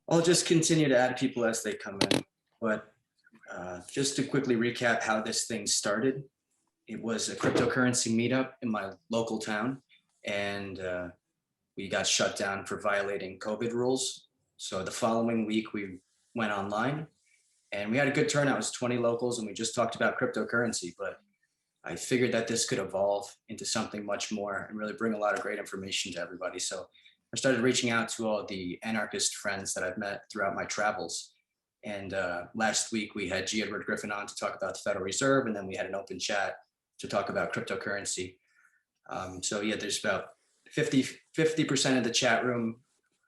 I'll just continue to add people as they come in. But just to quickly recap how this thing started, it was a cryptocurrency meetup in my local town, and we got shut down for violating COVID rules. So the following week, we went online, and we had a good turnout. It was 20 locals, and we just talked about cryptocurrency. But I figured that this could evolve into something much more and really bring a lot of great information to everybody. So I started reaching out to all the anarchist friends that I've met throughout my travels. And last week we had G. Edward Griffin on to talk about the Federal Reserve, and then we had an open chat to talk about cryptocurrency. So yeah, there's about 50% of the chat room,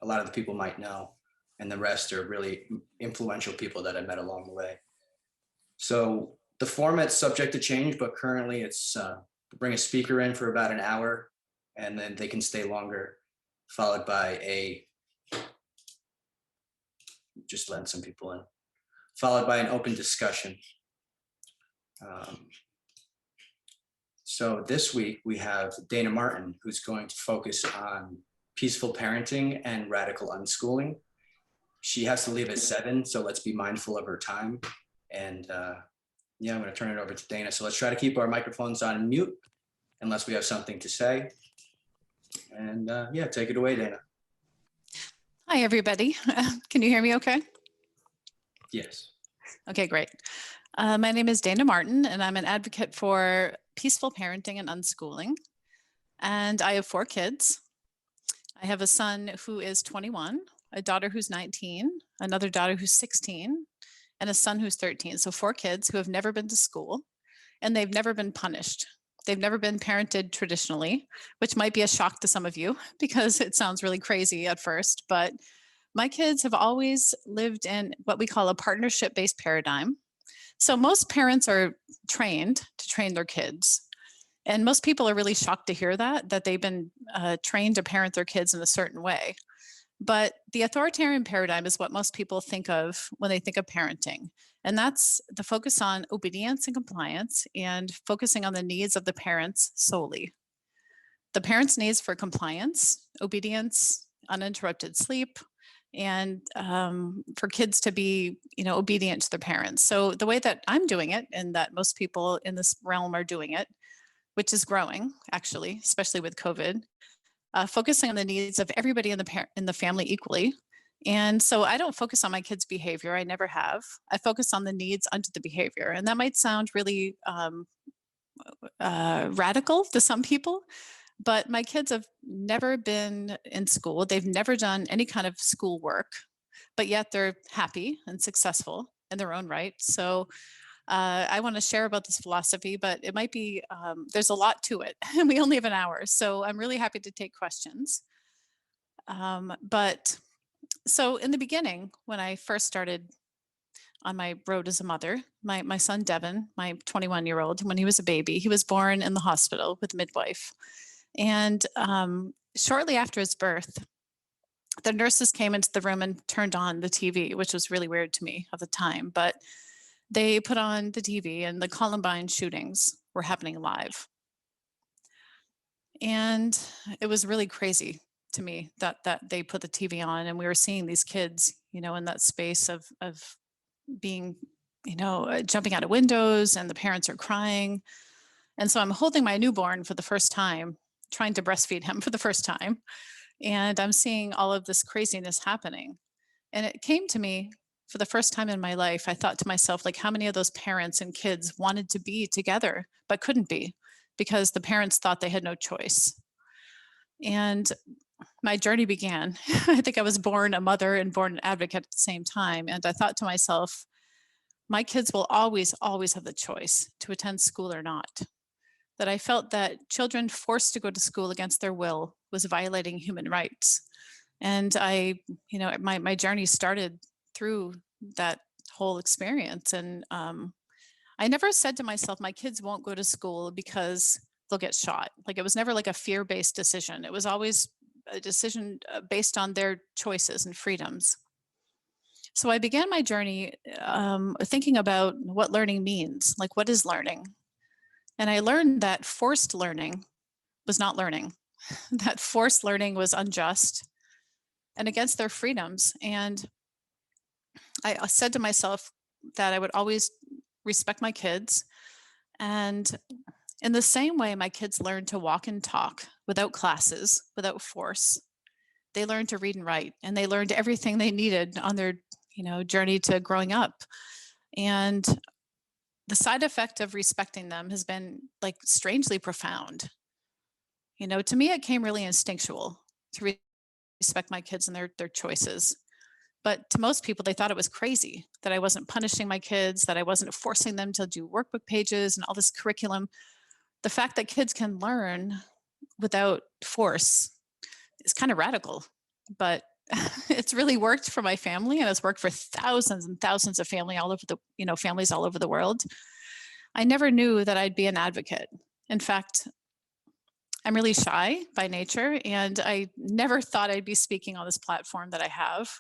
a lot of the people might know, and the rest are really influential people that I met along the way. So the format's subject to change, but currently it's bring a speaker in for about an hour, and then they can stay longer, followed by just letting some people in, followed by an open discussion. So this week we have Dayna Martin, who's going to focus on peaceful parenting and radical unschooling. She has to leave at 7, so let's be mindful of her time. And yeah, I'm going to turn it over to Dayna. So let's try to keep our microphones on mute unless we have something to say. And yeah, take it away, Dayna. Hi, everybody. Can you hear me okay? Yes. Okay, great. My name is Dayna Martin, and I'm an advocate for peaceful parenting and unschooling. And I have 4 kids. I have a son who is 21, a daughter who's 19, another daughter who's 16, and a son who's 13. So 4 kids who have never been to school, and they've never been punished. They've never been parented traditionally, which might be a shock to some of you because it sounds really crazy at first. But my kids have always lived in what we call a partnership-based paradigm. So most parents are trained to train their kids. And most people are really shocked to hear that they've been trained to parent their kids in a certain way. But the authoritarian paradigm is what most people think of when they think of parenting. And that's the focus on obedience and compliance and focusing on the needs of the parents solely. The parents' needs for compliance, obedience, uninterrupted sleep, and for kids to be, obedient to their parents. So the way that I'm doing it, and that most people in this realm are doing it, which is growing actually, especially with COVID, focusing on the needs of everybody in the family equally. And so I don't focus on my kids' behavior. I never have. I focus on the needs under the behavior. And that might sound really radical to some people, but my kids have never been in school. They've never done any kind of school work, but yet they're happy and successful in their own right. So I want to share about this philosophy, but it might be, there's a lot to it, and we only have an hour. So I'm really happy to take questions. But so in the beginning, when I first started on my road as a mother, my son, Devin, my 21-year-old, when he was a baby, he was born in the hospital with a midwife. And shortly after his birth, the nurses came into the room and turned on the TV, which was really weird to me at the time. But they put on the TV and the Columbine shootings were happening live. And it was really crazy to me that they put the TV on and we were seeing these kids, in that space of being, jumping out of windows, and the parents are crying. And so I'm holding my newborn for the first time, trying to breastfeed him for the first time. And I'm seeing all of this craziness happening. And it came to me for the first time in my life. I thought to myself, like, how many of those parents and kids wanted to be together, but couldn't be because the parents thought they had no choice. And my journey began. I think I was born a mother and born an advocate at the same time. And I thought to myself, my kids will always, always have the choice to attend school or not. That I felt that children forced to go to school against their will was violating human rights. And my journey started through that whole experience. And I never said to myself, my kids won't go to school because they'll get shot. Like, it was never like a fear-based decision. It was always a decision based on their choices and freedoms. So I began my journey thinking about what learning means, like, what is learning? And I learned that forced learning was not learning, that forced learning was unjust and against their freedoms. And I said to myself that I would always respect my kids. And in the same way my kids learned to walk and talk without classes, without force, they learned to read and write, and they learned everything they needed on their, journey to growing up. And the side effect of respecting them has been like strangely profound. To me, it came really instinctual to respect my kids and their choices. But to most people, they thought it was crazy that I wasn't punishing my kids, that I wasn't forcing them to do workbook pages and all this curriculum. The fact that kids can learn without force is kind of radical, but it's really worked for my family, and it's worked for thousands and thousands of families all over the world. I never knew that I'd be an advocate. In fact, I'm really shy by nature, and I never thought I'd be speaking on this platform that I have.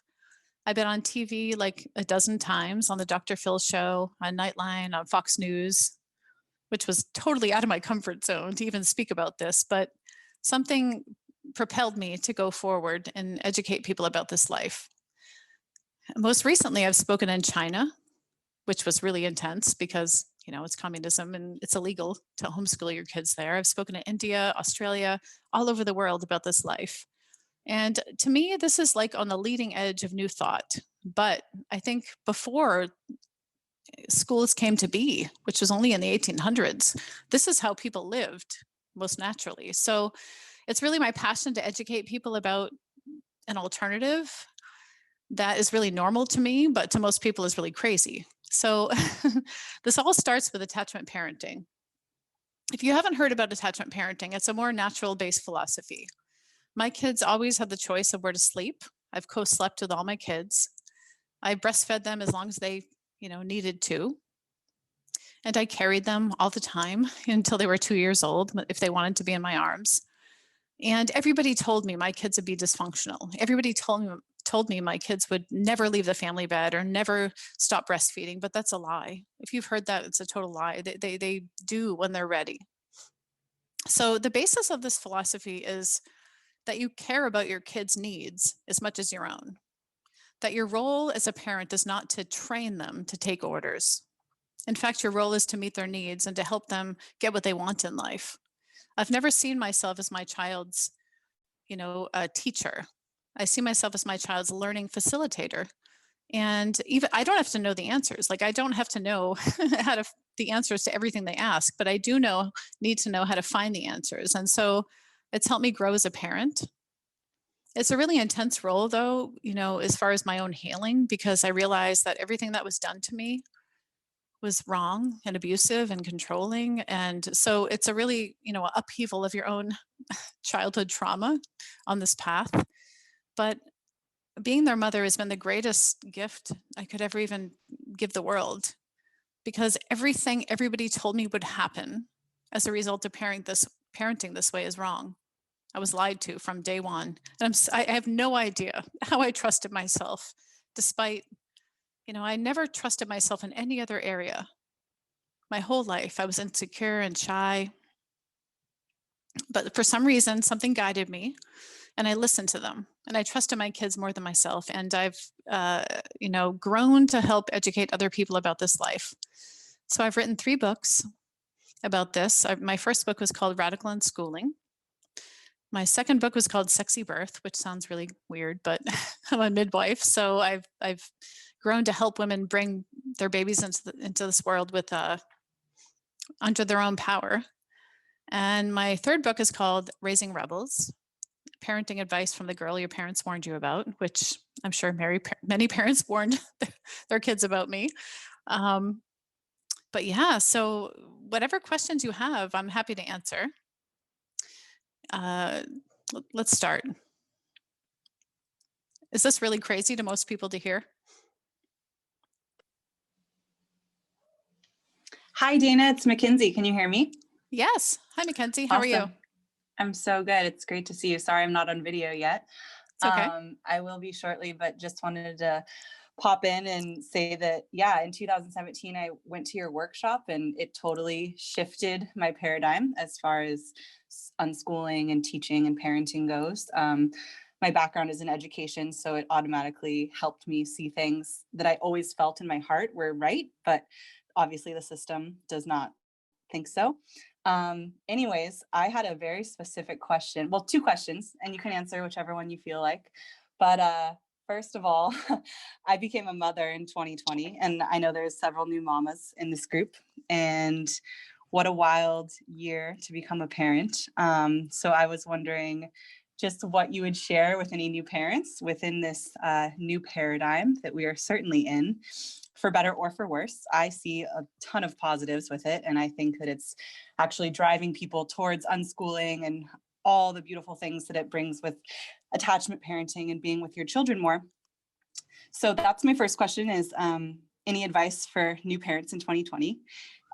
I've been on TV like a dozen times, on the Dr. Phil show, on Nightline, on Fox News, which was totally out of my comfort zone to even speak about this, but something propelled me to go forward and educate people about this life. Most recently, I've spoken in China, which was really intense because, it's communism and it's illegal to homeschool your kids there. I've spoken in India, Australia, all over the world about this life. And to me, this is like on the leading edge of new thought. But I think before schools came to be, which was only in the 1800s, this is how people lived most naturally. So it's really my passion to educate people about an alternative that is really normal to me, but to most people is really crazy. So this all starts with attachment parenting. If you haven't heard about attachment parenting, it's a more natural based philosophy. My kids always had the choice of where to sleep. I've co-slept with all my kids. I breastfed them as long as they, needed to. And I carried them all the time until they were 2 years old, if they wanted to be in my arms. And everybody told me my kids would be dysfunctional. Everybody told me my kids would never leave the family bed or never stop breastfeeding, but that's a lie. If you've heard that, it's a total lie. They do when they're ready. So the basis of this philosophy is that you care about your kids' needs as much as your own. That your role as a parent is not to train them to take orders. In fact, your role is to meet their needs and to help them get what they want in life. I've never seen myself as my child's, a teacher. I see myself as my child's learning facilitator. And even I don't have to know the answers. Like I don't have to know the answers to everything they ask, but I do need to know how to find the answers. And so it's helped me grow as a parent. It's a really intense role though, as far as my own healing, because I realized that everything that was done to me was wrong and abusive and controlling. And so it's a really, upheaval of your own childhood trauma on this path. But being their mother has been the greatest gift I could ever even give the world, because everything everybody told me would happen as a result of parenting this way is wrong. I was lied to from day one. And I have no idea how I trusted myself, despite, I never trusted myself in any other area. My whole life, I was insecure and shy. But for some reason, something guided me, and I listened to them, and I trusted my kids more than myself. And I've, grown to help educate other people about this life. So I've written 3 books about this. My first book was called Radical Unschooling. My second book was called Sexy Birth, which sounds really weird, but I'm a midwife, so I've grown to help women bring their babies into this world with under their own power. And my third book is called Raising Rebels: Parenting Advice from the Girl Your Parents Warned You About, which I'm sure many parents warned their kids about me. But yeah, so whatever questions you have, I'm happy to answer. Let's start. Is this really crazy to most people to hear? Hi, Dayna, it's Mackenzie. Can you hear me? Yes. Hi, Mackenzie. How are you? I'm so good. It's great to see you. Sorry, I'm not on video yet. It's okay. I will be shortly, but just wanted to pop in and say that, yeah, in 2017, I went to your workshop and it totally shifted my paradigm as far as unschooling and teaching and parenting goes. my background is in education, so it automatically helped me see things that I always felt in my heart were right, but obviously the system does not think so. Anyways, I had a very specific question. Well, two questions, and you can answer whichever one you feel like. But first of all, I became a mother in 2020, and I know there's several new mamas in this group. And what a wild year to become a parent. So I was wondering just what you would share with any new parents within this new paradigm that we are certainly in, for better or for worse. I see a ton of positives with it, and I think that it's actually driving people towards unschooling and all the beautiful things that it brings with attachment parenting and being with your children more. So that's my first question is any advice for new parents in 2020?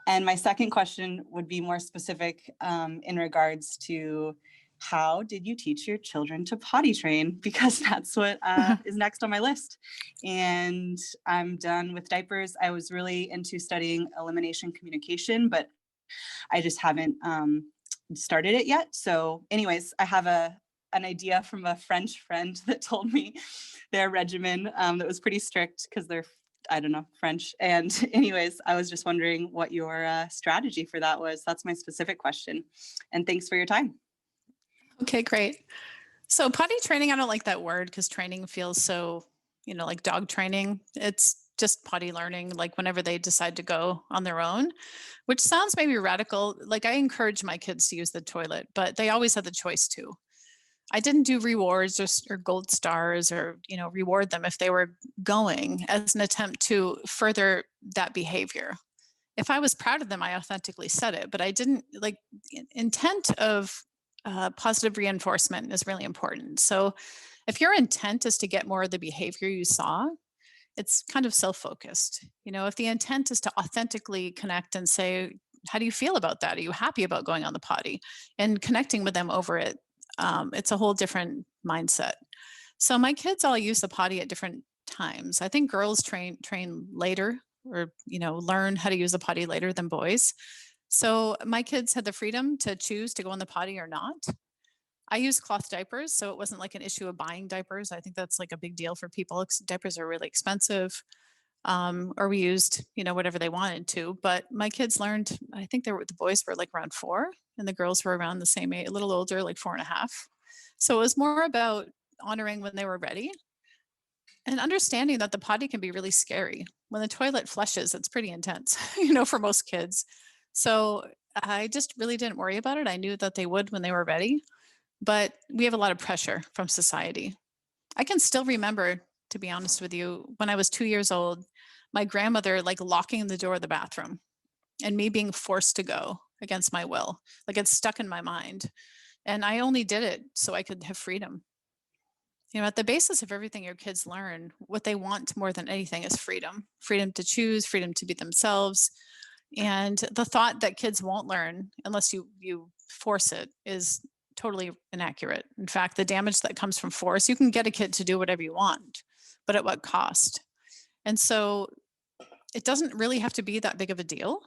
And my second question would be more specific in regards to how did you teach your children to potty train? Because that's what is next on my list. And I'm done with diapers. I was really into studying elimination communication, but I just haven't started it yet. So anyways, I have an idea from a French friend that told me their regimen that was pretty strict because they're, I don't know, French. And anyways, I was just wondering what your strategy for that was. That's my specific question. And thanks for your time. Okay, great. So potty training, I don't like that word because training feels so, like dog training. It's just potty learning, like whenever they decide to go on their own, which sounds maybe radical. Like I encourage my kids to use the toilet, but they always have the choice to. I didn't do rewards or gold stars or, reward them if they were going as an attempt to further that behavior. If I was proud of them, I authentically said it, but I didn't like intent of positive reinforcement is really important. So if your intent is to get more of the behavior you saw, it's kind of self-focused. If the intent is to authentically connect and say, how do you feel about that? Are you happy about going on the potty? And connecting with them over it, it's a whole different mindset. So my kids all use the potty at different times. I think girls train later or, learn how to use the potty later than boys. So my kids had the freedom to choose to go in the potty or not. I use cloth diapers, so it wasn't like an issue of buying diapers. I think that's like a big deal for people. Diapers are really expensive. Or we used, whatever they wanted to. But my kids learned, I think the boys were like around 4 and the girls were around the same age, a little older, like 4.5. So it was more about honoring when they were ready and understanding that the potty can be really scary. When the toilet flushes, it's pretty intense, for most kids. So I just really didn't worry about it. I knew that they would when they were ready, but we have a lot of pressure from society. I can still remember, to be honest with you, when I was 2 years old, my grandmother like locking the door of the bathroom and me being forced to go against my will. Like it's stuck in my mind. And I only did it so I could have freedom. At the basis of everything your kids learn, what they want more than anything is freedom. Freedom to choose, freedom to be themselves. And the thought that kids won't learn unless you force it is totally inaccurate. In fact, the damage that comes from force, you can get a kid to do whatever you want, but at what cost? And so it doesn't really have to be that big of a deal.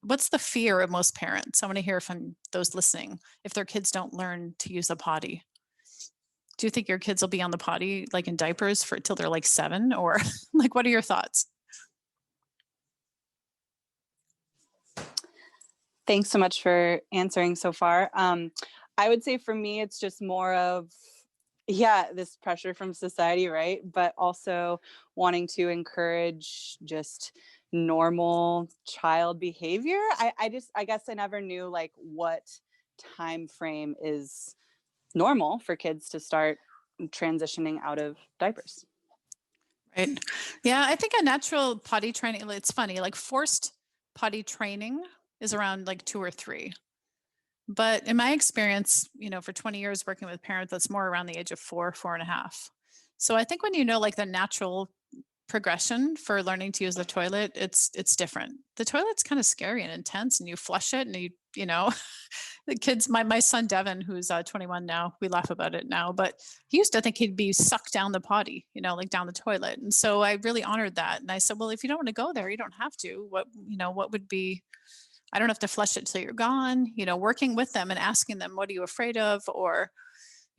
What's the fear of most parents? I want to hear from those listening if their kids don't learn to use a potty. Do you think your kids will be on the potty like in diapers for till they're like 7 or like, what are your thoughts? Thanks so much for answering so far. I would say for me, it's just more of, this pressure from society, right? But also wanting to encourage just normal child behavior. I guess I never knew like what time frame is normal for kids to start transitioning out of diapers. Right. Yeah, I think a natural potty training, it's funny, like forced potty training is around like 2 or 3. But in my experience, for 20 years working with parents, that's more around the age of 4, 4.5. So I think when like the natural progression for learning to use the toilet, it's different. The toilet's kind of scary and intense, and you flush it, and the kids. My son Devin, who's 21 now, we laugh about it now, but he used to think he'd be sucked down the potty, like down the toilet, and so I really honored that. And I said, well, if you don't want to go there, you don't have to. What would be? I don't have to flush it till you're gone. Working with them and asking them, what are you afraid of, or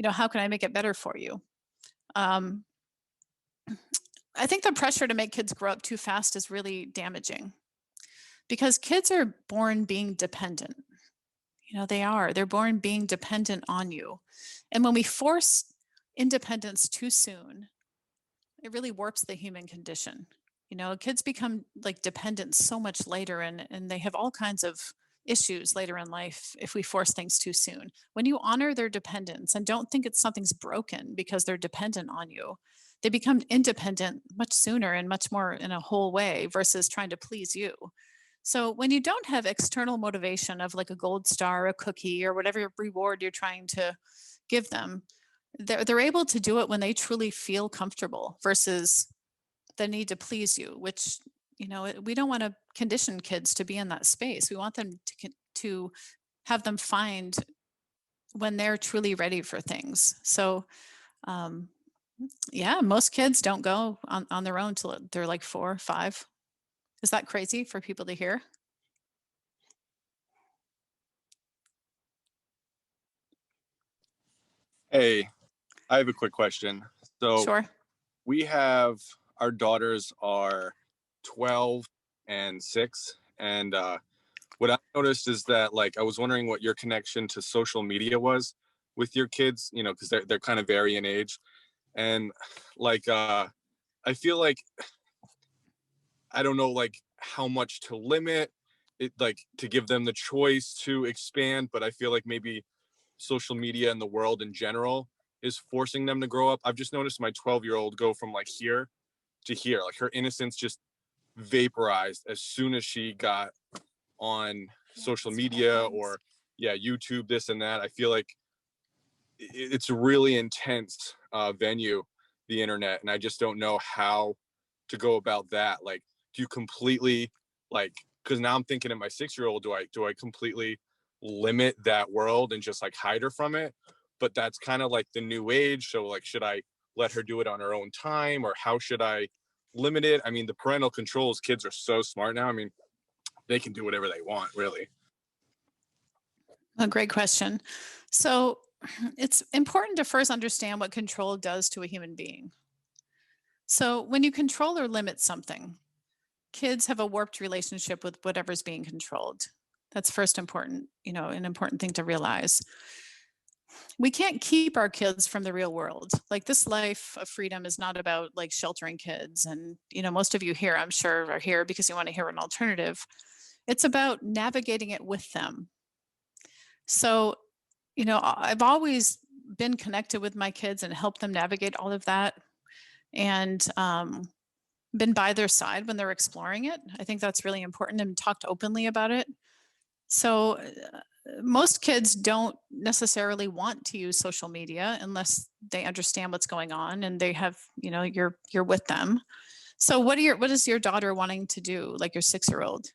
how can I make it better for you? I think the pressure to make kids grow up too fast is really damaging, because kids are born being dependent. They're born being dependent on you. And when we force independence too soon, it really warps the human condition. Kids become like dependent so much later, and they have all kinds of issues later in life if we force things too soon. When you honor their dependence and don't think it's something's broken because they're dependent on you, they become independent much sooner and much more in a whole way versus trying to please you. So when you don't have external motivation of like a gold star, a cookie, or whatever reward you're trying to give them, they're able to do it when they truly feel comfortable versus the need to please you, which, we don't want to condition kids to be in that space. We want them to have them find when they're truly ready for things. So, yeah, most kids don't go on their own till they're like 4 or 5. Is that crazy for people to hear? Hey, I have a quick question. So Sure. we have, our daughters are 12 and 6. And what I noticed is that, like, I was wondering what your connection to social media was with your kids, because they're kind of vary in age. And like, I feel like, I don't know, like, how much to limit it, like, to give them the choice to expand. But I feel like maybe social media and the world in general is forcing them to grow up. I've just noticed my 12-year-old go from like here to here. Like, her innocence just vaporized as soon as she got on social media or YouTube, this and that. I feel like it's a really intense venue, the internet, and I just don't know how to go about that. Like, do you completely, like, because now I'm thinking of my 6-year-old, do I completely limit that world and just like hide her from it? But that's kind of like the new age. So like, should I let her do it on her own time, or how should I limit it? I mean, the parental controls, kids are so smart now. I mean, they can do whatever they want, really. A great question. So it's important to first understand what control does to a human being. So when you control or limit something, kids have a warped relationship with whatever's being controlled. That's first important, an important thing to realize. We can't keep our kids from the real world. Like, this life of freedom is not about like sheltering kids. And, most of you here, I'm sure, are here because you want to hear an alternative. It's about navigating it with them. So, I've always been connected with my kids and helped them navigate all of that, and been by their side when they're exploring it. I think that's really important, and talked openly about it. So most kids don't necessarily want to use social media unless they understand what's going on and they have, you're with them. So what is your daughter wanting to do, like your 6-year-old?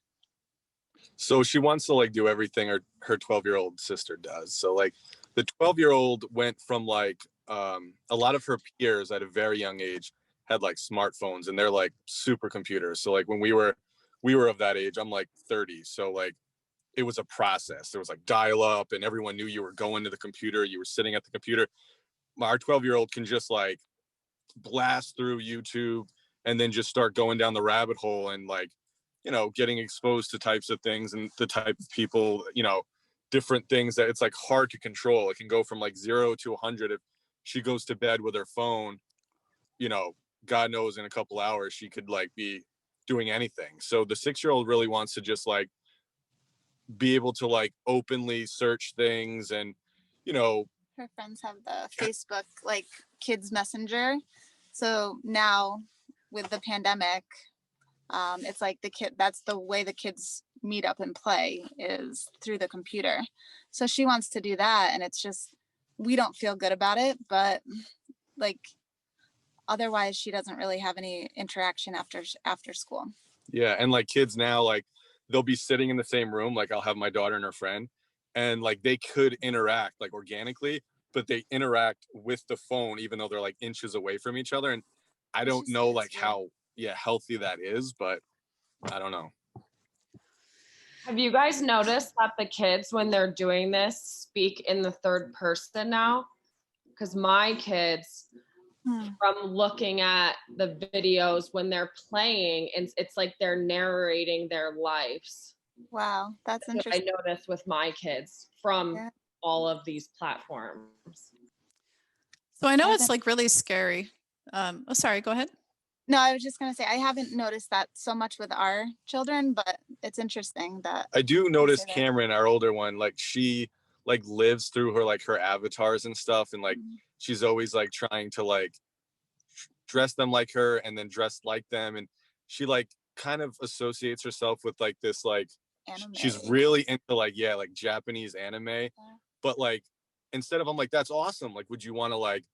So she wants to like do everything her 12-year-old sister does. So like, the 12-year-old went from like, a lot of her peers at a very young age had like smartphones, and they're like supercomputers. So like, when we were of that age, I'm like 30. So like, it was a process. There was like dial up, and everyone knew you were going to the computer, you were sitting at the computer. Our 12-year-old can just like blast through YouTube and then just start going down the rabbit hole, and like, getting exposed to types of things and the type of people, different things that it's like hard to control. It can go from like 0 to 100. If she goes to bed with her phone, God knows in a couple hours she could like be doing anything. So the 6-year-old really wants to just like be able to like openly search things, and her friends have the Facebook like kids messenger. So now with the pandemic, it's like that's the way the kids meet up and play, is through the computer. So she wants to do that, and it's just, we don't feel good about it, but like, otherwise she doesn't really have any interaction after school. Yeah, and like, kids now, like, they'll be sitting in the same room. Like, I'll have my daughter and her friend, and like, they could interact like organically, but they interact with the phone even though they're like inches away from each other. And I don't know like how healthy that is, but I don't know. Have you guys noticed that the kids, when they're doing this, speak in the third person now? because my kids, from looking at the videos when they're playing, and it's like they're narrating their lives. Wow, that's That's what I interesting. noticed with my kids from Yeah. all of these platforms. So I know That's it's like really scary. Oh, sorry, go ahead. No, I was just gonna say I haven't noticed that so much with our children, but it's interesting that I do notice that. Cameron, our older one, like she like lives through her like her avatars and stuff, and like she's always like trying to like dress them like her and then dress like them, and she like kind of associates herself with like this like Anime. she's really into like like Japanese anime, but like instead of I'm like that's awesome, like would you want to like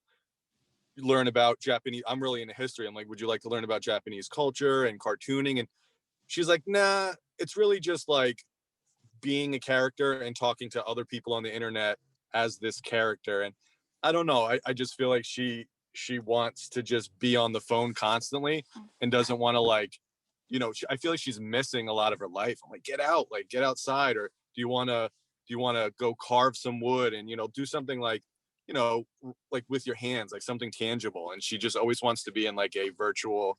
learn about Japanese, I'm really into history, I'm like would you like to learn about Japanese culture and cartooning, and she's like nah, it's really just like being a character and talking to other people on the internet as this character. And I don't know, I just feel like she wants to just be on the phone constantly and doesn't want to like, you know, I feel like she's missing a lot of her life. I'm like, get out, like get outside, or do you want to go carve some wood and, you know, do something like, you know, like with your hands, like something tangible. And she just always wants to be in like a virtual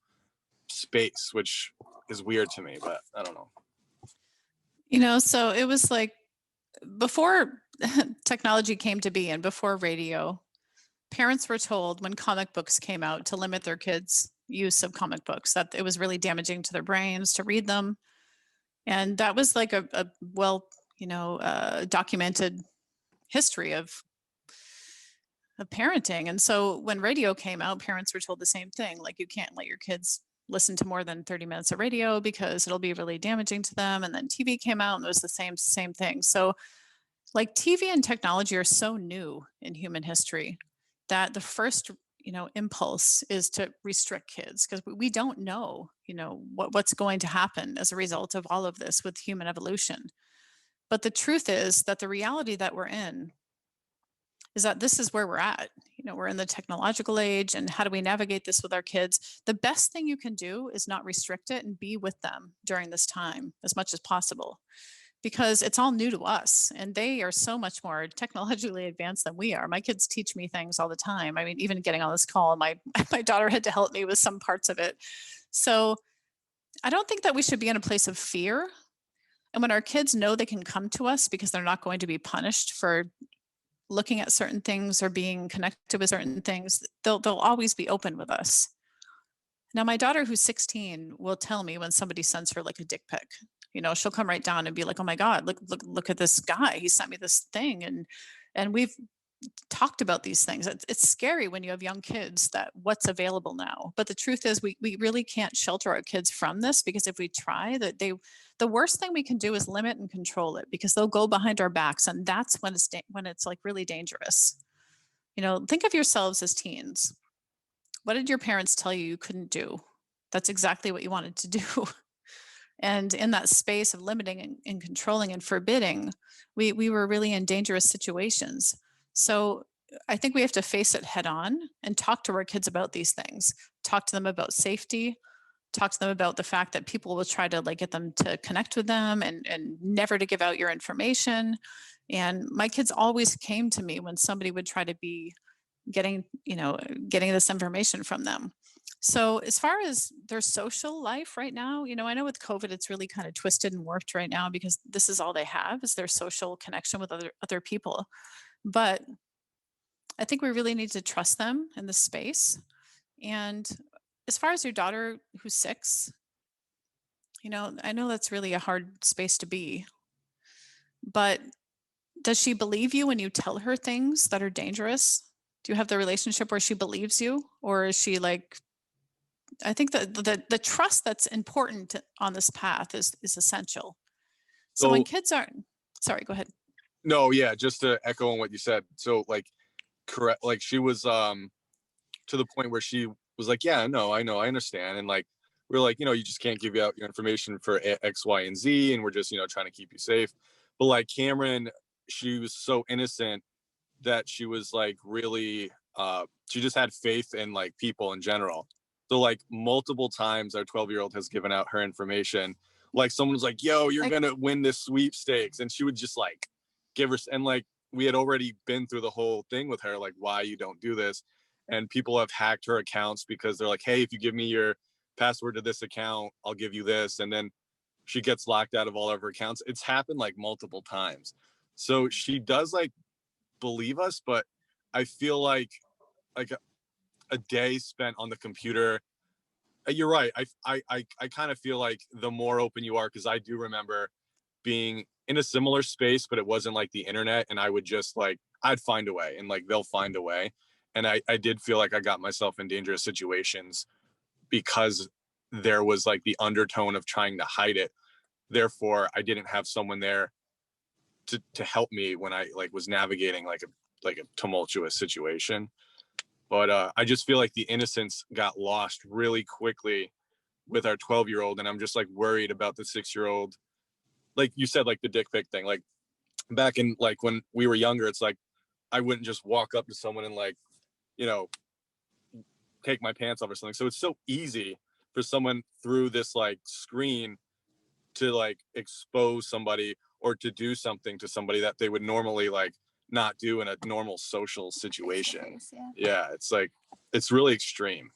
space, which is weird to me, but I don't know. You know, so it was like before technology came to be and before radio, parents were told when comic books came out to limit their kids' use of comic books, that it was really damaging to their brains to read them. And that was like a well, you know, documented history of parenting. And so when radio came out, parents were told the same thing, like you can't let your kids listen to more than 30 minutes of radio because it'll be really damaging to them. And then TV came out and it was the same thing. So like TV and technology are so new in human history that the first, you know, impulse is to restrict kids because we don't know, you know, what's going to happen as a result of all of this with human evolution. But the truth is that the reality that we're in is that this is where we're at. You know, we're in the technological age, and how do we navigate this with our kids? The best thing you can do is not restrict it and be with them during this time as much as possible, because it's all new to us and they are so much more technologically advanced than we are. My kids teach me things all the time. I mean, even getting on this call, my daughter had to help me with some parts of it. So I don't think that we should be in a place of fear. And when our kids know they can come to us because they're not going to be punished for looking at certain things or being connected with certain things, they'll always be open with us. Now, my daughter, who's 16, will tell me when somebody sends her like a dick pic. You know, she'll come right down and be like, "Oh my God, look at this guy. He sent me this thing," and we've talked about these things. It's scary when you have young kids that what's available now. But the truth is, we really can't shelter our kids from this, because if we try, the worst thing we can do is limit and control it, because they'll go behind our backs, and that's when it's like really dangerous. You know, think of yourselves as teens. What did your parents tell you couldn't do? That's exactly what you wanted to do. And in that space of limiting and controlling and forbidding, we were really in dangerous situations. So I think we have to face it head on and talk to our kids about these things. Talk to them about safety. Talk to them about the fact that people will try to like get them to connect with them and never to give out your information. And my kids always came to me when somebody would try to be getting this information from them. So as far as their social life right now, you know, I know with COVID, it's really kind of twisted and warped right now, because this is all they have is their social connection with other people. But I think we really need to trust them in this space. And as far as your daughter who's 6, you know, I know that's really a hard space to be, but does she believe you when you tell her things that are dangerous? Do you have the relationship where she believes you, or is she like, I think that the trust that's important on this path is essential. So when kids aren't, sorry, go ahead. No, yeah, just to echo on what you said. So like, correct, like she was to the point where she was like, yeah, no, I know, I understand. And like, we're like, you know, you just can't give out your information for X, Y, and Z. And we're just, you know, trying to keep you safe. But like Cameron, she was so innocent that she was like really, she just had faith in like people in general. So like multiple times our 12-year-old has given out her information. Like someone's like, yo, you're going to win this sweepstakes. And she would just like give her, and like we had already been through the whole thing with her, like why you don't do this. And people have hacked her accounts because they're like, hey, if you give me your password to this account, I'll give you this. And then she gets locked out of all of her accounts. It's happened like multiple times. So she does like believe us, but I feel like a day spent on the computer. You're right. I kind of feel like the more open you are, because I do remember being in a similar space, but it wasn't like the internet, and I would just like I'd find a way, and like they'll find a way. And I did feel like I got myself in dangerous situations because there was like the undertone of trying to hide it. Therefore, I didn't have someone there to help me when I like was navigating like a tumultuous situation. But I just feel like the innocence got lost really quickly with our 12-year-old, and I'm just like worried about the 6-year-old. Like you said, like the dick pic thing. Like back in like when we were younger, it's like I wouldn't just walk up to someone and like, you know, take my pants off or something. So it's so easy for someone through this like screen to like expose somebody or to do something to somebody that they would normally like not do in a normal social situation. Yeah, it's like it's really extreme.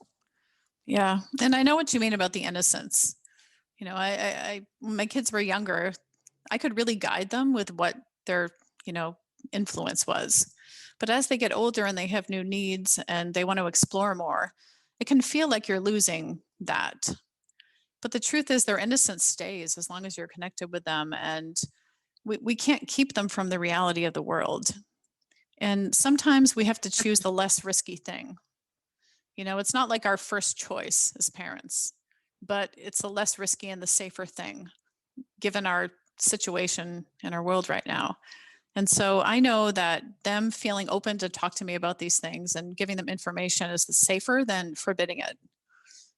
Yeah. And I know what you mean about the innocence. You know, when my kids were younger, I could really guide them with what their, influence was. But as they get older and they have new needs and they want to explore more, it can feel like you're losing that. But the truth is their innocence stays as long as you're connected with them. And we can't keep them from the reality of the world. And sometimes we have to choose the less risky thing. It's not like our first choice as parents, but it's the less risky and the safer thing given our situation in our world right now. And so I know that them feeling open to talk to me about these things and giving them information is safer than forbidding it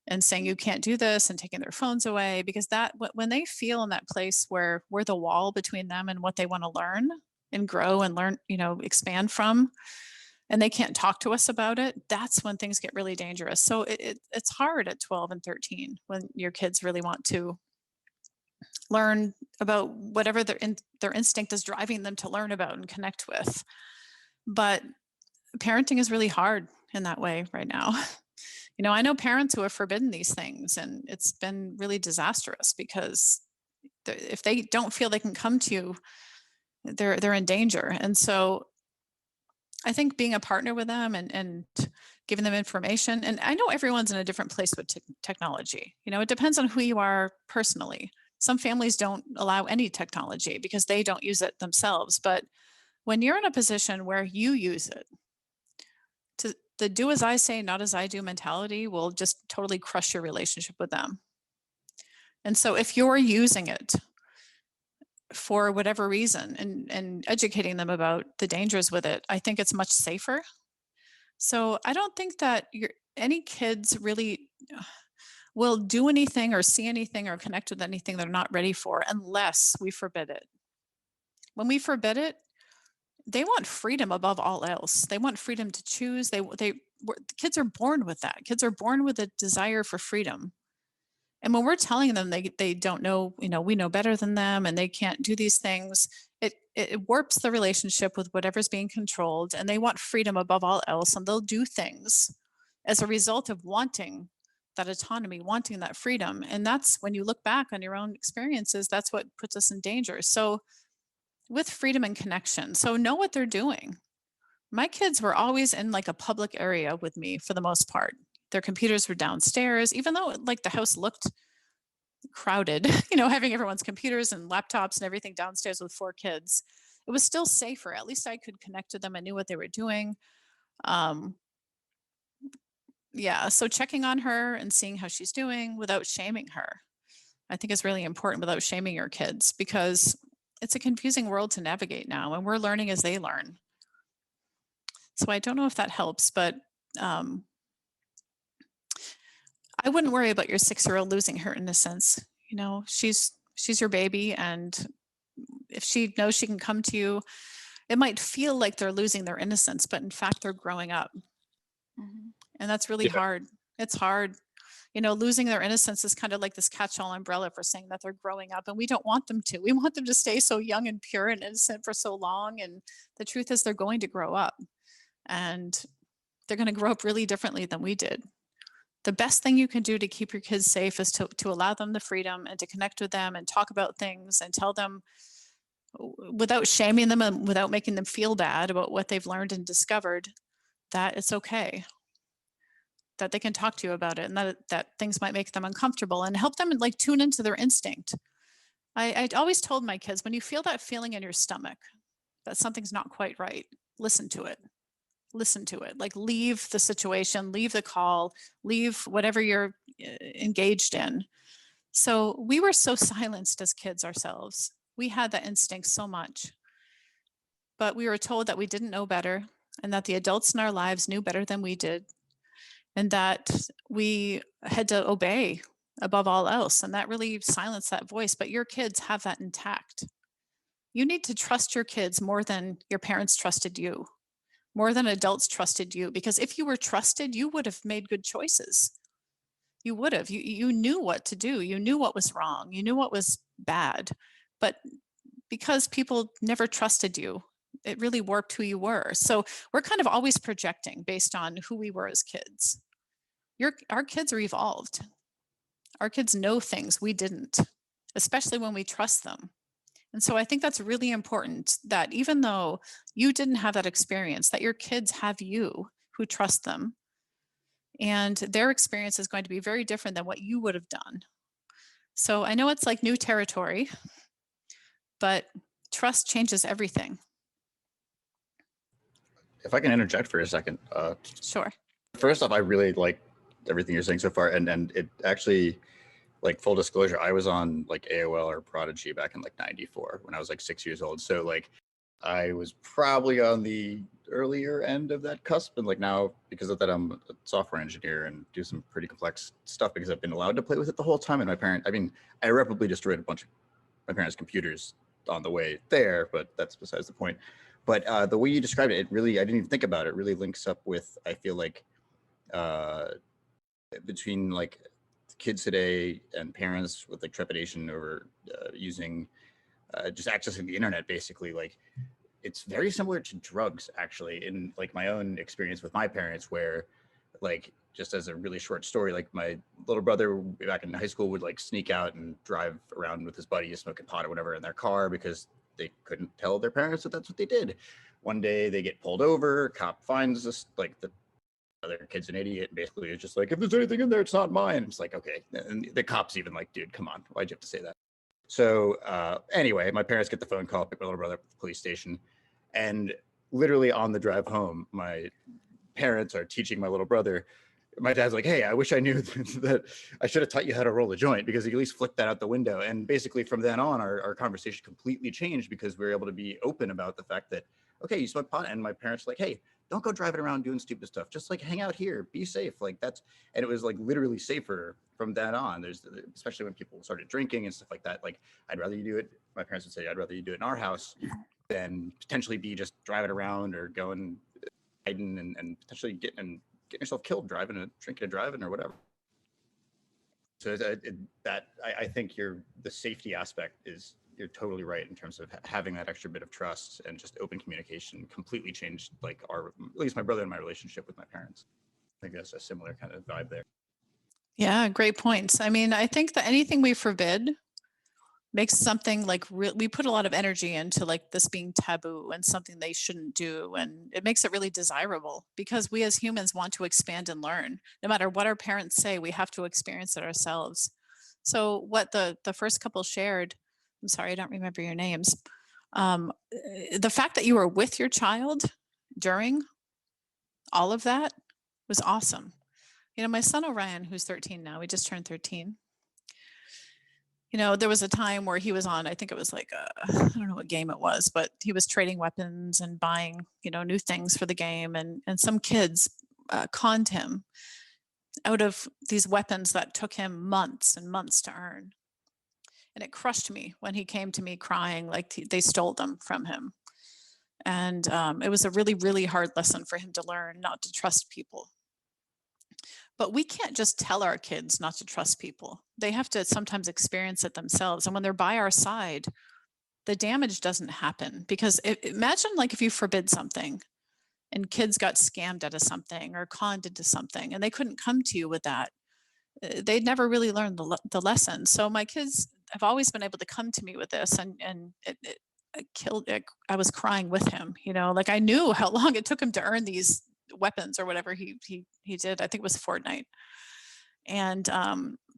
and saying you can't do this and taking their phones away, because that when they feel in that place where we're the wall between them and what they want to learn and grow and learn, expand from, and they can't talk to us about it, that's when things get really dangerous. So it's hard at 12 and 13 when your kids really want to learn about whatever their instinct is driving them to learn about and connect with. But parenting is really hard in that way right now. I know parents who have forbidden these things, and it's been really disastrous because if they don't feel they can come to you, they're in danger. And so I think being a partner with them and giving them information, and I know everyone's in a different place with technology. It depends on who you are personally. Some families don't allow any technology because they don't use it themselves. But when you're in a position where you use it, the do as I say, not as I do mentality will just totally crush your relationship with them. And so if you're using it for whatever reason and educating them about the dangers with it, I think it's much safer. So I don't think that any kids really will do anything or see anything or connect with anything they're not ready for unless we forbid it. When we forbid it, they want freedom above all else. They want freedom to choose. Kids are born with that. Kids are born with a desire for freedom. And when we're telling them they don't know, we know better than them and they can't do these things, it warps the relationship with whatever's being controlled, and they want freedom above all else, and they'll do things as a result of wanting that autonomy, wanting that freedom. And that's when you look back on your own experiences, that's what puts us in danger. So with freedom and connection, so know what they're doing. My kids were always in like a public area with me for the most part. Their computers were downstairs, even though like the house looked crowded, having everyone's computers and laptops and everything downstairs with 4 kids. It was still safer. At least I could connect to them. I knew what they were doing. Yeah, so checking on her and seeing how she's doing without shaming her, I think is really important, without shaming your kids, because it's a confusing world to navigate now, and we're learning as they learn. So I don't know if that helps, but I wouldn't worry about your 6-year-old losing her innocence. She's your baby, and if she knows she can come to you, it might feel like they're losing their innocence, but in fact, they're growing up. Mhm. And that's really hard. It's hard. You know, losing their innocence is kind of like this catch-all umbrella for saying that they're growing up, and we don't want them to. We want them to stay so young and pure and innocent for so long. And the truth is they're going to grow up, and they're going to grow up really differently than we did. The best thing you can do to keep your kids safe is to allow them the freedom and to connect with them and talk about things and tell them without shaming them and without making them feel bad about what they've learned and discovered, that it's okay, that they can talk to you about it, and that things might make them uncomfortable, and help them like tune into their instinct. I always told my kids, when you feel that feeling in your stomach that something's not quite right, listen to it. Listen to it. Like, leave the situation, leave the call, leave whatever you're engaged in. So we were so silenced as kids ourselves. We had that instinct so much, but we were told that we didn't know better, and that the adults in our lives knew better than we did, and that we had to obey above all else. And that really silenced that voice. But your kids have that intact. You need to trust your kids more than your parents trusted you, more than adults trusted you, because if you were trusted, you would have made good choices. You would have. You knew what to do. You knew what was wrong. You knew what was bad. But because people never trusted you, it really warped who you were. So we're kind of always projecting based on who we were as kids. Our kids are evolved. Our kids know things we didn't, especially when we trust them. And so I think that's really important, that even though you didn't have that experience, that your kids have you who trust them. And their experience is going to be very different than what you would have done. So I know it's like new territory, but trust changes everything. If I can interject for a second. Sure. First off, I really like everything you're saying so far. And it actually, like, full disclosure, I was on like AOL or Prodigy back in like 94 when I was like 6 years old. So like I was probably on the earlier end of that cusp. And like now, because of that, I'm a software engineer and do some pretty complex stuff because I've been allowed to play with it the whole time. And I irreparably destroyed a bunch of my parents' computers on the way there, but that's besides the point. But the way you described it, I didn't even think about it, really links up with, I feel like, between like kids today and parents with like trepidation over using just accessing the internet, basically. Like, it's very similar to drugs, actually, in like my own experience with my parents, where like, just as a really short story, like my little brother back in high school would like sneak out and drive around with his buddies smoking pot or whatever in their car because they couldn't tell their parents that that's what they did. One day they get pulled over, cop finds us, like the other kid's an idiot, and basically it's just like, if there's anything in there, it's not mine. It's like, okay. And the cop's even like, dude, come on, why'd you have to say that? So anyway, my parents get the phone call, pick my little brother up at the police station, and literally on the drive home, my parents are teaching my little brother. My dad's like, hey, I wish I knew that I should have taught you how to roll a joint, because he at least flipped that out the window. And basically from then on, our conversation completely changed, because we were able to be open about the fact that, okay, you smoke pot. And my parents were like, hey, don't go driving around doing stupid stuff. Just like hang out here, be safe. Like that's, and it was like literally safer from then on. Especially when people started drinking and stuff like that. Like, I'd rather you do it. My parents would say, I'd rather you do it in our house than potentially be just driving around or going hiding and potentially getting yourself killed driving and drinking and driving or whatever. So I think the safety aspect is, you're totally right in terms of having that extra bit of trust, and just open communication completely changed like at least my brother and my relationship with my parents. I think that's a similar kind of vibe there. Yeah, great points. I mean, I think that anything we forbid makes something like we put a lot of energy into like this being taboo and something they shouldn't do. And it makes it really desirable, because we as humans want to expand and learn. No matter what our parents say, we have to experience it ourselves. So what the first couple shared, I'm sorry, I don't remember your names. The fact that you were with your child during all of that was awesome. You know, my son Orion, who's 13 now, he just turned 13. You know, there was a time where he was on, I think it was like, I don't know what game it was, but he was trading weapons and buying, you know, new things for the game. And some kids conned him out of these weapons that took him months and months to earn. And it crushed me when he came to me crying like they stole them from him. And it was a really, really hard lesson for him to learn, not to trust people. But we can't just tell our kids not to trust people. They have to sometimes experience it themselves. And when they're by our side, the damage doesn't happen. Because imagine like if you forbid something and kids got scammed out of something or conned into something and they couldn't come to you with that. They'd never really learned the lesson. So my kids have always been able to come to me with this, and it killed it. I was crying with him, you know, like I knew how long it took him to earn these weapons or whatever he did. I think it was Fortnite. And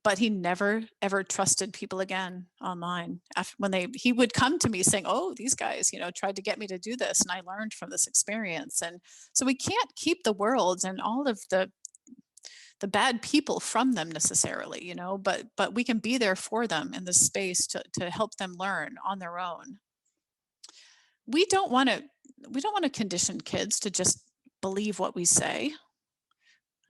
but he never ever trusted people again online. When he would come to me saying, oh, these guys, you know, tried to get me to do this, and I learned from this experience. And so we can't keep the world and all of the bad people from them necessarily, you know, but we can be there for them in this space to help them learn on their own. We don't want to condition kids to just believe what we say.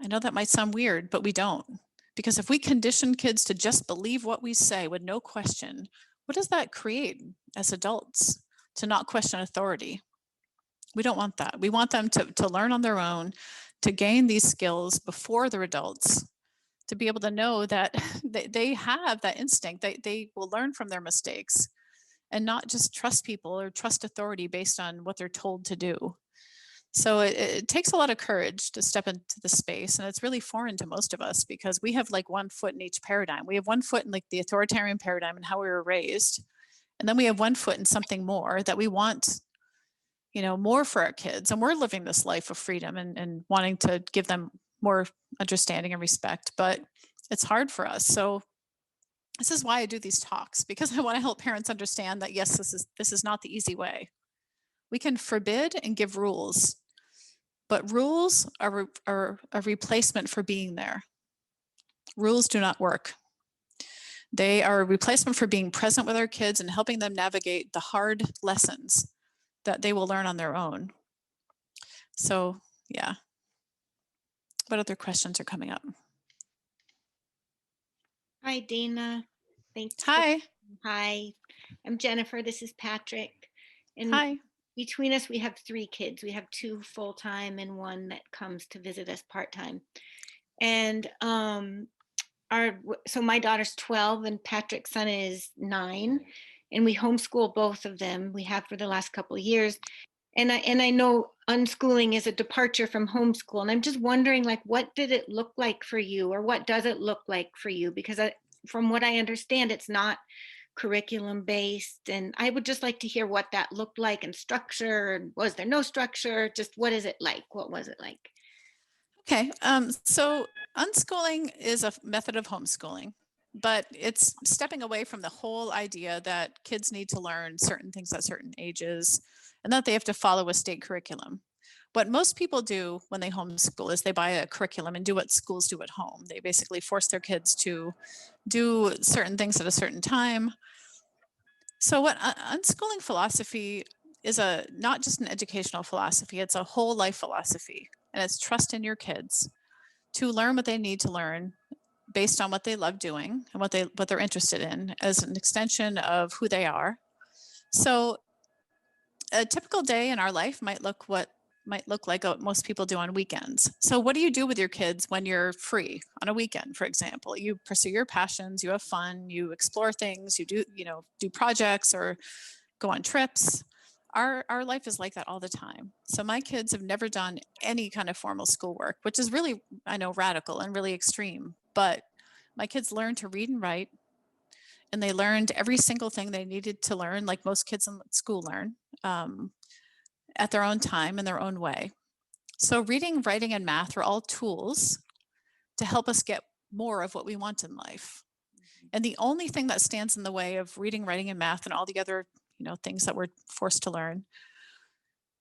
I know that might sound weird, but we don't. Because if we condition kids to just believe what we say with no question, what does that create as adults? To not question authority. We don't want that. We want them to learn on their own, to gain these skills before they're adults, to be able to know that they have that instinct. They will learn from their mistakes and not just trust people or trust authority based on what they're told to do. So it takes a lot of courage to step into the space, and it's really foreign to most of us because we have like one foot in each paradigm. We have one foot in like the authoritarian paradigm and how we were raised, and then we have one foot in something more that we want, you know, more for our kids. And we're living this life of freedom and wanting to give them more understanding and respect, but it's hard for us. So this is why I do these talks, because I want to help parents understand that yes, this is not the easy way. We can forbid and give rules, but rules are a replacement for being there. Rules do not work. They are a replacement for being present with our kids and helping them navigate the hard lessons that they will learn on their own. So, yeah. What other questions are coming up? Hi, Dayna. Thanks. Hi. Hi, I'm Jennifer. This is Patrick. And Hi. between us, we have 3 kids. We have 2 full-time and 1 that comes to visit us part-time. And so my daughter's 12 and Patrick's son is 9. And we homeschool both of them. We have for the last couple of years. And I know unschooling is a departure from homeschool. And I'm just wondering, like, what did it look like for you, or what does it look like for you? Because from what I understand, it's not curriculum based. And I would just like to hear what that looked like, and structure. And was there no structure? Just what is it like? What was it like? Okay. So unschooling is a method of homeschooling, but it's stepping away from the whole idea that kids need to learn certain things at certain ages and that they have to follow a state curriculum. What most people do when they homeschool is they buy a curriculum and do what schools do at home. They basically force their kids to do certain things at a certain time. So what unschooling philosophy is not just an educational philosophy, it's a whole life philosophy. And it's trust in your kids to learn what they need to learn based on what they love doing and what they're interested in as an extension of who they are. So a typical day in our life might look like what most people do on weekends. So what do you do with your kids when you're free on a weekend, for example? You pursue your passions, you have fun, you explore things, you do projects or go on trips. Our life is like that all the time. So my kids have never done any kind of formal schoolwork, which is really, I know, radical and really extreme. But my kids learned to read and write, and they learned every single thing they needed to learn, like most kids in school learn, at their own time, in their own way. So reading, writing, and math are all tools to help us get more of what we want in life. And the only thing that stands in the way of reading, writing, and math and all the other things that we're forced to learn,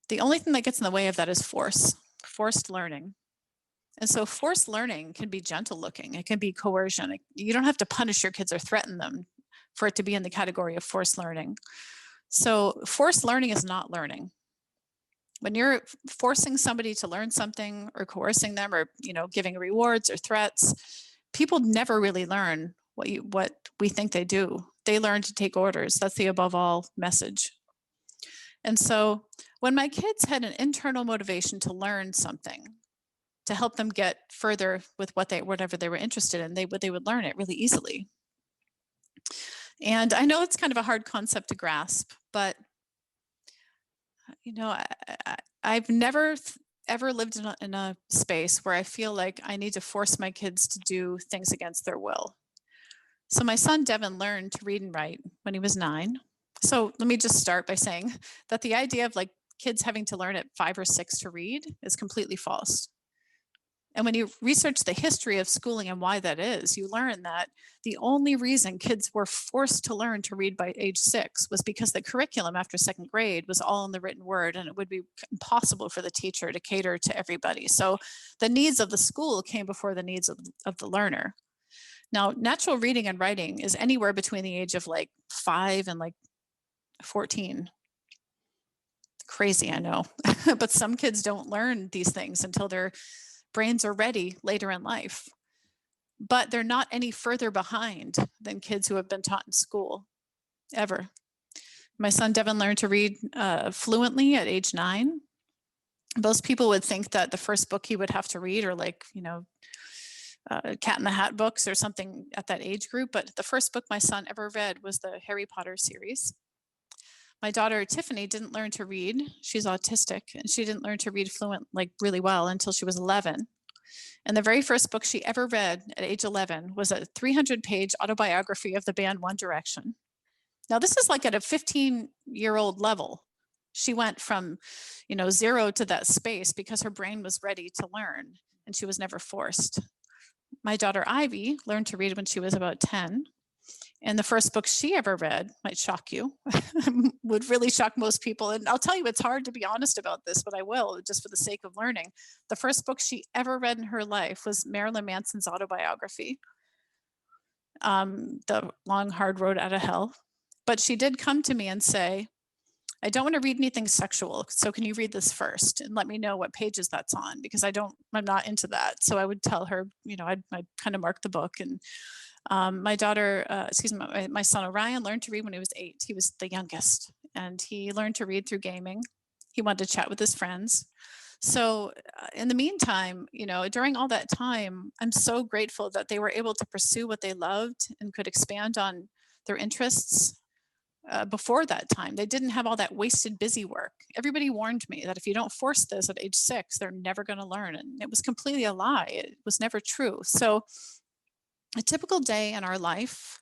the only thing that gets in the way of that is forced learning. And so forced learning can be gentle looking. It can be coercion. You don't have to punish your kids or threaten them for it to be in the category of forced learning. So forced learning is not learning. When you're forcing somebody to learn something or coercing them or giving rewards or threats, people never really learn what we think they do. They learn to take orders. That's the above all message. And so when my kids had an internal motivation to learn something, to help them get further with whatever they were interested in. They would learn it really easily. And I know it's kind of a hard concept to grasp, but you know, I've never ever lived in a space where I feel like I need to force my kids to do things against their will. So my son Devin learned to read and write when he was 9. So let me just start by saying that the idea of like kids having to learn at 5 or 6 to read is completely false. And when you research the history of schooling and why that is, you learn that the only reason kids were forced to learn to read by age 6 was because the curriculum after 2nd grade was all in the written word, and it would be impossible for the teacher to cater to everybody. So the needs of the school came before the needs of the learner. Now, natural reading and writing is anywhere between the age of like 5 and like 14. Crazy, I know, but some kids don't learn these things until their brains are ready later in life. But they're not any further behind than kids who have been taught in school, ever. My son Devin learned to read fluently at age 9. Most people would think that the first book he would have to read are like, you know, Cat in the Hat books or something at that age group. But the first book my son ever read was the Harry Potter series. My daughter Tiffany didn't learn to read. She's autistic, and she didn't learn to read fluent, like really well, until she was 11. And the very first book she ever read at age 11 was a 300-page autobiography of the band One Direction. Now, this is like at a 15-year-old level. She went from, you know, 0 to that space because her brain was ready to learn, and she was never forced. My daughter Ivy learned to read when she was about 10. And the first book she ever read might shock you, would really shock most people. And I'll tell you, it's hard to be honest about this, but I will, just for the sake of learning. The first book she ever read in her life was Marilyn Manson's autobiography, The Long, Hard Road Out of Hell. But she did come to me and say, I don't want to read anything sexual, so can you read this first and let me know what pages that's on? Because I'm not into that. So I would tell her, you know, I'd kind of mark the book. And my son Orion learned to read when he was 8. He was the youngest, and he learned to read through gaming. He wanted to chat with his friends. So in the meantime, you know, during all that time, I'm so grateful that they were able to pursue what they loved and could expand on their interests. Before that time, they didn't have all that wasted busy work. Everybody warned me that if you don't force this at age 6, they're never going to learn. And it was completely a lie. It was never true. So a typical day in our life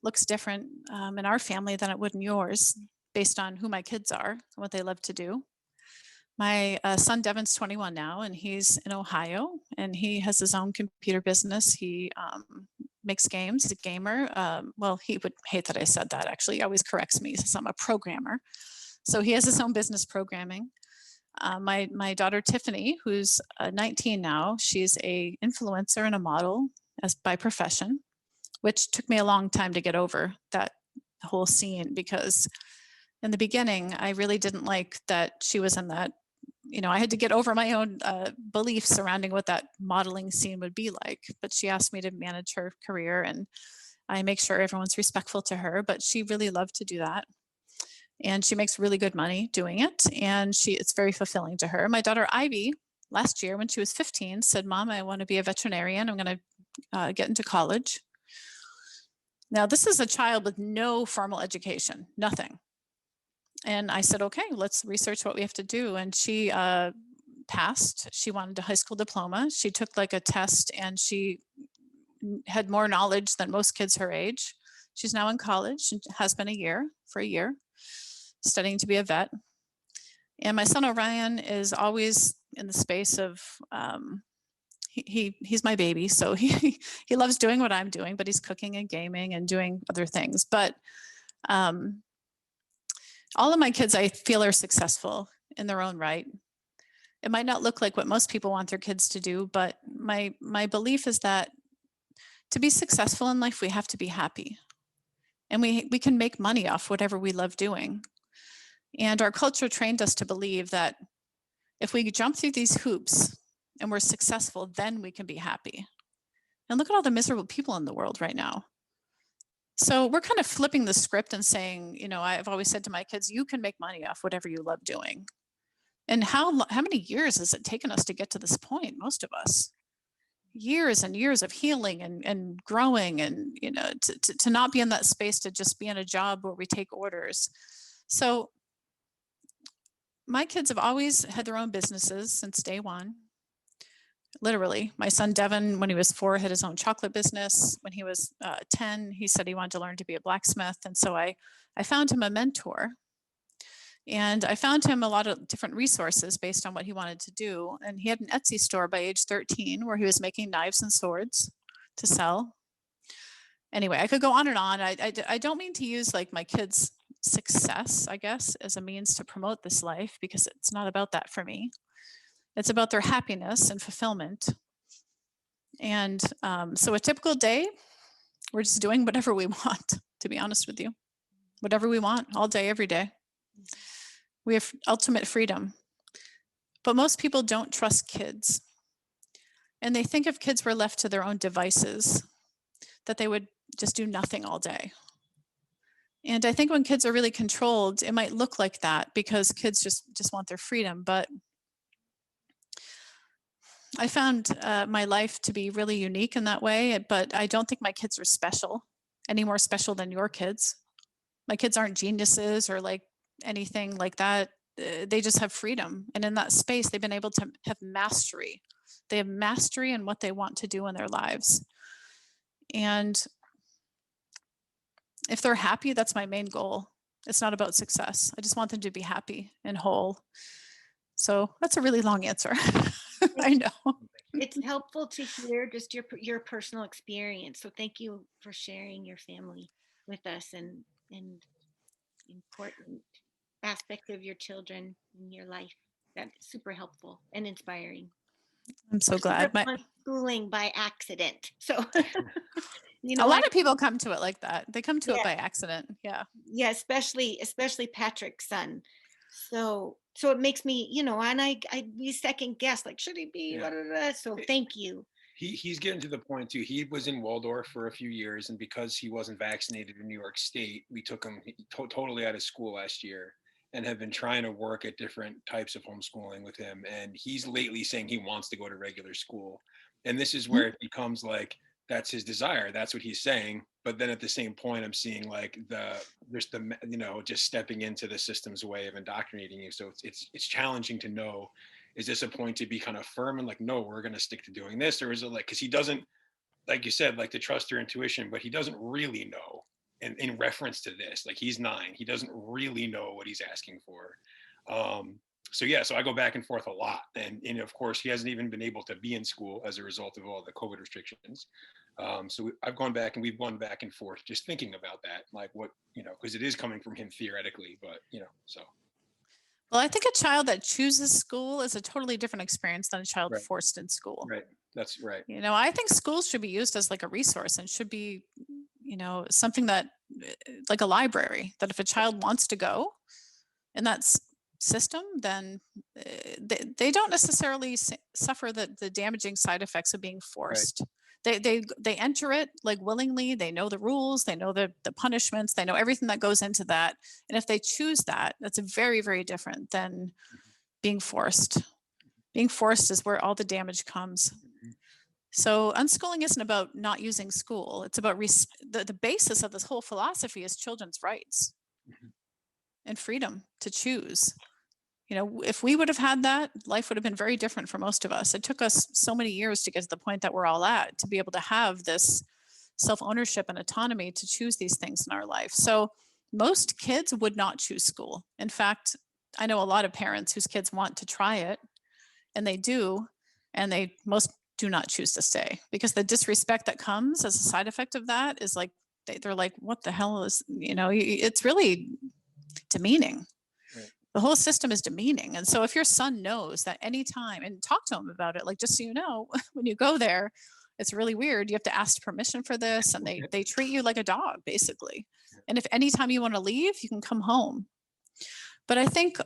looks different in our family than it would in yours, based on who my kids are and what they love to do. My son Devin's 21 now, and he's in Ohio, and he has his own computer business. He makes games. He's a gamer. Well, he would hate that I said that, actually. He always corrects me. He says I'm a programmer. So he has his own business programming. My daughter Tiffany, who's 19 now, she's a influencer and a model by profession, which took me a long time to get over that whole scene, because in the beginning, I really didn't like that she was in that. You know, I had to get over my own beliefs surrounding what that modeling scene would be like. But she asked me to manage her career, and I make sure everyone's respectful to her. But she really loved to do that. And she makes really good money doing it. And it's very fulfilling to her. My daughter Ivy, last year when she was 15, said, Mom, I want to be a veterinarian. I'm going to get into college. Now, this is a child with no formal education, nothing. And I said, okay, let's research what we have to do. And she passed. She wanted a high school diploma. She took like a test, and she had more knowledge than most kids her age. She's now in college and has been for a year, studying to be a vet. And my son Orion is always in the space of, he's my baby. So he loves doing what I'm doing, but he's cooking and gaming and doing other things. But all of my kids, I feel, are successful in their own right. It might not look like what most people want their kids to do, but my belief is that to be successful in life, we have to be happy. And we can make money off whatever we love doing. And our culture trained us to believe that if we jump through these hoops and we're successful, then we can be happy. And look at all the miserable people in the world right now. So we're kind of flipping the script and saying, you know, I've always said to my kids, you can make money off whatever you love doing. And how many years has it taken us to get to this point? Most of us, years and years of healing and growing, and to not be in that space, to just be in a job where we take orders. So my kids have always had their own businesses since day one. Literally, my son Devin, when he was 4, had his own chocolate business. When he was 10, he said he wanted to learn to be a blacksmith. And so I found him a mentor. And I found him a lot of different resources based on what he wanted to do. And he had an Etsy store by age 13 where he was making knives and swords to sell. Anyway, I could go on and on. I don't mean to use like my kids' success, I guess, as a means to promote this life, because it's not about that for me. It's about their happiness and fulfillment. And so a typical day, we're just doing whatever we want, to be honest with you. Whatever we want, all day, every day. We have ultimate freedom. But most people don't trust kids. And they think if kids were left to their own devices, that they would just do nothing all day. And I think when kids are really controlled, it might look like that because kids just want their freedom. But I found my life to be really unique in that way, but I don't think my kids are special, any more special than your kids. My kids aren't geniuses or like anything like that. They just have freedom. And in that space, they've been able to have mastery. They have mastery in what they want to do in their lives. And if they're happy, that's my main goal. It's not about success. I just want them to be happy and whole. So that's a really long answer. I know. It's helpful to hear just your personal experience. So thank you for sharing your family with us and important aspect of your children in your life. That's super helpful and inspiring. I'm so glad. Unschooling by accident. So a lot of people come to it like that. They come to it by accident. Yeah. Yeah, especially Patrick's son. So it makes me, and I second guess, like, should he be? Yeah. So thank you. He's getting to the point too. He was in Waldorf for a few years, and because he wasn't vaccinated in New York State, we took him totally out of school last year, and have been trying to work at different types of homeschooling with him. And he's lately saying he wants to go to regular school, and this is where it becomes like that's his desire. That's what he's saying. But then at the same point, I'm seeing like there's just stepping into the system's way of indoctrinating you. So it's challenging to know, is this a point to be kind of firm and like, no, we're going to stick to doing this? Or is it like, because he doesn't, like you said, like to trust your intuition, but he doesn't really know. And in reference to this, like he's 9, he doesn't really know what he's asking for. So I go back and forth a lot. And of course, he hasn't even been able to be in school as a result of all the COVID restrictions. So I've gone back and we've gone back and forth just thinking about that, like what, because it is coming from him theoretically, but, so. Well, I think a child that chooses school is a totally different experience than a child forced in school. Right. That's right. I think schools should be used as like a resource and should be, something that like a library, that if a child wants to go in that system, then they don't necessarily suffer the damaging side effects of being forced. Right. They enter it like willingly. They know the rules. They know the punishments. They know everything that goes into that. And if they choose that, that's very, very different than being forced. Being forced is where all the damage comes. So unschooling isn't about not using school. It's about the basis of this whole philosophy is children's rights and freedom to choose. If we would have had that, life would have been very different for most of us. It took us so many years to get to the point that we're all at, to be able to have this self-ownership and autonomy to choose these things in our life. So most kids would not choose school. In fact, I know a lot of parents whose kids want to try it, and they do, and most do not choose to stay, because the disrespect that comes as a side effect of that is like, they're like, what the hell is, it's really demeaning. Right. The whole system is demeaning. And so if your son knows that anytime, and talk to him about it, like, just so you know, when you go there, it's really weird. You have to ask permission for this, and they treat you like a dog, basically. And if anytime you want to leave, you can come home. But I think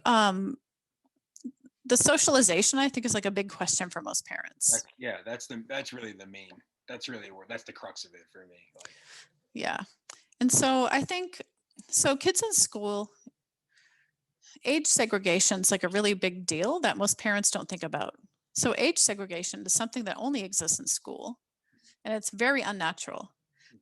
the socialization, I think, is like a big question for most parents. That's really the main, that's the crux of it for me. Like. Yeah. And so I think, so kids in school, age segregation is like a really big deal that most parents don't think about. So age segregation is something that only exists in school, and it's very unnatural,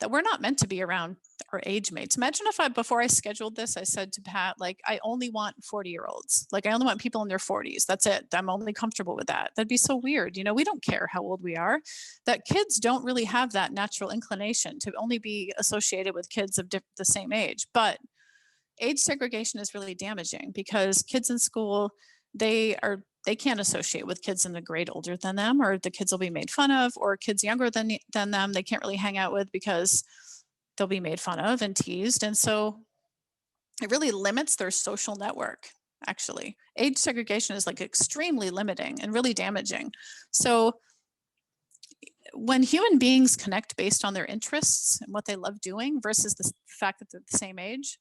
that we're not meant to be around our age mates. Imagine if before I scheduled this, I said to Pat, like, I only want 40-year-olds. Like, I only want people in their 40s. That's it. I'm only comfortable with that. That'd be so weird. You know, we don't care how old we are. That kids don't really have that natural inclination to only be associated with kids of the same age. But age segregation is really damaging because kids in school, they can't associate with kids in a grade older than them, or the kids will be made fun of, or kids younger than them they can't really hang out with because they'll be made fun of and teased. And so it really limits their social network. Actually, age segregation is like extremely limiting and really damaging. So when human beings connect based on their interests and what they love doing versus the fact that they're the same age,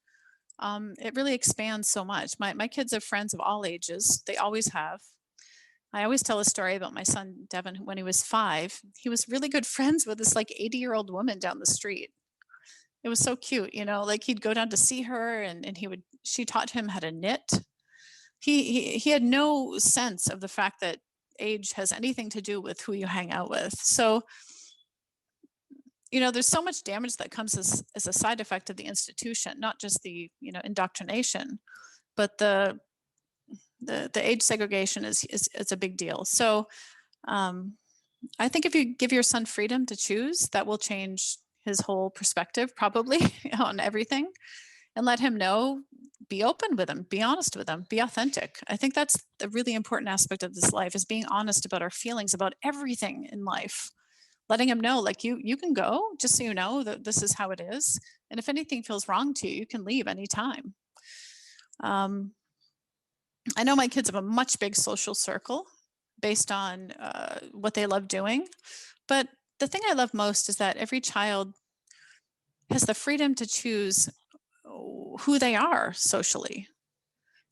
it really expands so much. My kids have friends of all ages. They always have. I always tell a story about my son, Devin, when he was 5. He was really good friends with this like 80-year-old woman down the street. It was so cute, you know, like he'd go down to see her and she taught him how to knit. He had no sense of the fact that age has anything to do with who you hang out with. So, you know, there's so much damage that comes as a side effect of the institution, not just the, you know, indoctrination, but the age segregation is a big deal. So I think if you give your son freedom to choose, that will change his whole perspective probably on everything, and let him know, be open with him, be honest with him, be authentic. I think that's a really important aspect of this life, is being honest about our feelings about everything in life. Letting him know, like, you can go, just so you know that this is how it is. And if anything feels wrong to you, you can leave anytime. I know my kids have a much big social circle based on what they love doing. But the thing I love most is that every child has the freedom to choose who they are socially.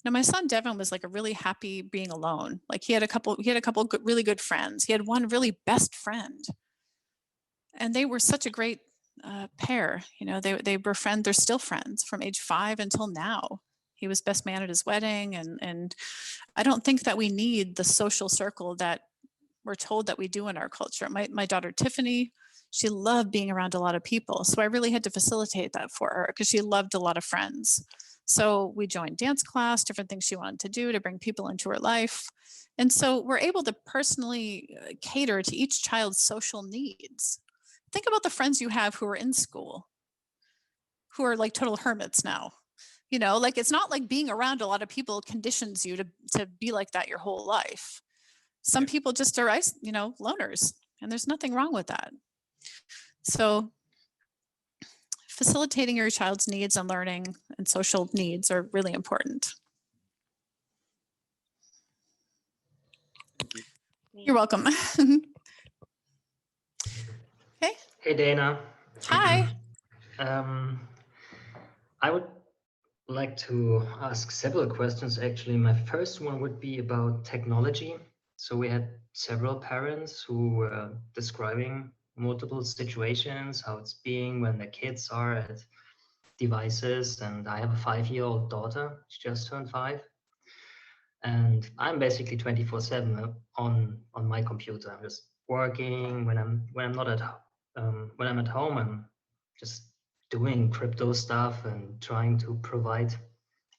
Now, my son Devin was like a really happy being alone. Like he had a couple really good friends. He had one really best friend, and they were such a great pair. You know, they were friends. They're still friends from age 5 until now. He was best man at his wedding, and I don't think that we need the social circle that we're told that we do in our culture. My daughter Tiffany, she loved being around a lot of people, so I really had to facilitate that for her because she loved a lot of friends. So we joined dance class, different things she wanted to do to bring people into her life. And so we're able to personally cater to each child's social needs. Think about the friends you have who are in school, who are like total hermits now. You know, like it's not like being around a lot of people conditions you to be like that your whole life. Some people just are, you know, loners, and there's nothing wrong with that. So facilitating your child's needs and learning and social needs are really important. You're welcome. Okay. Hey, Dana. Hi. I would like to ask several questions, actually. My first one would be about technology. So we had several parents who were describing multiple situations, how it's being when the kids are at devices. And I have a 5-year-old daughter. She just turned 5. And I'm basically 24/7 on my computer. I'm just working. When I'm not at when I'm at home, I'm just doing crypto stuff and trying to provide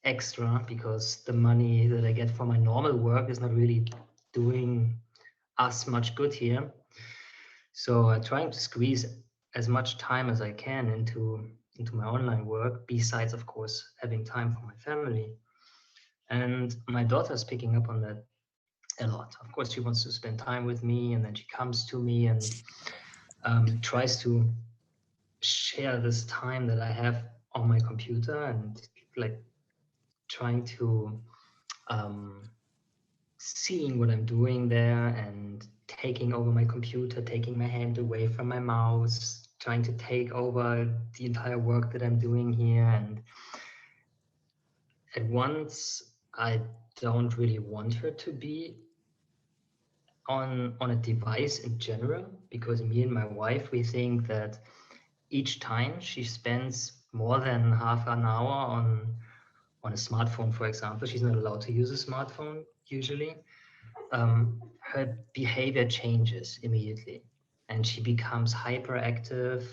extra, because the money that I get from my normal work is not really doing us much good here. So I'm trying to squeeze as much time as I can into my online work, besides, of course, having time for my family. And my daughter's picking up on that a lot. Of course, she wants to spend time with me, and then she comes to me and tries to share this time that I have on my computer, and like trying to seeing what I'm doing there and taking over my computer, taking my hand away from my mouse, trying to take over the entire work that I'm doing here. And at once, I don't really want her to be on a device in general, because me and my wife, we think that each time she spends more than half an hour on on a smartphone, for example. She's not allowed to use a smartphone usually. Her behavior changes immediately, and she becomes hyperactive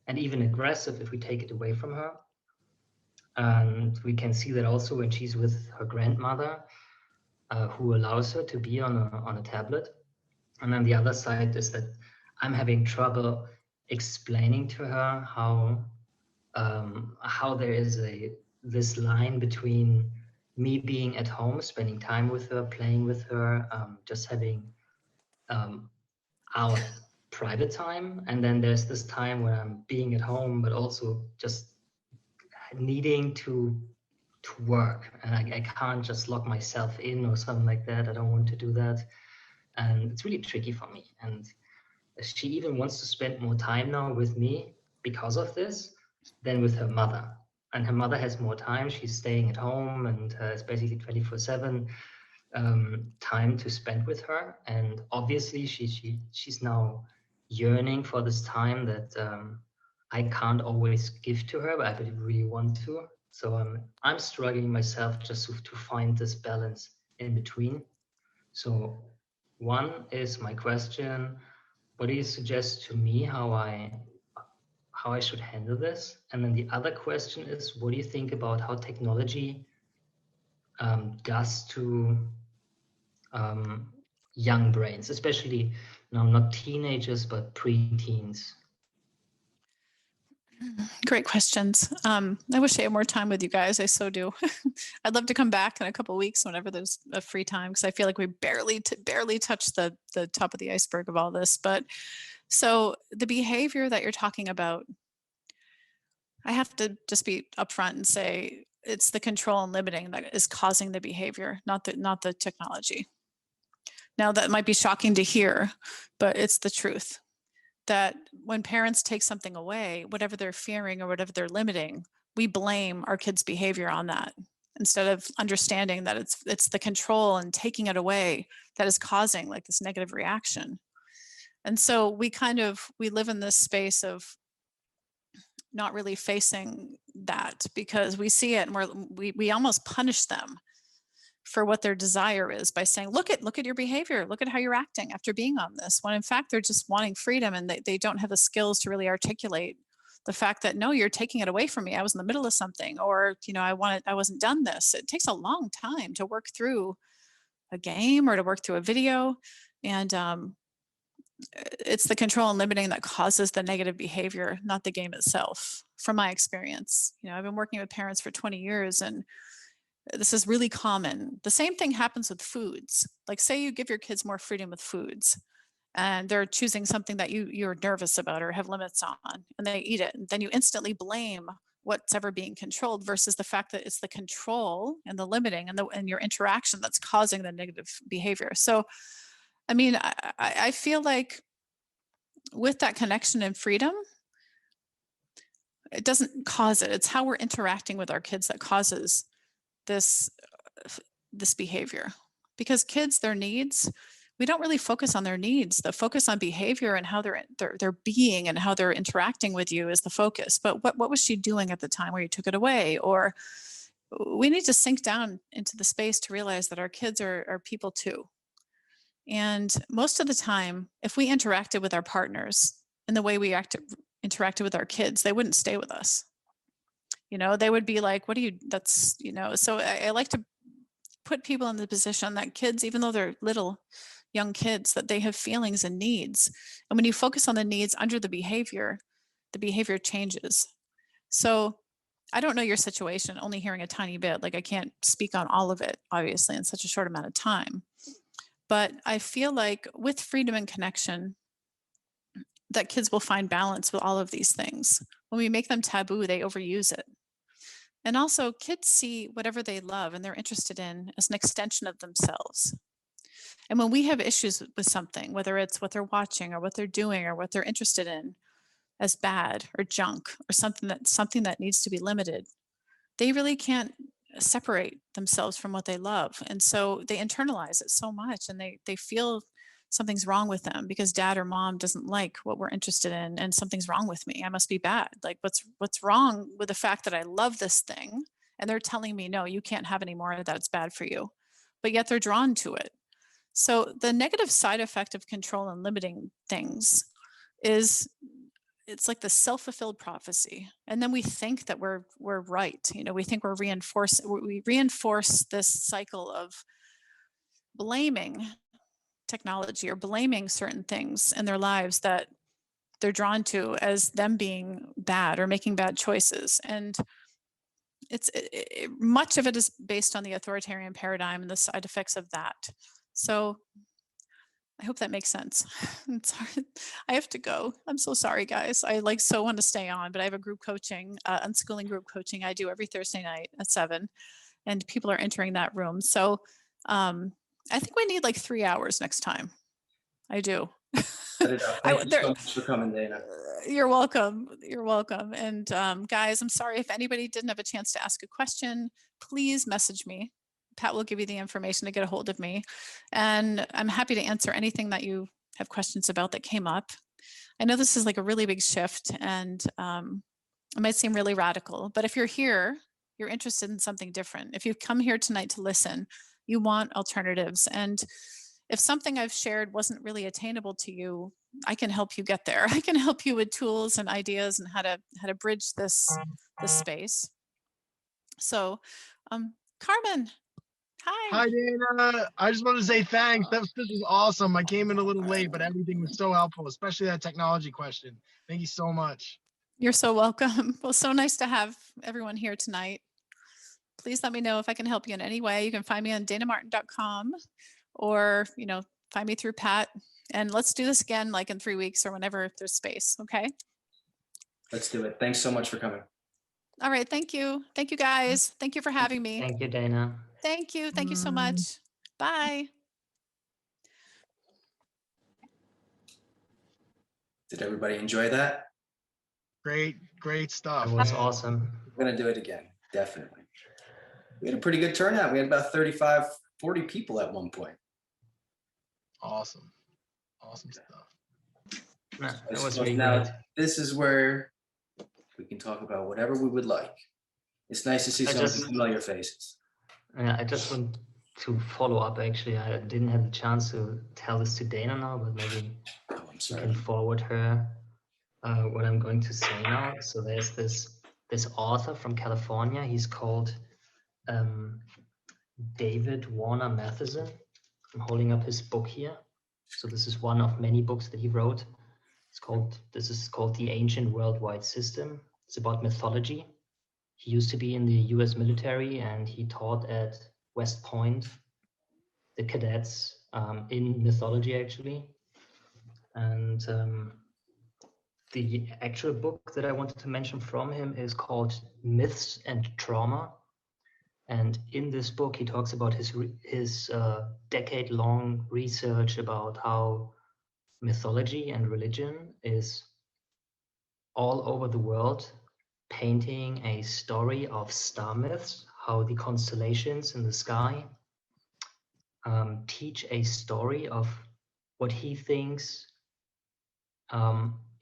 and even aggressive if we take it away from her. And we can see that also when she's with her grandmother, who allows her to be on a tablet. And then the other side is that I'm having trouble explaining to her how there is this line between me being at home, spending time with her, playing with her, just having our private time, and then there's this time when I'm being at home, but also just needing to work, and I can't just lock myself in or something like that. I don't want to do that, and it's really tricky for me. And she even wants to spend more time now with me because of this than with her mother. And her mother has more time. She's staying at home and it's basically 24/7 time to spend with her. And obviously she's now yearning for this time that I can't always give to her, but I really want to. So I'm struggling myself just to find this balance in between. So one is my question: what do you suggest to me how I should handle this? And then the other question is, what do you think about how technology does to young brains, especially now not teenagers but pre-teens? Great questions. I wish I had more time with you guys. I so do. I'd love to come back in a couple of weeks whenever there's a free time, because I feel like we barely touched the top of the iceberg of all this. But so the behavior that you're talking about, I have to just be upfront and say it's the control and limiting that is causing the behavior, not the technology. Now that might be shocking to hear, but it's the truth. That when parents take something away, whatever they're fearing or whatever they're limiting, we blame our kids' behavior on that instead of understanding that it's the control and taking it away that is causing like this negative reaction. And so we live in this space of not really facing that because we see it and we almost punish them for what their desire is by saying, look at your behavior, look at how you're acting after being on this, when in fact they're just wanting freedom and they don't have the skills to really articulate the fact that, no, you're taking it away from me. I was in the middle of something, or I wasn't done this. It takes a long time to work through a game or to work through a video, and it's the control and limiting that causes the negative behavior, not the game itself. From my experience, I've been working with parents for 20 years, and this is really common. The same thing happens with foods. Like, say you give your kids more freedom with foods and they're choosing something that you're nervous about or have limits on, and they eat it. And then you instantly blame what's ever being controlled versus the fact that it's the control and the limiting and your interaction that's causing the negative behavior. So, I mean, I feel like with that connection and freedom, it doesn't cause it. It's how we're interacting with our kids that causes this behavior. Because kids, their needs, we don't really focus on their needs. The focus on behavior and how they're being and how they're interacting with you is the focus. But what was she doing at the time where you took it away? Or we need to sink down into the space to realize that our kids are people too. And most of the time, if we interacted with our partners in the way we interacted with our kids, they wouldn't stay with us. They would be like, so I like to put people in the position that kids, even though they're little young kids, that they have feelings and needs. And when you focus on the needs under the behavior changes. So I don't know your situation, only hearing a tiny bit. Like, I can't speak on all of it, obviously, in such a short amount of time. But I feel like with freedom and connection, that kids will find balance with all of these things. When we make them taboo, they overuse it. And also, kids see whatever they love and they're interested in as an extension of themselves. And when we have issues with something, whether it's what they're watching or what they're doing or what they're interested in as bad or junk or something that needs to be limited, they really can't separate themselves from what they love. And so they internalize it so much, and they feel something's wrong with them because dad or mom doesn't like what we're interested in, and something's wrong with me. I must be bad. Like, what's wrong with the fact that I love this thing and they're telling me, no, you can't have any more of that, it's bad for you. But yet they're drawn to it. So the negative side effect of control and limiting things is it's like the self-fulfilled prophecy. And then we think that we're right. You know, we think we reinforce this cycle of blaming technology or blaming certain things in their lives that they're drawn to as them being bad or making bad choices. And much of it is based on the authoritarian paradigm and the side effects of that. So I hope that makes sense. It's hard. I have to go. I'm so sorry, guys. I so want to stay on, but I have a group coaching, unschooling group coaching I do every Thursday night at 7, and people are entering that room. So I think we need like 3 hours next time. I do. Set it up. Thank you so much for coming, Dayna. You're welcome. You're welcome. And guys, I'm sorry if anybody didn't have a chance to ask a question, please message me. Pat will give you the information to get a hold of me. And I'm happy to answer anything that you have questions about that came up. I know this is like a really big shift and it might seem really radical, but if you're here, you're interested in something different. If you've come here tonight to listen, you want alternatives. And if something I've shared wasn't really attainable to you, I can help you get there. I can help you with tools and ideas and how to bridge this space. So, Carmen, hi. Hi, Dayna. I just wanted to say thanks. This was awesome. I came in a little late, but everything was so helpful, especially that technology question. Thank you so much. You're so welcome. Well, so nice to have everyone here tonight. Please let me know if I can help you in any way. You can find me on daynamartin.com or, find me through Pat. And let's do this again, like in 3 weeks or whenever there's space. Okay. Let's do it. Thanks so much for coming. All right. Thank you. Thank you, guys. Thank you for having me. Thank you, Dayna. Thank you. Thank you so much. Bye. Did everybody enjoy that? Great stuff. It was awesome. We're going to do it again. Definitely. We had a pretty good turnout. We had about 35, 40 people at one point. Awesome stuff. No, it was So really now great. this is where we can talk about whatever we would like. It's nice to see some familiar faces. I just want to follow up. Actually, I didn't have the chance to tell this to Dayna now, but maybe I'm you sorry. can forward her what I'm going to say now. So there's this author from California. He's called David Warner Matheson. I'm holding up his book here. So this is one of many books that he wrote. This is called The Ancient Worldwide System. It's about mythology. He used to be in the US military and he taught at West Point, the cadets in mythology actually. And the actual book that I wanted to mention from him is called Myths and Trauma. And in this book, he talks about his decade-long research about how mythology and religion is all over the world, painting a story of star myths, how the constellations in the sky teach a story of what he thinks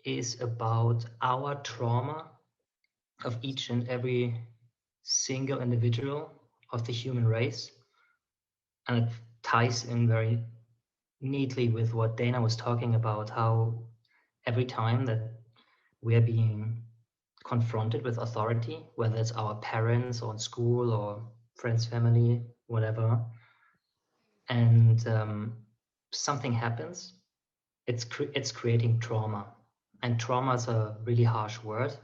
is about our trauma of each and every single individual of the human race. And it ties in very neatly with what Dayna was talking about, how every time that we are being confronted with authority, whether it's our parents or in school or friends, family, whatever, and something happens, it's creating trauma. And trauma is a really harsh word.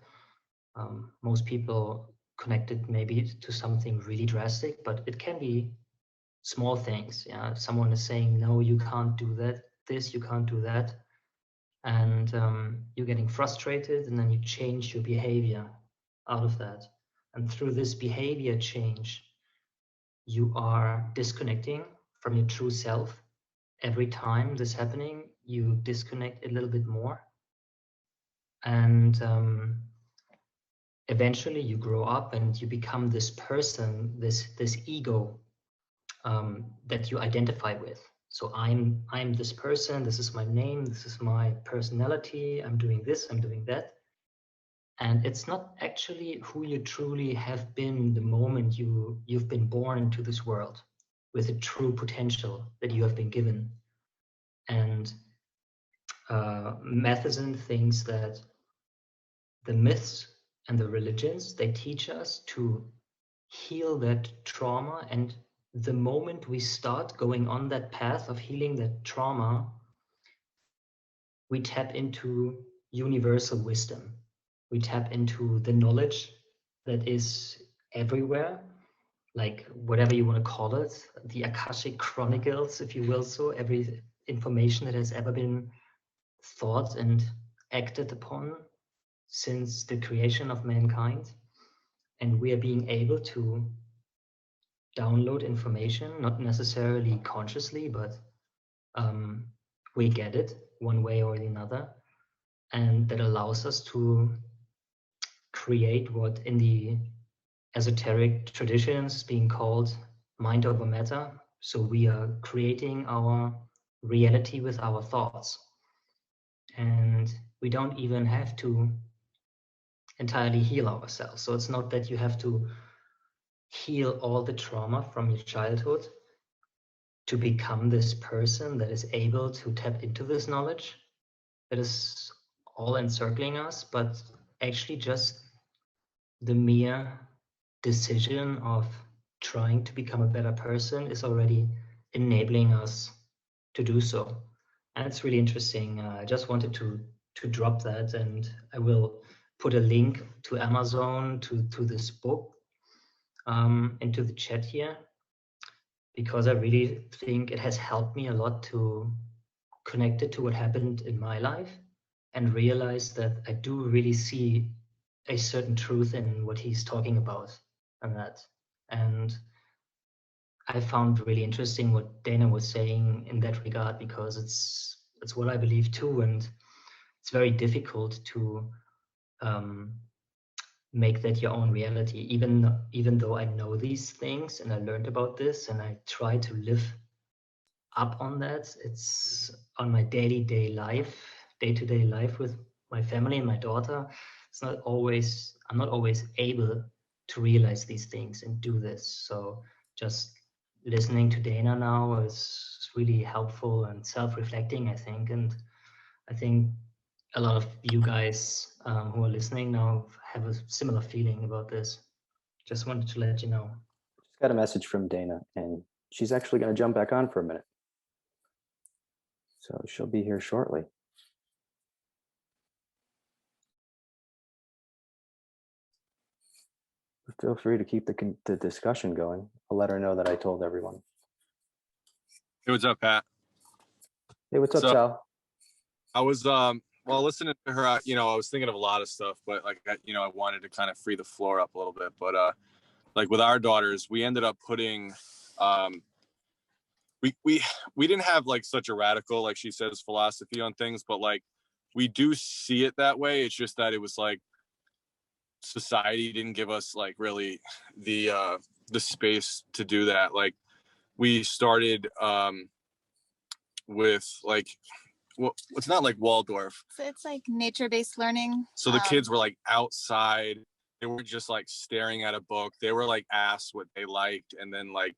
Most people connect it maybe to something really drastic, but it can be small things. Yeah, someone is saying, no, you can't do that, this, you can't do that. And you're getting frustrated, and then you change your behavior out of that. And through this behavior change, you are disconnecting from your true self. Every time this is happening, you disconnect a little bit more. And eventually you grow up and you become this person, this ego that you identify with. So I'm this person, this is my name, this is my personality, I'm doing this, I'm doing that. And it's not actually who you truly have been the moment you've been born into this world with the true potential that you have been given. And Matheson thinks that the myths and the religions, they teach us to heal that trauma. And the moment we start going on that path of healing that trauma, we tap into universal wisdom. We tap into the knowledge that is everywhere, like whatever you want to call it, the Akashic Chronicles, if you will. So every information that has ever been thought and acted upon since the creation of mankind. And we are being able to download information, not necessarily consciously, but we get it one way or another. And that allows us to create what in the esoteric traditions is being called mind over matter. So we are creating our reality with our thoughts. And we don't even have to entirely heal ourselves. So it's not that you have to heal all the trauma from your childhood to become this person that is able to tap into this knowledge that is all encircling us, but actually just the mere decision of trying to become a better person is already enabling us to do so. And it's really interesting. I just wanted to drop that, and I will put a link to Amazon, to this book, into the chat here, because I really think it has helped me a lot to connect it to what happened in my life and realize that I do really see a certain truth in what he's talking about and that. And I found really interesting what Dayna was saying in that regard, because it's what I believe too, and it's very difficult to make that your own reality. Even though I know these things and I learned about this and I try to live up on that, it's on my day-to-day life with my family and my daughter. It's not always, I'm not always able to realize these things and do this. So just listening to Dayna now is really helpful and self-reflecting, I think. And I think a lot of you guys who are listening now have a similar feeling about this. Just wanted to let you know. Just got a message from Dayna, and she's actually going to jump back on for a minute. So she'll be here shortly. Feel free to keep the discussion going. I'll let her know that I told everyone. Hey, what's up, Pat? Hey, what's up, So, Sal? I was well, listening to her, I was thinking of a lot of stuff, but like, I wanted to kind of free the floor up a little bit. But like with our daughters, we ended up putting, we didn't have like such a radical, like she says, philosophy on things, but like we do see it that way. It's just that it was like society didn't give us like really the space to do that. Like we started with like, well, it's not like Waldorf. So it's like nature-based learning. So the kids were like outside. They were just like staring at a book. They were like asked what they liked, and then like,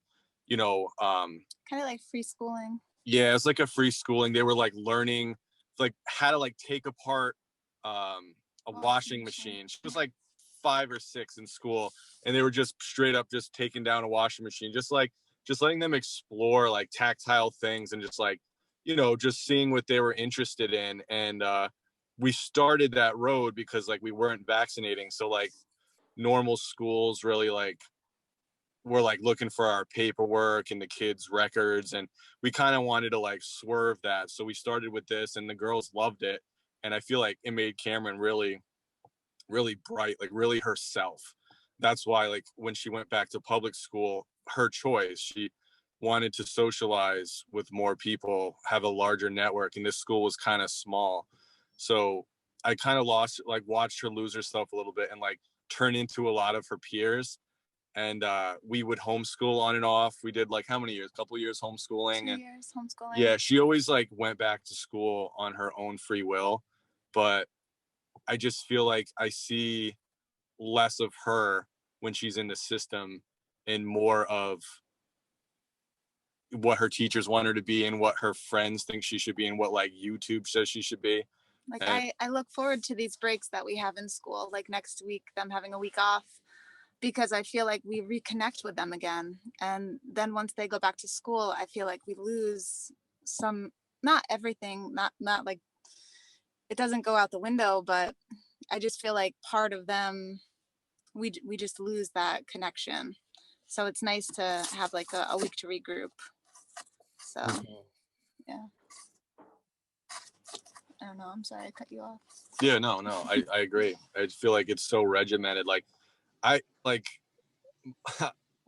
kind of like free schooling. yeah, it's like a free schooling. They were like learning like how to like take apart a washing machine. She was like 5 or 6 in school, and they were just straight up just taking down a washing machine, just letting them explore like tactile things and just like, just seeing what they were interested in. And we started that road because like we weren't vaccinating. So like normal schools really like were like looking for our paperwork and the kids' records. And we kind of wanted to like swerve that. So we started with this, and the girls loved it. And I feel like it made Cameron really, really bright, like really herself. That's why like when she went back to public school, her choice, she wanted to socialize with more people, have a larger network, and this school was kind of small. So I kind of watched her lose herself a little bit and like turn into a lot of her peers. And we would homeschool on and off. We did like how many years? A couple years homeschooling. 2 years homeschooling. Yeah, she always like went back to school on her own free will. But I just feel like I see less of her when she's in the system and more of what her teachers want her to be and what her friends think she should be and what like YouTube says she should be. Like And I look forward to these breaks that we have in school, like next week, them having a week off, because I feel like we reconnect with them again. And then once they go back to school, I feel like we lose some, not everything, not like it doesn't go out the window, but I just feel like part of them, we just lose that connection. So it's nice to have like a week to regroup. So yeah. I don't know. I'm sorry I cut you off. yeah, no, I agree. I feel like it's so regimented. Like I like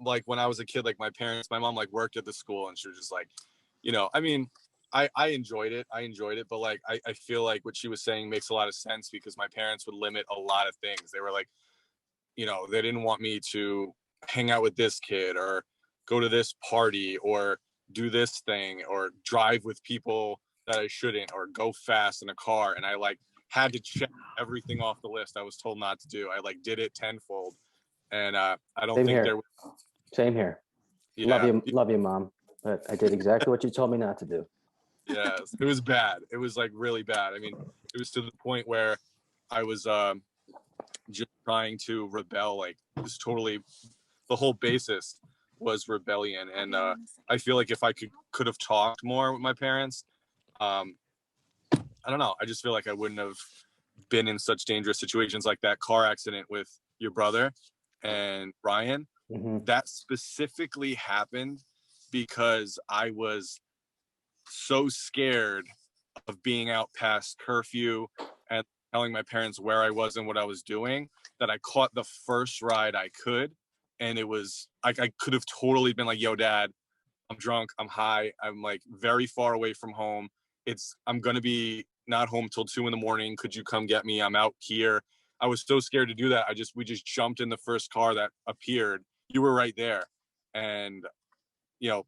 like when I was a kid, like my mom like worked at the school and she was just like, you know, I mean, I enjoyed it. But like, I feel like what she was saying makes a lot of sense because my parents would limit a lot of things. They were like, you know, they didn't want me to hang out with this kid or go to this party or do this thing or drive with people that I shouldn't or go fast in a car. And I like had to check everything off the list I was told not to do. I like did it tenfold. And I don't Same think here. there was, Same here. yeah, Love you, Mom. But I did exactly what you told me not to do. yes, it was bad. It was like really bad. I mean, it was to the point where I was just trying to rebel. Like it was totally, the whole basis was rebellion. And I feel like if I could have talked more with my parents, I don't know. I just feel like I wouldn't have been in such dangerous situations like that car accident with your brother and Ryan. Mhm. That specifically happened because I was so scared of being out past curfew and telling my parents where I was and what I was doing that I caught the first ride I could. And it was like, I could have totally been like, yo, Dad, I'm drunk, I'm high, I'm like very far away from home. I'm going to be not home till 2 a.m. Could you come get me? I'm out here. I was so scared to do that. We just jumped in the first car that appeared. You were right there. And, you know,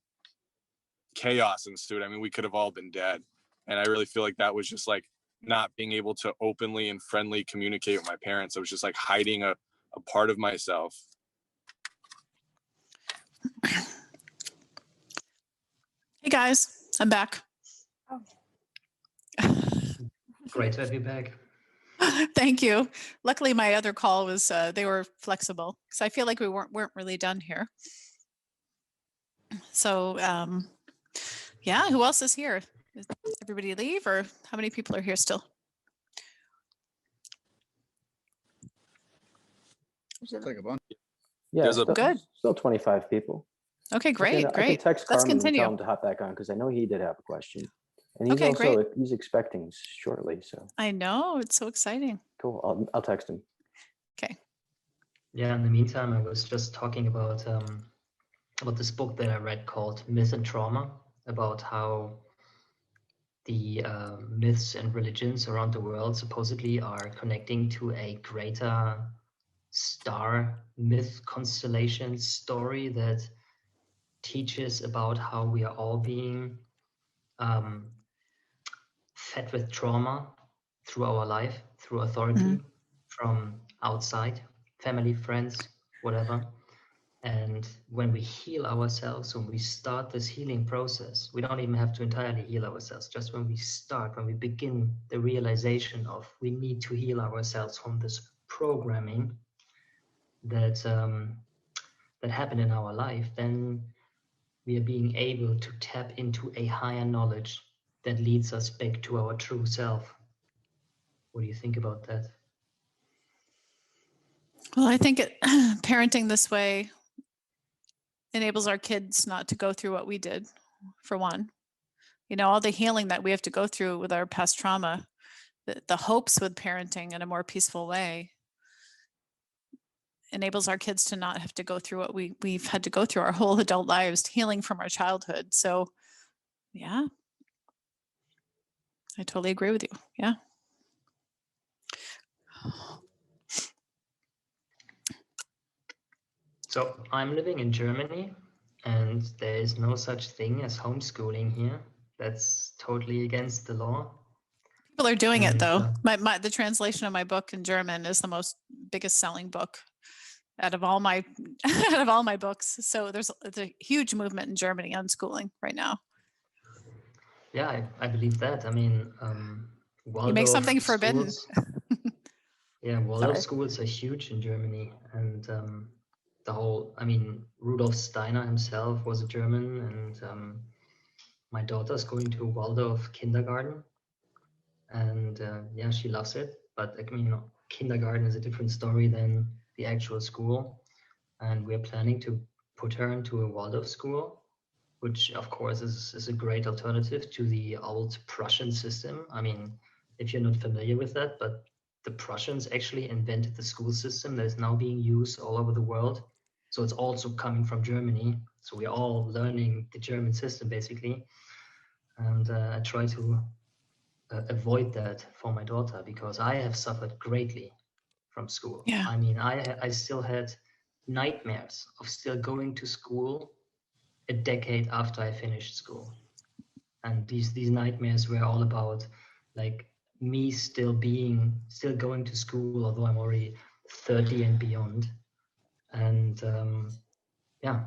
chaos ensued. I mean, we could have all been dead. And I really feel like that was just like not being able to openly and friendly communicate with my parents. I was just like hiding a part of myself. Hey guys, I'm back. Great to have you back. Thank you. Luckily, my other call was they were flexible because I feel like we weren't really done here. So yeah, who else is here? Did everybody leave, or how many people are here still? Like a bunch. Yeah, There's a- still, Good. still 25 people. Okay, great, I can great. text Let's Carmen and tell continue. him to hop back on because I know he did have a question. And he's Okay, great. he's expecting shortly. So I know, it's so exciting. cool. I'll text him. Okay. Yeah, in the meantime, I was just talking about this book that I read called Myth and Trauma, about how the myths and religions around the world supposedly are connecting to a greater star myth constellation story that teaches about how we are all being fed with trauma through our life, through authority from outside, family, friends, whatever. And when we heal ourselves, when we start this healing process, we don't even have to entirely heal ourselves. Just when we begin the realization of we need to heal ourselves from this programming that that happened in our life, then we are being able to tap into a higher knowledge that leads us back to our true self. What do you think about that? Well, I think parenting this way enables our kids not to go through what we did, for one. You know, all the healing that we have to go through with our past trauma, the hopes with parenting in a more peaceful way enables our kids to not have to go through what we've had to go through our whole adult lives, healing from our childhood. So yeah, I totally agree with you. Yeah. So I'm living in Germany, and there is no such thing as homeschooling here. That's totally against the law. People are doing it And, though. The translation of my book in German is the biggest selling book out of all my out of all my books. So it's a huge movement in Germany unschooling right now. Yeah, I believe that. I mean, You make Waldorf something forbidden. schools. Yeah, Waldorf schools are huge in Germany, and the whole. I mean, Rudolf Steiner himself was a German, and my daughter's going to a Waldorf kindergarten, and yeah, she loves it. But I mean, kindergarten is a different story than the actual school, and we're planning to put her into a Waldorf school, which of course is a great alternative to the old Prussian system. I mean, if you're not familiar with that, but the Prussians actually invented the school system that is now being used all over the world. So it's also coming from Germany. So we're all learning the German system basically. And I try to avoid that for my daughter because I have suffered greatly from school. Yeah. I mean, I still had nightmares of still going to school a decade after I finished school. And these nightmares were all about like me still going to school, although I'm already 30 and beyond. And yeah,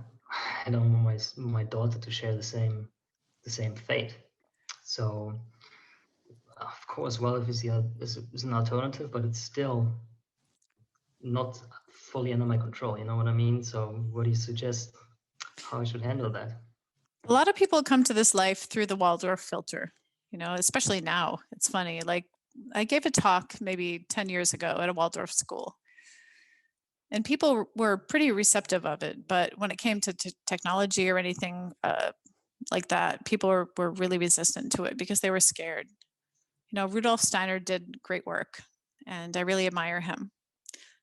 I don't want my daughter to share the same fate. So of course, well, if it's is an alternative, but it's still not fully under my control. You know what I mean? So what do you suggest how I should handle that? A lot of people come to this life through the Waldorf filter, especially now. It's funny. Like I gave a talk maybe 10 years ago at a Waldorf school, and people were pretty receptive of it. But when it came to technology or anything like that, people were really resistant to it because they were scared. Rudolf Steiner did great work, and I really admire him.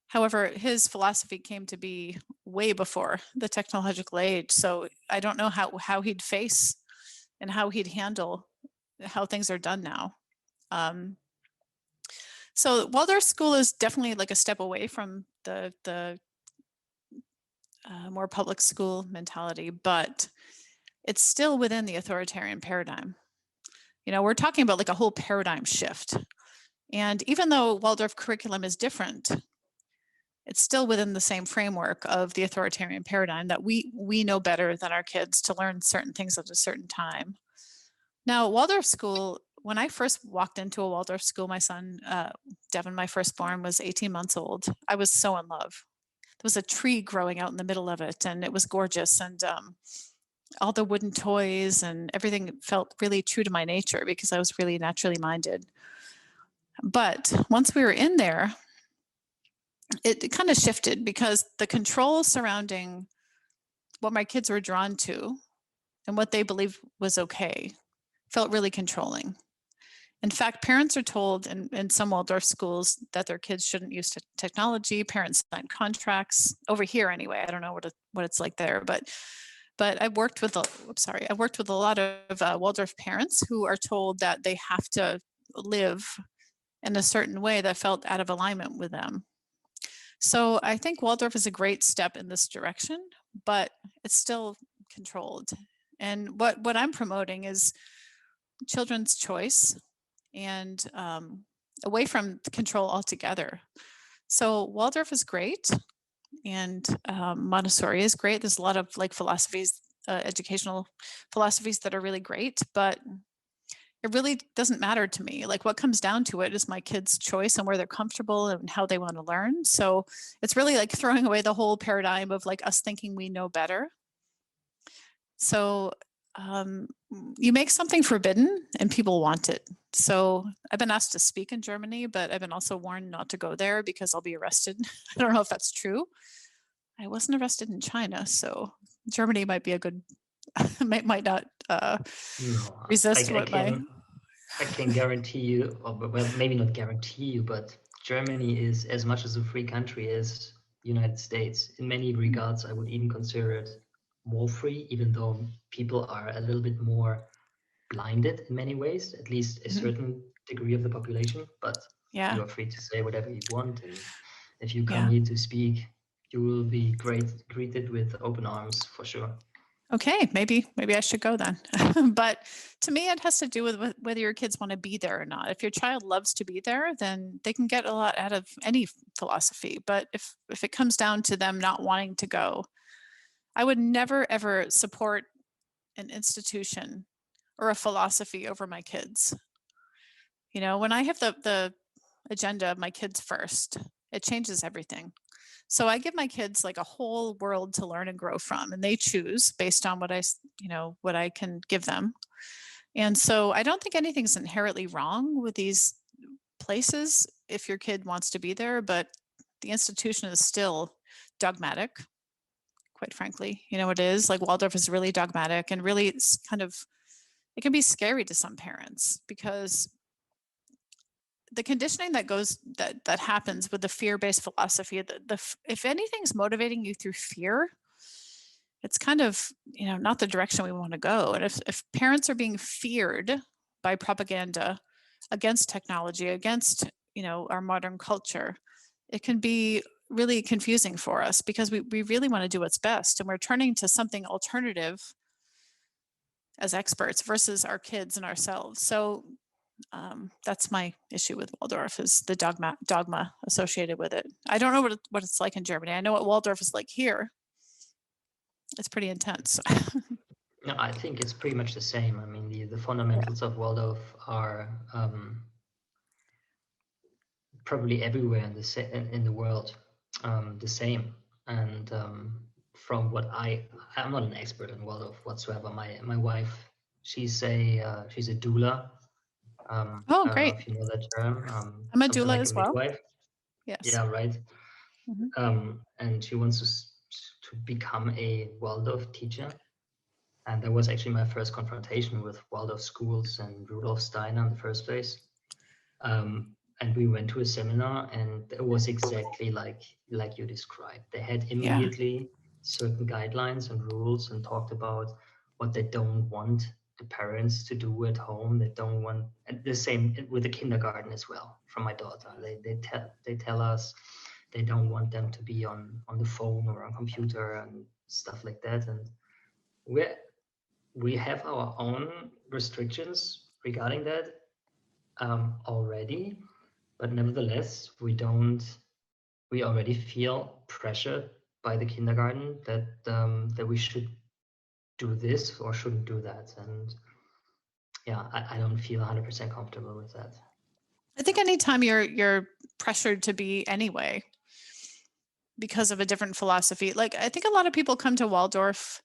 However, his philosophy came to be way before the technological age. So I don't know how he'd face and how he'd handle how things are done now. So Waldorf school is definitely like a step away from the more public school mentality, but it's still within the authoritarian paradigm. We're talking about like a whole paradigm shift. And even though Waldorf curriculum is different, it's still within the same framework of the authoritarian paradigm that we know better than our kids to learn certain things at a certain time. Now, Waldorf school, when I first walked into a Waldorf school, my son, Devin, my firstborn, was 18 months old. I was so in love. There was a tree growing out in the middle of it, and it was gorgeous. And all the wooden toys and everything felt really true to my nature because I was really naturally minded. But once we were in there, it kind of shifted because the control surrounding what my kids were drawn to and what they believed was okay felt really controlling. In fact, parents are told in some Waldorf schools that their kids shouldn't use technology. Parents sign contracts over here anyway. I don't know what it's like there, but I've worked with a lot of Waldorf parents who are told that they have to live in a certain way that felt out of alignment with them. So I think Waldorf is a great step in this direction, but it's still controlled. And what I'm promoting is children's choice and away from control altogether. So Waldorf is great, and Montessori is great. There's a lot of like philosophies, educational philosophies that are really great, but it really doesn't matter to me. Like what comes down to it is my kids' choice and where they're comfortable and how they want to learn. So it's really like throwing away the whole paradigm of like us thinking we know better. So you make something forbidden and people want it. So I've been asked to speak in Germany, but I've been also warned not to go there because I'll be arrested. I don't know if that's true. I wasn't arrested in China, so Germany might be a good, might not resist what I can guarantee you, or well, maybe not guarantee you, but Germany is as much as a free country as the United States. In many regards, I would even consider it more free, even though people are a little bit more blinded in many ways, at least a certain degree of the population. But you are free to say whatever you want. And if you come here to speak, you will be greeted with open arms for sure. Okay, maybe I should go then. But to me, it has to do with whether your kids want to be there or not. If your child loves to be there, then they can get a lot out of any philosophy. But if it comes down to them not wanting to go, I would never ever support an institution or a philosophy over my kids. You know, when I have the agenda of my kids first, it changes everything. So I give my kids like a whole world to learn and grow from, and they choose based on what what I can give them. And so I don't think anything's inherently wrong with these places if your kid wants to be there, but the institution is still dogmatic, quite frankly. You know, it is like Waldorf is really dogmatic, and really it's it can be scary to some parents because the conditioning that happens with the fear-based philosophy, if anything's motivating you through fear, it's kind of, not the direction we want to go. And if parents are being feared by propaganda against technology, against, our modern culture, it can be really confusing for us because we really want to do what's best. And we're turning to something alternative as experts versus our kids and ourselves. So that's my issue with Waldorf, is the dogma associated with it. I don't know what it's like in Germany. I know what Waldorf is like here. It's pretty intense. No, I think it's pretty much the same. I mean, the fundamentals of Waldorf are probably everywhere in the world the same. And from what I'm not an expert in Waldorf whatsoever. My wife, she's a doula. Oh, I don't know great. if you know that term. I'm a something doula like as a well. midwife. Yes. Yeah, right. Mhm. And she wants to become a Waldorf teacher. And that was actually my first confrontation with Waldorf schools and Rudolf Steiner in the first place. And we went to a seminar, and it was exactly like you described. They had immediately certain guidelines and rules and talked about what they don't want the parents to do at home. They don't want, and the same with the kindergarten as well. From my daughter, they tell us they don't want them to be on the phone or on computer and stuff like that. And we have our own restrictions regarding that already, but nevertheless, we already feel pressure by the kindergarten that we should do this or shouldn't do that. And yeah, I don't feel 100% comfortable with that. I think anytime you're pressured to be anyway because of a different philosophy, like I think a lot of people come to Waldorf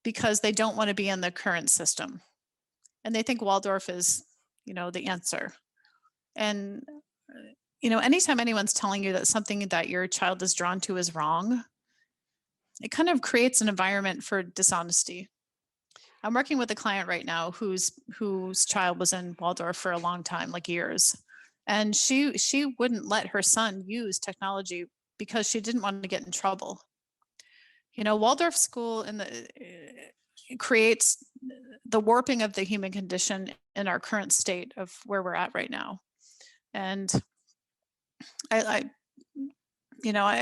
because they don't want to be in the current system, and they think Waldorf is, the answer. And anytime anyone's telling you that something that your child is drawn to is wrong, it kind of creates an environment for dishonesty. I'm working with a client right now whose child was in Waldorf for a long time, like years. And she wouldn't let her son use technology because she didn't want to get in trouble. Waldorf school creates the warping of the human condition in our current state of where we're at right now. And I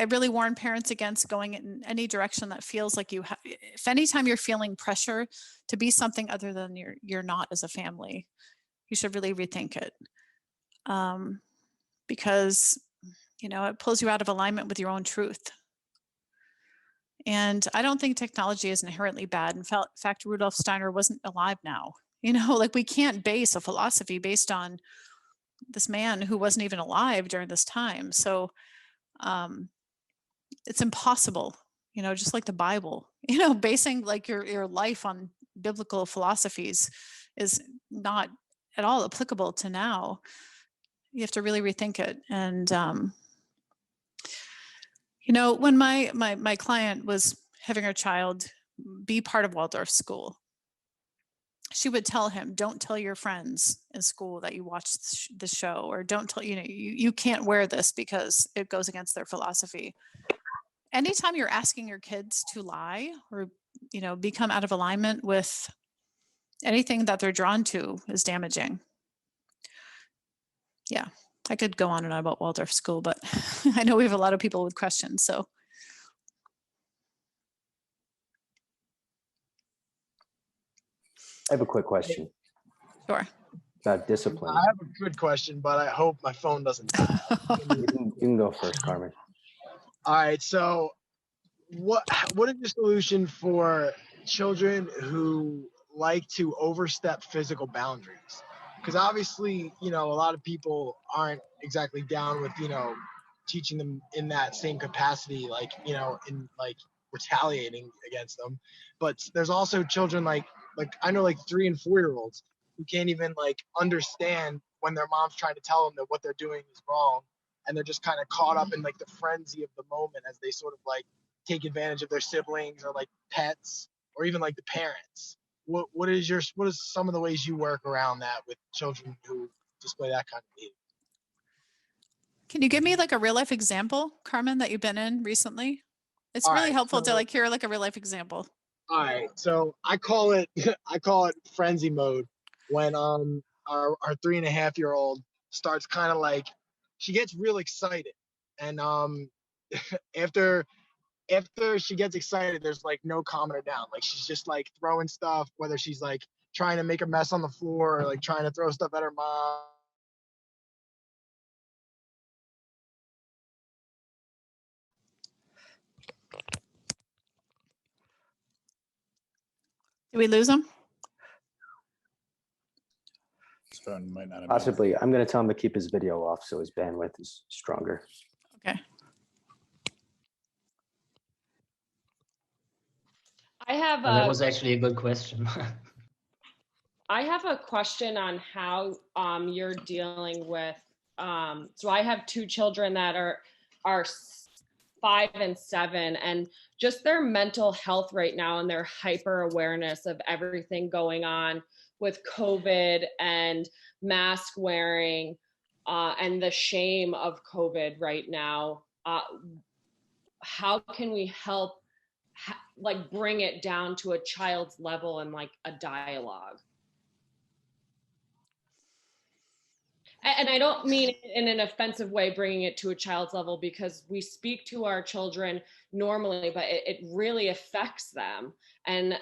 really warn parents against going in any direction that feels like if anytime you're feeling pressure to be something other than you're not as a family, you should really rethink it. Because, it pulls you out of alignment with your own truth. And I don't think technology is inherently bad. In fact, Rudolf Steiner wasn't alive now. Like we can't base a philosophy based on this man who wasn't even alive during this time. So it's impossible, just like the Bible, basing like your life on biblical philosophies is not at all applicable to now. You have to really rethink it. And, when my client was having her child be part of Waldorf school, she would tell him, don't tell your friends in school that you watched the show, or don't tell, you can't wear this because it goes against their philosophy. Anytime you're asking your kids to lie or, become out of alignment with anything that they're drawn to is damaging. Yeah, I could go on and on about Waldorf school, but I know we have a lot of people with questions, so. I have a quick question Sure. about discipline. I have a good question, but I hope my phone doesn't die. You can go first, Carmen. All right. So what is the solution for children who like to overstep physical boundaries? Because obviously, a lot of people aren't exactly down with, teaching them in that same capacity, like, in like retaliating against them. But there's also children like I know like 3 and 4-year-olds who can't even like understand when their mom's trying to tell them that what they're doing is wrong. And they're just kind of caught up in like the frenzy of the moment as they sort of like take advantage of their siblings or like pets or even like the parents. What is some of the ways you work around that with children who display that kind of behavior? Can you give me like a real life example, Carmen, that you've been in recently? It's All really right, helpful to so- like hear like a real life example. All right, so I call it frenzy mode when our 3.5-year-old starts kind of like she gets real excited, and after she gets excited, there's like no calming her down. Like she's just like throwing stuff, whether she's like trying to make a mess on the floor or like trying to throw stuff at her mom. Did we lose them? His phone might not have been- Possibly. I'm going to tell him to keep his video off so his bandwidth is stronger. Okay. I have That a was actually a good question. I have a question on how you're dealing with so I have 2 children that are 5 and 7, and just their mental health right now and their hyper awareness of everything going on with COVID and mask wearing and the shame of COVID right now. How can we help like bring it down to a child's level and like a dialogue? And I don't mean it in an offensive way, bringing it to a child's level, because we speak to our children normally, but it really affects them. And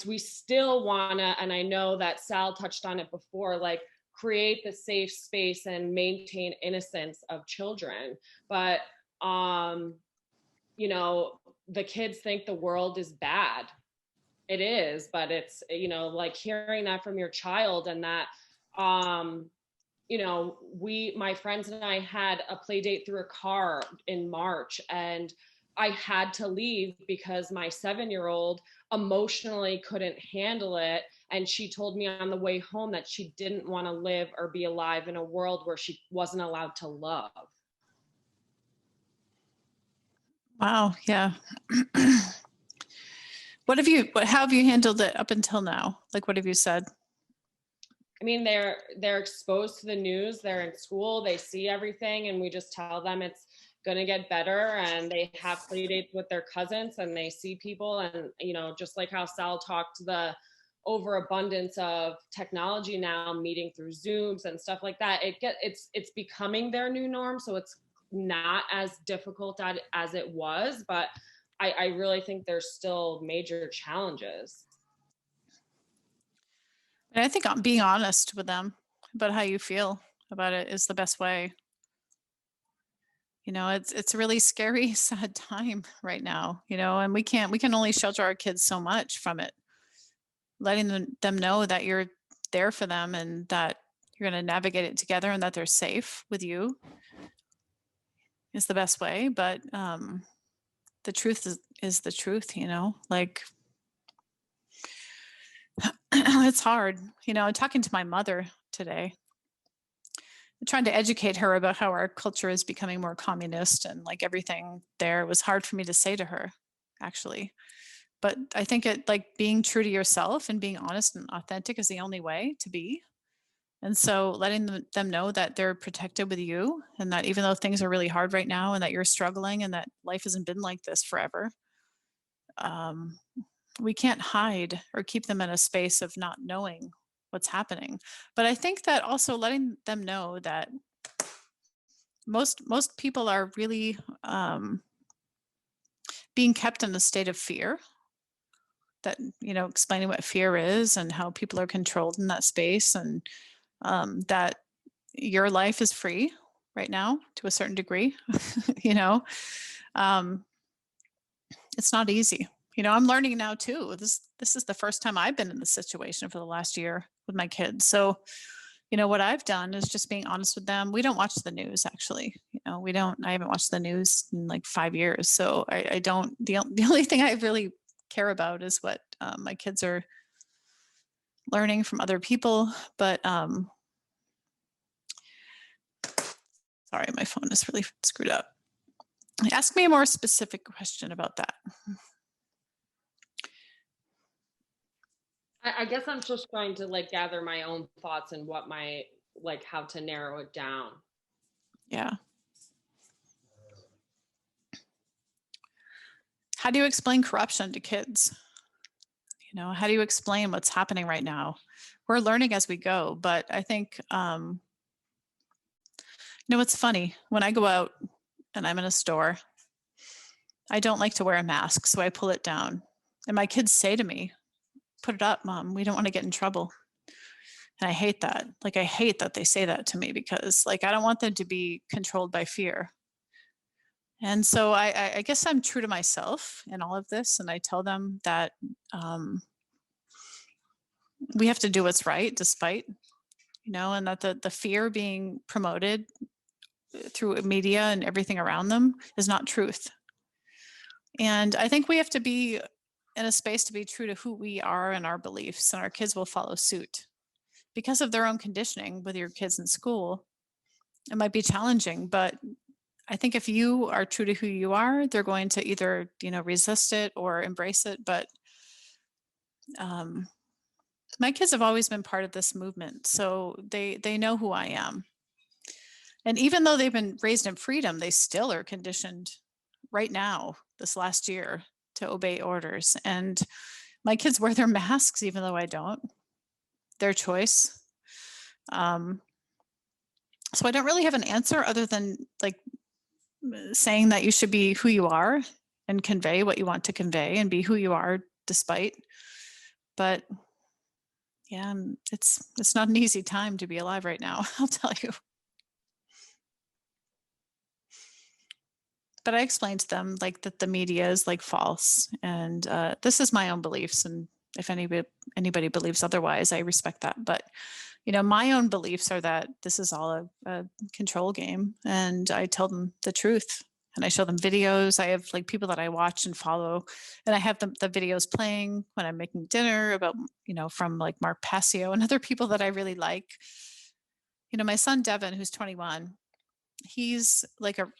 we still wanna, and I know that Sal touched on it before, like create the safe space and maintain innocence of children. But, the kids think the world is bad. It is, but it's, like hearing that from your child, and that, my friends and I had a play date through a car in March, and I had to leave because my 7-year-old emotionally couldn't handle it. And she told me on the way home that she didn't want to live or be alive in a world where she wasn't allowed to love. Wow. Yeah. How have you handled it up until now? Like, what have you said? I mean, they're exposed to the news, they're in school, they see everything, and we just tell them it's gonna get better, and they have play dates with their cousins and they see people, and just like how Sal talked, the overabundance of technology now, meeting through Zooms and stuff like that, it's becoming their new norm, so it's not as difficult as it was, but I really think there's still major challenges. And I think being honest with them about how you feel about it is the best way. It's a really scary, sad time right now, and we can only shelter our kids so much from it. Letting them know that you're there for them and that you're going to navigate it together and that they're safe with you is the best way. But the truth is the truth, like it's hard. Talking to my mother today, trying to educate her about how our culture is becoming more communist and like everything there was hard for me to say to her, actually. But I think being true to yourself and being honest and authentic is the only way to be. And so letting them know that they're protected with you, and that even though things are really hard right now and that you're struggling and that life hasn't been like this forever, we can't hide or keep them in a space of not knowing what's happening. But I think that also letting them know that most people are really being kept in a state of fear. that, explaining what fear is and how people are controlled in that space, and that your life is free right now to a certain degree. you know, um, it's not easy. I'm learning now too. This is the first time I've been in this situation for the last year with my kids. So, what I've done is just being honest with them. We don't watch the news, actually. I haven't watched the news in like 5 years. So I don't, the only thing I really care about is what my kids are learning from other people. But sorry, my phone is really screwed up. Ask me a more specific question about that. I guess I'm just trying to like gather my own thoughts and what my, like, how to narrow it down. Yeah. How do you explain corruption to kids? How do you explain what's happening right now? We're learning as we go, but I think, it's funny when I go out and I'm in a store, I don't like to wear a mask, so I pull it down. And my kids say to me, "Put it up, Mom. We don't want to get in trouble." And I hate that. Like, I hate that they say that to me, because like, I don't want them to be controlled by fear. And so I guess I'm true to myself in all of this. And I tell them that we have to do what's right despite, and that the fear being promoted through media and everything around them is not truth. And I think we have to be in a space to be true to who we are and our beliefs, and our kids will follow suit. Because of their own conditioning with your kids in school, it might be challenging, but I think if you are true to who you are, they're going to either, resist it or embrace it. But my kids have always been part of this movement, so they know who I am. And even though they've been raised in freedom, they still are conditioned right now, this last year, to obey orders. And my kids wear their masks, even though I don't. Their choice. So I don't really have an answer other than like saying that you should be who you are and convey what you want to convey and be who you are despite. But yeah, it's not an easy time to be alive right now, I'll tell you. But I explained to them like that the media is like false, and this is my own beliefs, and if anybody believes otherwise, I respect that. But my own beliefs are that this is all a control game, and I tell them the truth, and I show them videos. I have like people that I watch and follow, and I have the videos playing when I'm making dinner about, from like Mark Passio and other people that I really like. My son Devin, who's 21, he's like an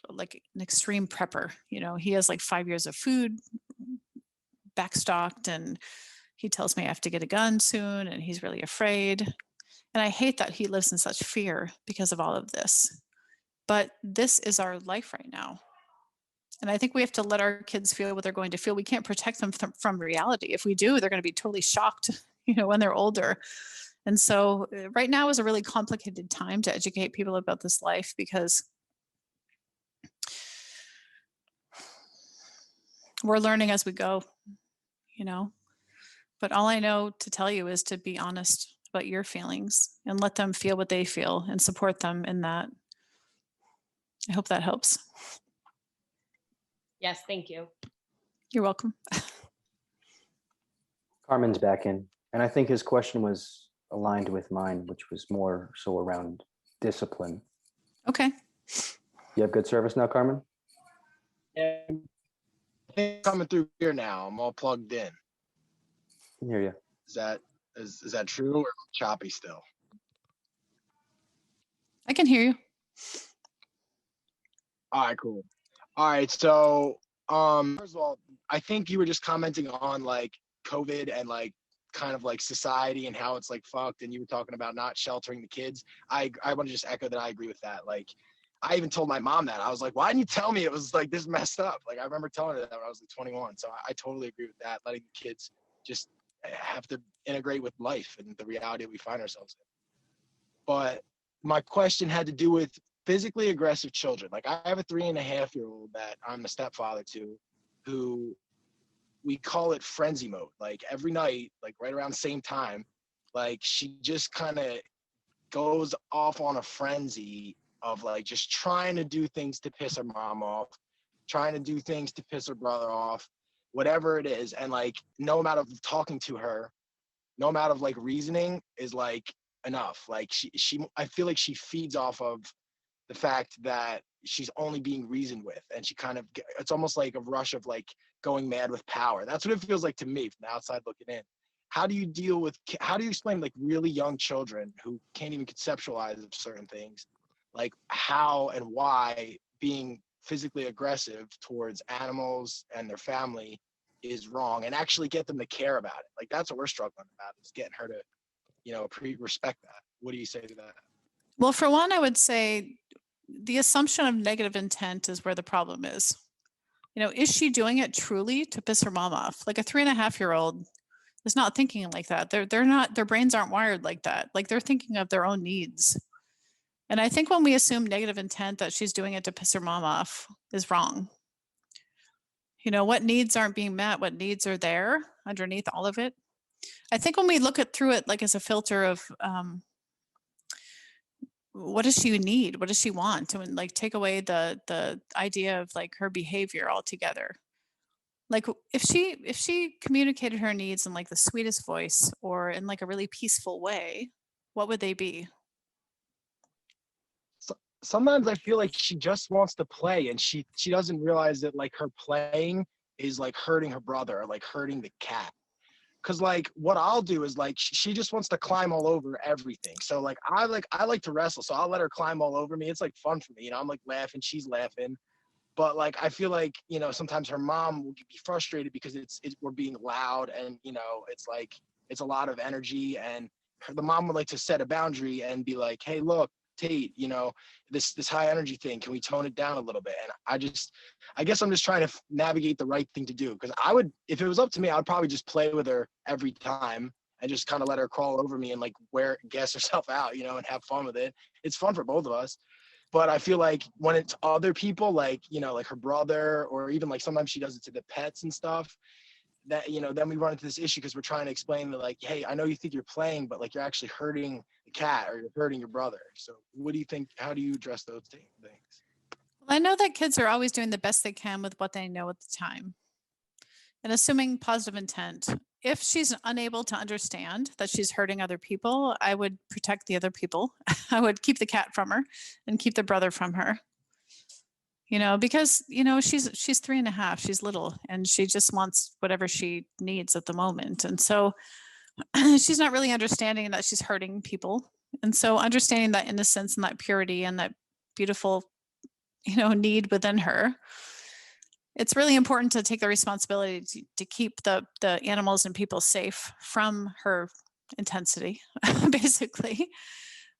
extreme prepper. He has like 5 years of food backstocked, and he tells me I have to get a gun soon, and he's really afraid. And I hate that he lives in such fear because of all of this. But this is our life right now. And I think we have to let our kids feel what they're going to feel. We can't protect them from reality. If we do, they're going to be totally shocked, when they're older. And so right now is a really complicated time to educate people about this life, because we're learning as we go, But all I know to tell you is to be honest about your feelings and let them feel what they feel and support them in that. I hope that helps. Yes, thank you. You're welcome. Carmen's back in, and I think his question was aligned with mine, which was more so around discipline. Okay. You have good service now, Carmen? Yeah. Coming through here now. I'm all plugged in. I can hear you. Is that true or choppy still? I can hear you. All right, cool. All right, so first of all, I think you were just commenting on like COVID and like kind of like society and how it's like fucked, and you were talking about not sheltering the kids. I want to just echo that I agree with that. Like, I even told my mom that. I was like, why didn't you tell me it was like this messed up? Like, I remember telling her that when I was like 21. So I totally agree with that, letting the kids just have to integrate with life and the reality that we find ourselves in. But my question had to do with physically aggressive children. Like, I have a 3.5-year-old that I'm a stepfather to, who we call it frenzy mode. Like every night, like right around the same time, like she just kind of goes off on a frenzy of like just trying to do things to piss her mom off, trying to do things to piss her brother off, whatever it is. And like no amount of talking to her, no amount of like reasoning is like enough. Like she I feel like she feeds off of the fact that she's only being reasoned with, and she kind of, it's almost like a rush of like going mad with power. That's what it feels like to me from the outside looking in. How do you explain like really young children who can't even conceptualize of certain things, like how and why being physically aggressive towards animals and their family is wrong, and actually get them to care about it? Like that's what we're struggling about, is getting her to, respect that. What do you say to that? Well, for one, I would say the assumption of negative intent is where the problem is. Is she doing it truly to piss her mom off? Like a 3.5-year-old is not thinking like that. They're not, their brains aren't wired like that. Like they're thinking of their own needs. And I think when we assume negative intent that she's doing it to piss her mom off is wrong. What needs aren't being met, what needs are there underneath all of it. I think when we look through it like as a filter of what does she need? What does she want? And like take away the idea of like her behavior altogether. Like if she communicated her needs in like the sweetest voice or in like a really peaceful way, what would they be? Sometimes I feel like she just wants to play, and she doesn't realize that like her playing is like hurting her brother or like hurting the cat. Cause like what I'll do is like she just wants to climb all over everything. So like I like to wrestle, so I'll let her climb all over me. It's like fun for me, I'm like laughing, she's laughing. But like I feel like sometimes her mom will be frustrated because we're being loud, and it's like it's a lot of energy, and the mom would like to set a boundary and be like, hey, look, Tate, this high energy thing, can we tone it down a little bit? And I guess I'm just trying to navigate the right thing to do, because I would, if it was up to me, I would probably just play with her every time and just kind of let her crawl over me and like gas herself out, and have fun with it. It's fun for both of us. But I feel like when it's other people, like, like her brother, or even like sometimes she does it to the pets and stuff, that, then we run into this issue because we're trying to explain that like, hey, I know you think you're playing, but like you're actually hurting the cat or you're hurting your brother. So what do you think? How do you address those things? Well, I know that kids are always doing the best they can with what they know at the time. And assuming positive intent, if she's unable to understand that she's hurting other people, I would protect the other people. I would keep the cat from her and keep the brother from her. Because, she's 3.5, she's little, and she just wants whatever she needs at the moment. And so she's not really understanding that she's hurting people. And so understanding that innocence and that purity and that beautiful, need within her, it's really important to take the responsibility to keep the animals and people safe from her intensity, basically.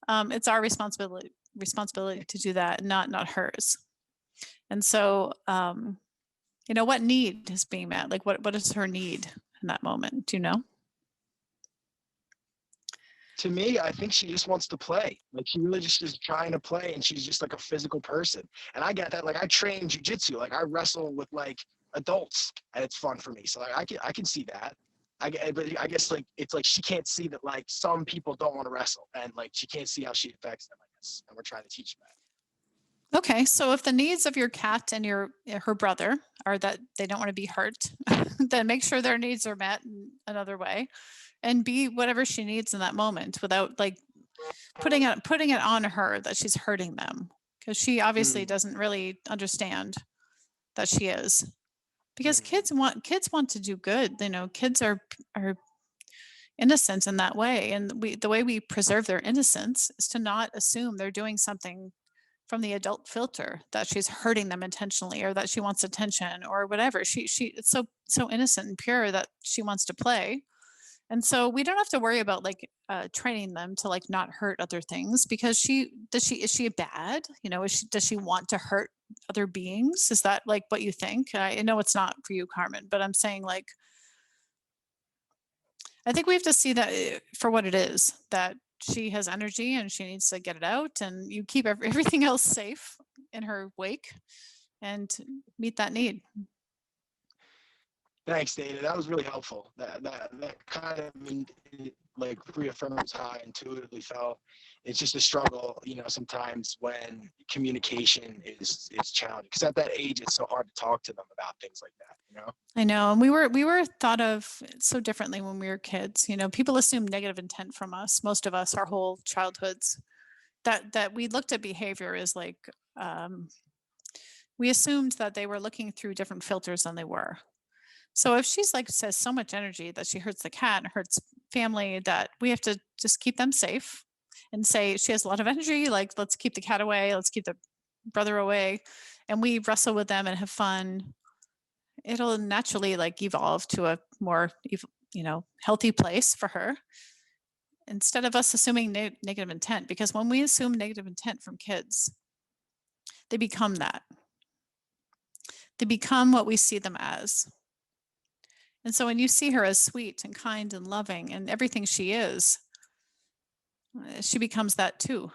It's our responsibility to do that, not hers. And so, what need is being met? Like, what is her need in that moment? Do you know? To me, I think she just wants to play. Like she really just is trying to play, and she's just like a physical person. And I get that. Like I train jujitsu. Like I wrestle with like adults, and it's fun for me. So like I can see that. But I guess like it's like she can't see that like some people don't want to wrestle, and like she can't see how she affects them, I guess. And we're trying to teach that. Okay, so if the needs of your cat and her brother are that they don't want to be hurt, then make sure their needs are met in another way, and be whatever she needs in that moment without like putting it on her that she's hurting them, because she obviously doesn't really understand that she is. Because kids want to do good. Kids are innocent in that way, and the way we preserve their innocence is to not assume they're doing something from the adult filter, that she's hurting them intentionally or that she wants attention or whatever. She it's so innocent and pure that she wants to play. And so we don't have to worry about like training them to like not hurt other things, because is she bad? Does she want to hurt other beings? Is that like what you think? I know it's not for you, Carmen, but I'm saying like, I think we have to see that for what it is, that she has energy and she needs to get it out, and you keep everything else safe in her wake and meet that need. Thanks, Dana. That was really helpful. That kind of like reaffirms how I intuitively felt. It's just a struggle, sometimes when communication is challenging. Because at that age, it's so hard to talk to them about things like that. I know. And we were thought of so differently when we were kids. People assume negative intent from us, most of us, our whole childhoods. That we looked at behavior as like we assumed that they were looking through different filters than they were. So if she's like says so much energy that she hurts the cat and hurts family, that we have to just keep them safe and say she has a lot of energy, like let's keep the cat away, let's keep the brother away, and we wrestle with them and have fun. It'll naturally like evolve to a more healthy place for her, instead of us assuming negative intent. Because when we assume negative intent from kids, they become that. They become what we see them as. And so when you see her as sweet and kind and loving and everything she is, she becomes that too.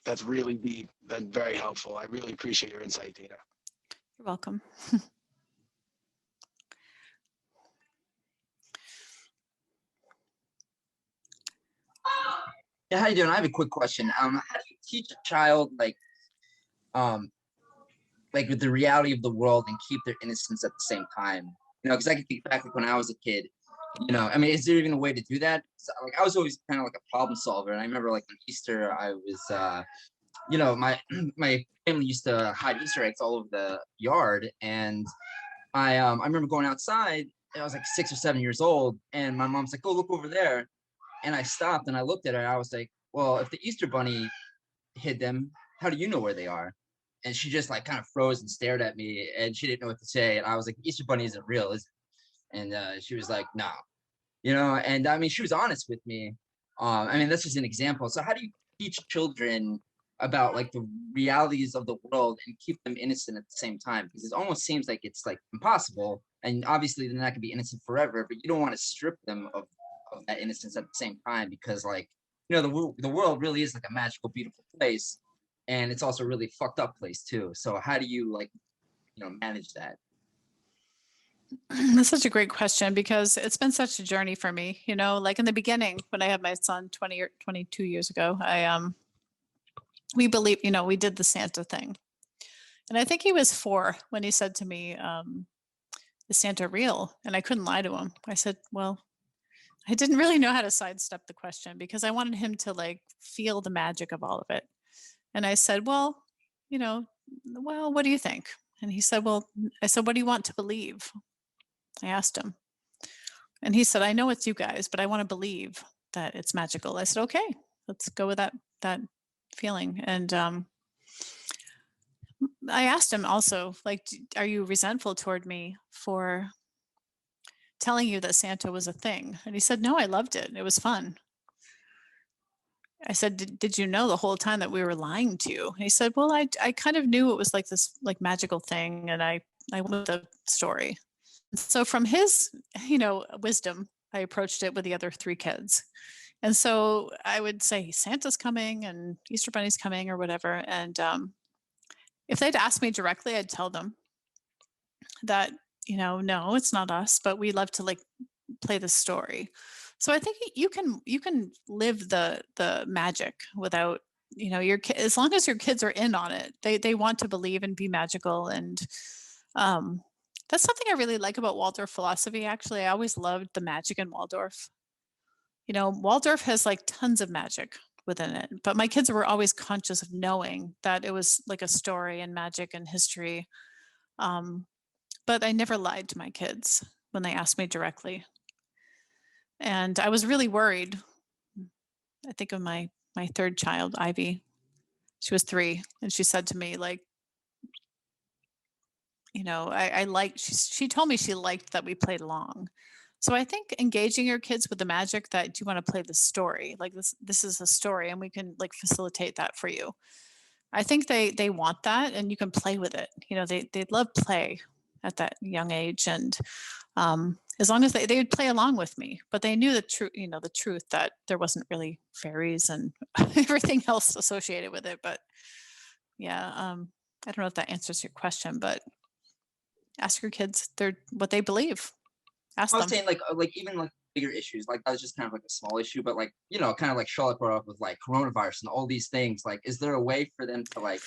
That's really deep. That's very helpful. I really appreciate your insight, Dana. You're welcome. Yeah, how you doing? I have a quick question. How do you teach a child like with the reality of the world and keep their innocence at the same time? Because I can think back like when I was a kid. Is there even a way to do that? So, like, I was always kind of like a problem solver, and I remember like on Easter, I was, my my family used to hide Easter eggs all over the yard, and I remember going outside. And I was like 6 or 7 years old, and my mom's like, "Go look over there," and I stopped and I looked at her. And I was like, "Well, if the Easter Bunny hid them, how do you know where they are?" And she just like kind of froze and stared at me, and she didn't know what to say. And I was like, "Easter Bunny isn't real, is it?" And she was like, "No," And she was honest with me. That's just an example. So how do you teach children about like the realities of the world and keep them innocent at the same time? Because it almost seems like it's like impossible. And obviously they're not gonna be innocent forever, but you don't want to strip them of that innocence at the same time, because the world really is like a magical, beautiful place. And it's also a really fucked up place too. So how do you manage that? That's such a great question, because it's been such a journey for me. Like in the beginning, when I had my son 20 or 22 years ago, we believe, we did the Santa thing. And I think he was 4 when he said to me, "Is Santa real?" And I couldn't lie to him. I said, well, I didn't really know how to sidestep the question, because I wanted him to like feel the magic of all of it. And I said, well, what do you think? And he said, well, I said, what do you want to believe? I asked him. And he said, I know it's you guys, but I want to believe that it's magical. I said, okay, let's go with that feeling. And I asked him also, like, are you resentful toward me for telling you that Santa was a thing? And he said, no, I loved it. It was fun. I said, did you know the whole time that we were lying to you? And he said, well, I kind of knew it was like this like magical thing. And I went with the story. So from his, wisdom, I approached it with the other 3 kids. And so I would say Santa's coming and Easter Bunny's coming or whatever. And if they'd ask me directly, I'd tell them that, no, it's not us, but we love to like play the story. So I think you can live the magic without, as long as your kids are in on it, they want to believe and be magical. And that's something I really like about Waldorf philosophy. Actually, I always loved the magic in Waldorf. Waldorf has like tons of magic within it, but my kids were always conscious of knowing that it was like a story and magic and history. But I never lied to my kids when they asked me directly. And I was really worried. I think of my 3rd child, Ivy. She was 3, and she said to me, like, she told me she liked that we played along. So I think engaging your kids with the magic that you want to play the story, like this is a story and we can like facilitate that for you. I think they want that, and you can play with it. They love play at that young age. And as long as they would play along with me, but they knew the truth that there wasn't really fairies and everything else associated with it. But yeah, I don't know if that answers your question, but Ask your kids what they believe. Ask I was them. saying like even like bigger issues, like that was just kind of like a small issue, but like, you know, kind of like Charlotte brought up with like coronavirus and all these things, like, is there a way for them to like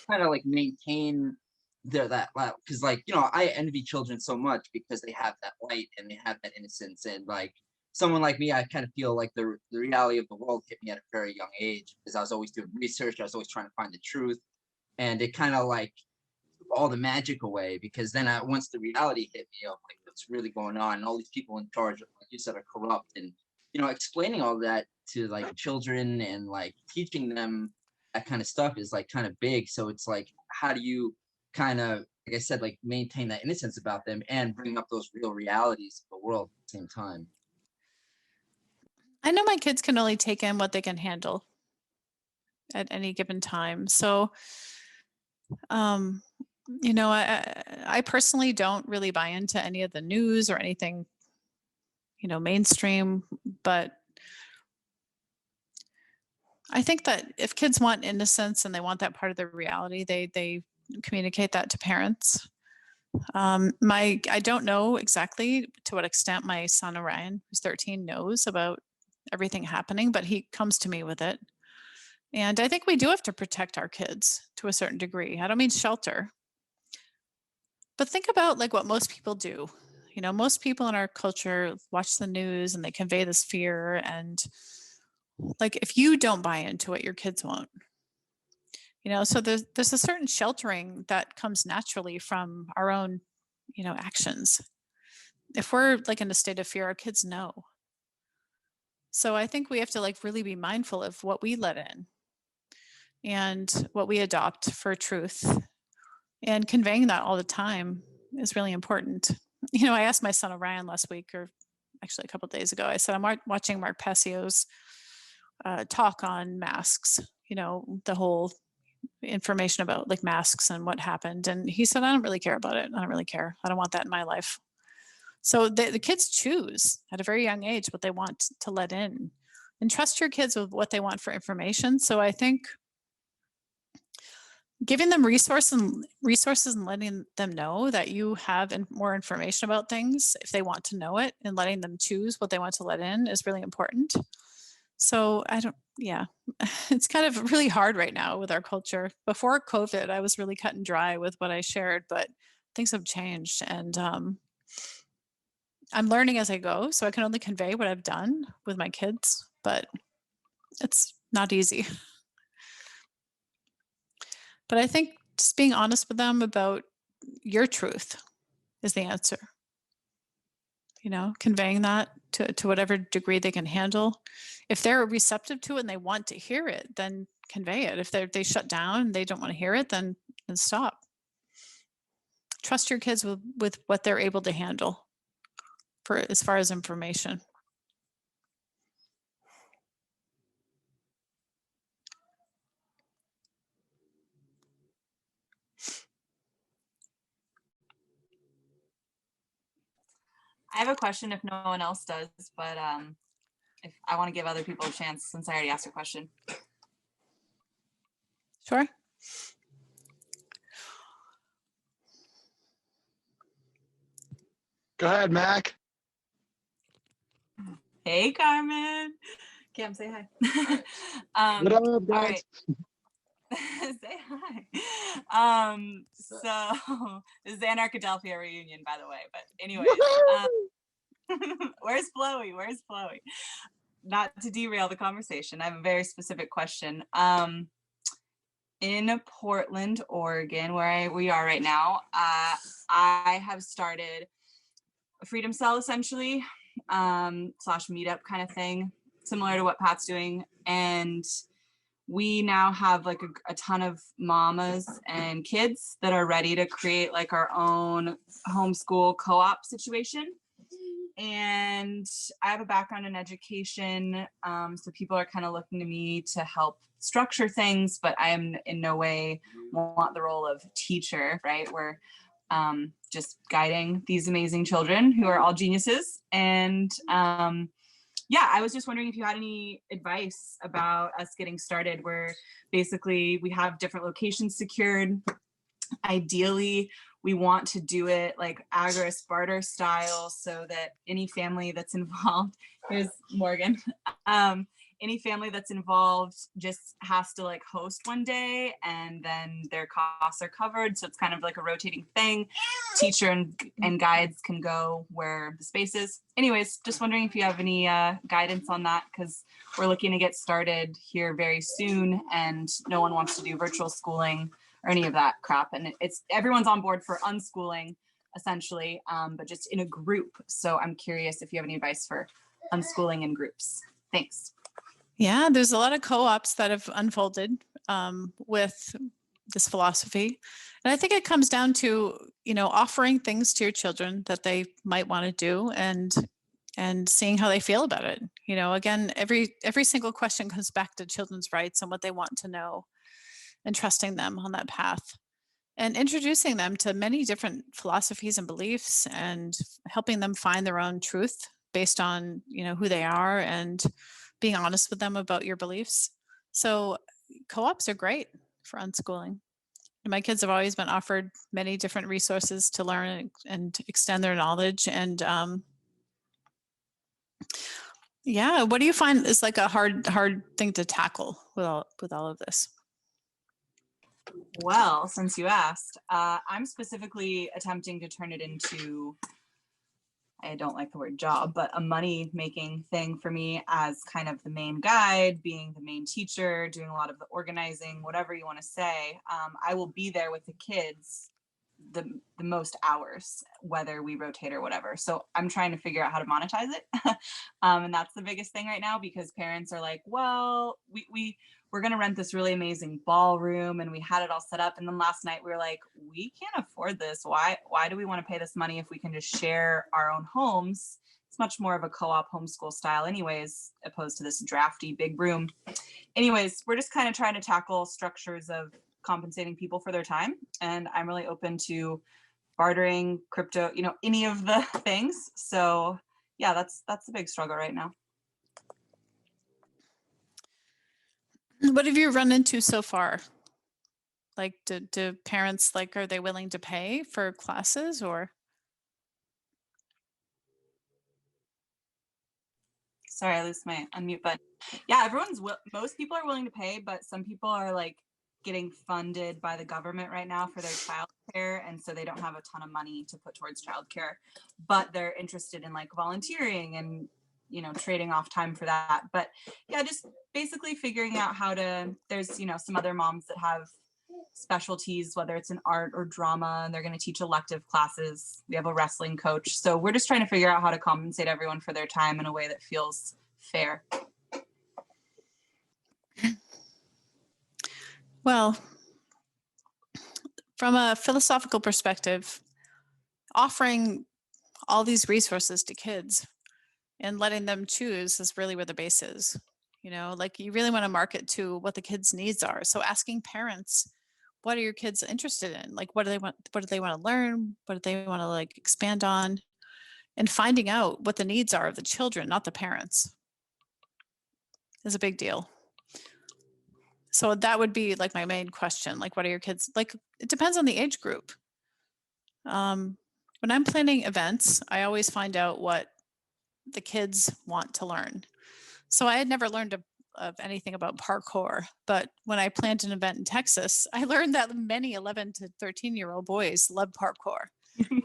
kind of like maintain that because like, you know, I envy children so much because they have that light and they have that innocence, and like someone like me, I kind of feel like the reality of the world hit me at a very young age because I was always doing research, I was always trying to find the truth, and it kind of like all the magic away, because then once the reality hit me of like what's really going on and all these people in charge, like you said, are corrupt, and you know, explaining all that to like children and like teaching them that kind of stuff is like kind of big. So it's like, how do you kind of, like I said, like maintain that innocence about them and bring up those real realities of the world at the same time? I know my kids can only take in what they can handle at any given time. So, you know, I personally don't really buy into any of the news or anything, you know, mainstream, but I think that if kids want innocence and they want that part of their reality, they communicate that to parents. I don't know exactly to what extent my son Orion, who's 13, knows about everything happening, but he comes to me with it. And I think we do have to protect our kids to a certain degree. I don't mean shelter, but think about like what most people do. You know, most people in our culture watch the news and they convey this fear. And like, if you don't buy into it, your kids won't. You know, so there's a certain sheltering that comes naturally from our own, you know, actions. If we're like in a state of fear, our kids know. So I think we have to like really be mindful of what we let in and what we adopt for truth, and conveying that all the time is really important. You know, I asked my son Orion last week, or actually a couple of days ago, I said, I'm watching Mark Passio's talk on masks, you know, the whole information about like masks and what happened. And he said, I don't really care about it. I don't really care. I don't want that in my life. So the kids choose at a very young age what they want to let in, and trust your kids with what they want for information. So I think giving them resources and letting them know that you have more information about things if they want to know it, and letting them choose what they want to let in is really important. So it's kind of really hard right now with our culture. Before COVID, I was really cut and dry with what I shared, but things have changed, and I'm learning as I go. So I can only convey what I've done with my kids, but it's not easy. But I think just being honest with them about your truth is the answer. You know, conveying that to whatever degree they can handle. If they're receptive to it and they want to hear it, then convey it. If they shut down and they don't want to hear it, then stop. Trust your kids with what they're able to handle for as far as information. I have a question if no one else does, but if I want to give other people a chance since I already asked a question. Sure. Go ahead, Mac. Hey, Carmen. Cam, say hi. What up, guys? Right. Say hi. So this is the Anarchadelphia reunion, by the way. But anyways, where's Chloe? Where's Chloe? Not to derail the conversation, I have a very specific question. In Portland, Oregon, where we are right now, I have started a freedom cell essentially, / meetup kind of thing, similar to what Pat's doing. And we now have like a ton of mamas and kids that are ready to create like our own homeschool co-op situation. And I have a background in education, so people are kind of looking to me to help structure things, but I am in no way want the role of teacher, right? We're just guiding these amazing children who are all geniuses. And yeah, I was just wondering if you had any advice about us getting started, where basically we have different locations secured. Ideally, we want to do it like agorist barter style so that any family that's involved, here's Morgan, any family that's involved just has to like host one day and then their costs are covered. So it's kind of like a rotating thing. Teacher and guides can go where the space is. Anyways, just wondering if you have any guidance on that, because we're looking to get started here very soon and no one wants to do virtual schooling or any of that crap. And it's everyone's on board for unschooling essentially, but just in a group. So I'm curious if you have any advice for unschooling in groups. Thanks. Yeah, there's a lot of co-ops that have unfolded with this philosophy. And I think it comes down to, offering things to your children that they might want to do and seeing how they feel about it. Again, every single question comes back to children's rights and what they want to know and trusting them on that path and introducing them to many different philosophies and beliefs and helping them find their own truth based on, who they are and being honest with them about your beliefs. So co-ops are great for unschooling. And my kids have always been offered many different resources to learn and extend their knowledge. And yeah, what do you find is like a hard thing to tackle with all of this? Well, since you asked, I'm specifically attempting to turn it into, I don't like the word job, but a money making thing for me as kind of the main guide, being the main teacher, doing a lot of the organizing, whatever you want to say. I will be there with the kids the most hours, whether we rotate or whatever. So I'm trying to figure out how to monetize it. And that's the biggest thing right now, because parents are like, well, we're going to rent this really amazing ballroom and we had it all set up. And then last night we were like, we can't afford this. Why do we want to pay this money if we can just share our own homes? It's much more of a co-op homeschool style anyways, opposed to this drafty big room. Anyways, we're just kind of trying to tackle structures of compensating people for their time. And I'm really open to bartering, crypto, any of the things. So yeah, that's the big struggle right now. What have you run into so far? Like, do parents, are they willing to pay for classes or? Sorry, I lost my unmute button. Yeah, most people are willing to pay, but some people are like getting funded by the government right now for their childcare. And so they don't have a ton of money to put towards childcare, but they're interested in like volunteering and, trading off time for that. But yeah, just basically figuring out how to, there's, some other moms that have specialties, whether it's in art or drama, and they're going to teach elective classes. We have a wrestling coach. So we're just trying to figure out how to compensate everyone for their time in a way that feels fair. Well, from a philosophical perspective, offering all these resources to kids and letting them choose is really where the base is. You really want to market to what the kids' needs are. So asking parents, what are your kids interested in? What do they want? What do they want to learn? What do they want to expand on? And finding out what the needs are of the children, not the parents, is a big deal. So that would be my main question. What are your kids like? It depends on the age group. When I'm planning events, I always find out what the kids want to learn. So I had never learned of anything about parkour, but when I planned an event in Texas, I learned that many 11 to 13-year-old boys love parkour.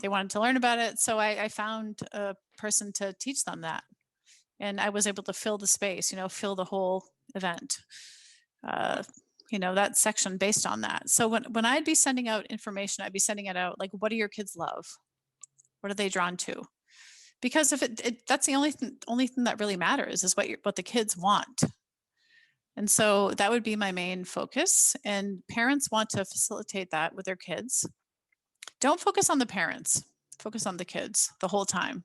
They wanted to learn about it. So I found a person to teach them that. And I was able to fill the space, fill the whole event. That section based on that. So when I'd be sending out information, I'd be sending it out what do your kids love? What are they drawn to? Because if that's the only thing that really matters is what the kids want. And so that would be my main focus. And parents want to facilitate that with their kids. Don't focus on the parents, focus on the kids the whole time.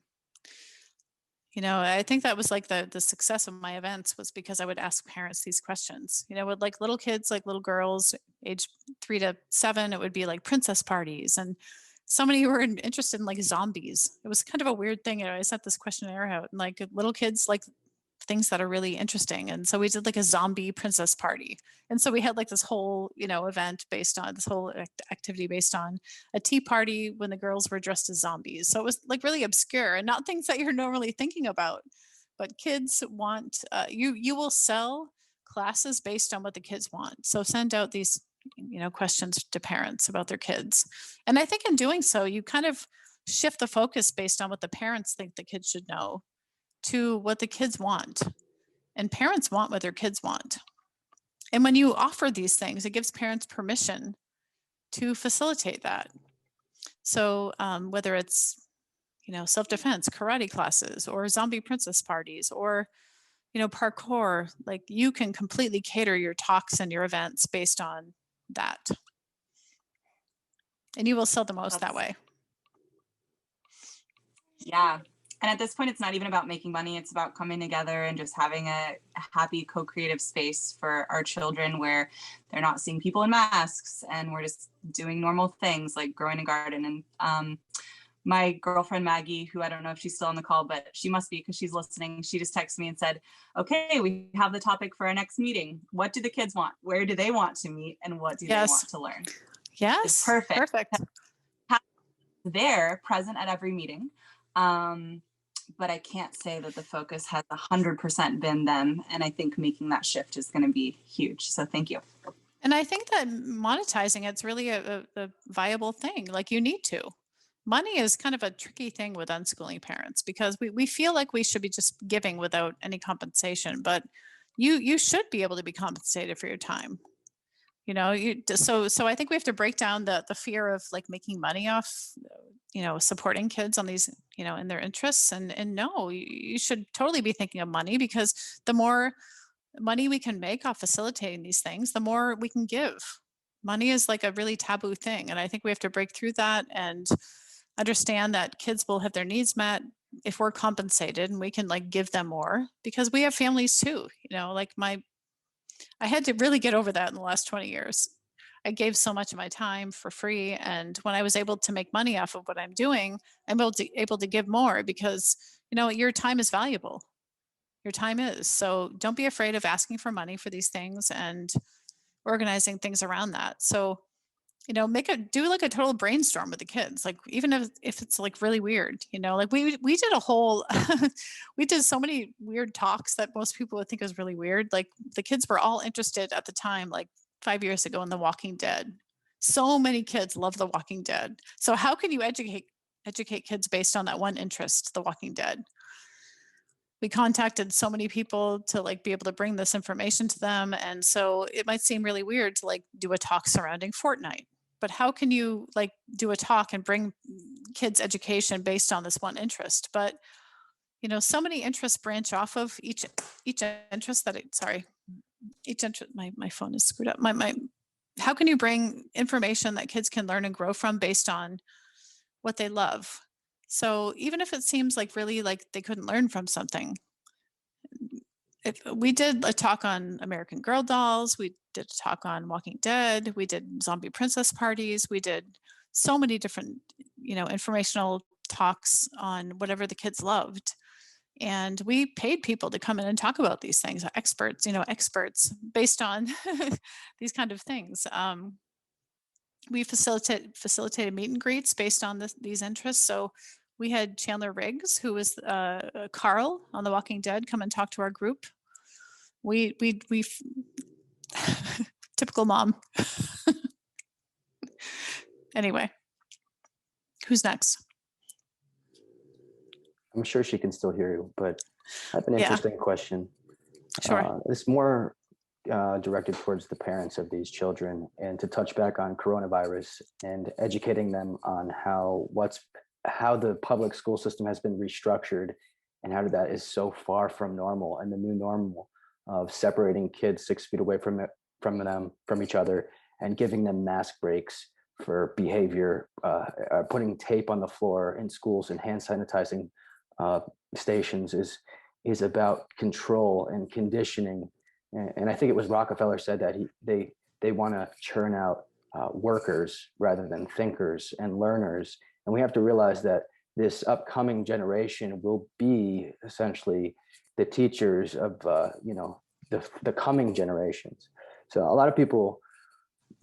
I think that was the success of my events was because I would ask parents these questions, with little kids, little girls, age 3 to 7, it would be princess parties. And so many were interested in zombies. It was kind of a weird thing. I sent this questionnaire out and little kids things that are really interesting. And so we did like a zombie princess party. And so we had like this whole, event based on this whole activity based on a tea party when the girls were dressed as zombies. So it was like really obscure and not things that you're normally thinking about. But kids want, you will sell classes based on what the kids want. So send out these, questions to parents about their kids. And I think in doing so, you kind of shift the focus based on what the parents think the kids should know to what the kids want. And parents want what their kids want. And when you offer these things, it gives parents permission to facilitate that. So whether it's, self-defense, karate classes, or zombie princess parties, or, parkour, like you can completely cater your talks and your events based on that. And you will sell the most that way. Yeah. And at this point, it's not even about making money. It's about coming together and just having a happy co-creative space for our children where they're not seeing people in masks and we're just doing normal things like growing a garden. And my girlfriend, Maggie, who I don't know if she's still on the call, but she must be because she's listening. She just texted me and said, okay, we have the topic for our next meeting. What do the kids want? Where do they want to meet? And what do they want to learn? Yes. It's perfect. Perfect. They're present at every meeting. But I can't say that the focus has 100% been them. And I think making that shift is going to be huge. So thank you. And I think that monetizing it's really a viable thing. Like you need to. Money is kind of a tricky thing with unschooling parents because we feel like we should be just giving without any compensation, but you should be able to be compensated for your time. So I think we have to break down the fear of like making money off, supporting kids on these, in their interests. And no, you should totally be thinking of money because the more money we can make off facilitating these things, the more we can give. Money is like a really taboo thing. And I think we have to break through that and understand that kids will have their needs met if we're compensated and we can like give them more because we have families too, I had to really get over that in the last 20 years. I gave so much of my time for free. And when I was able to make money off of what I'm doing, I'm able to give more because, your time is valuable. Your time is. So don't be afraid of asking for money for these things and organizing things around that. So, do like a total brainstorm with the kids, like even if it's like really weird, like we did a whole, we did so many weird talks that most people would think was really weird. Like the kids were all interested at the time, like 5 years ago in The Walking Dead. So many kids love The Walking Dead. So how can you educate kids based on that one interest, The Walking Dead? We contacted so many people to like be able to bring this information to them. And so it might seem really weird to like do a talk surrounding Fortnite, but how can you like do a talk and bring kids education based on this one interest? But, so many interests branch off of each interest that each interest, my phone is screwed up. How can you bring information that kids can learn and grow from based on what they love? So even if it seems like really like they couldn't learn from something, we did a talk on American Girl dolls, we did a talk on Walking Dead, we did zombie princess parties, we did so many different, informational talks on whatever the kids loved. And we paid people to come in and talk about these things, experts based on these kind of things. We facilitated meet and greets based on these interests. So we had Chandler Riggs, who was Carl on The Walking Dead, come and talk to our group. We typical mom. Anyway, who's next? I'm sure she can still hear you, but I have an interesting question. Sure. It's more directed towards the parents of these children and to touch back on coronavirus and educating them on how the public school system has been restructured and how that is so far from normal, and the new normal of separating kids 6 feet away from each other and giving them mask breaks for behavior, putting tape on the floor in schools and hand sanitizing stations is about control and conditioning. And I think it was Rockefeller said that they want to churn out workers rather than thinkers and learners. And we have to realize that this upcoming generation will be essentially the teachers of, the coming generations. So a lot of people,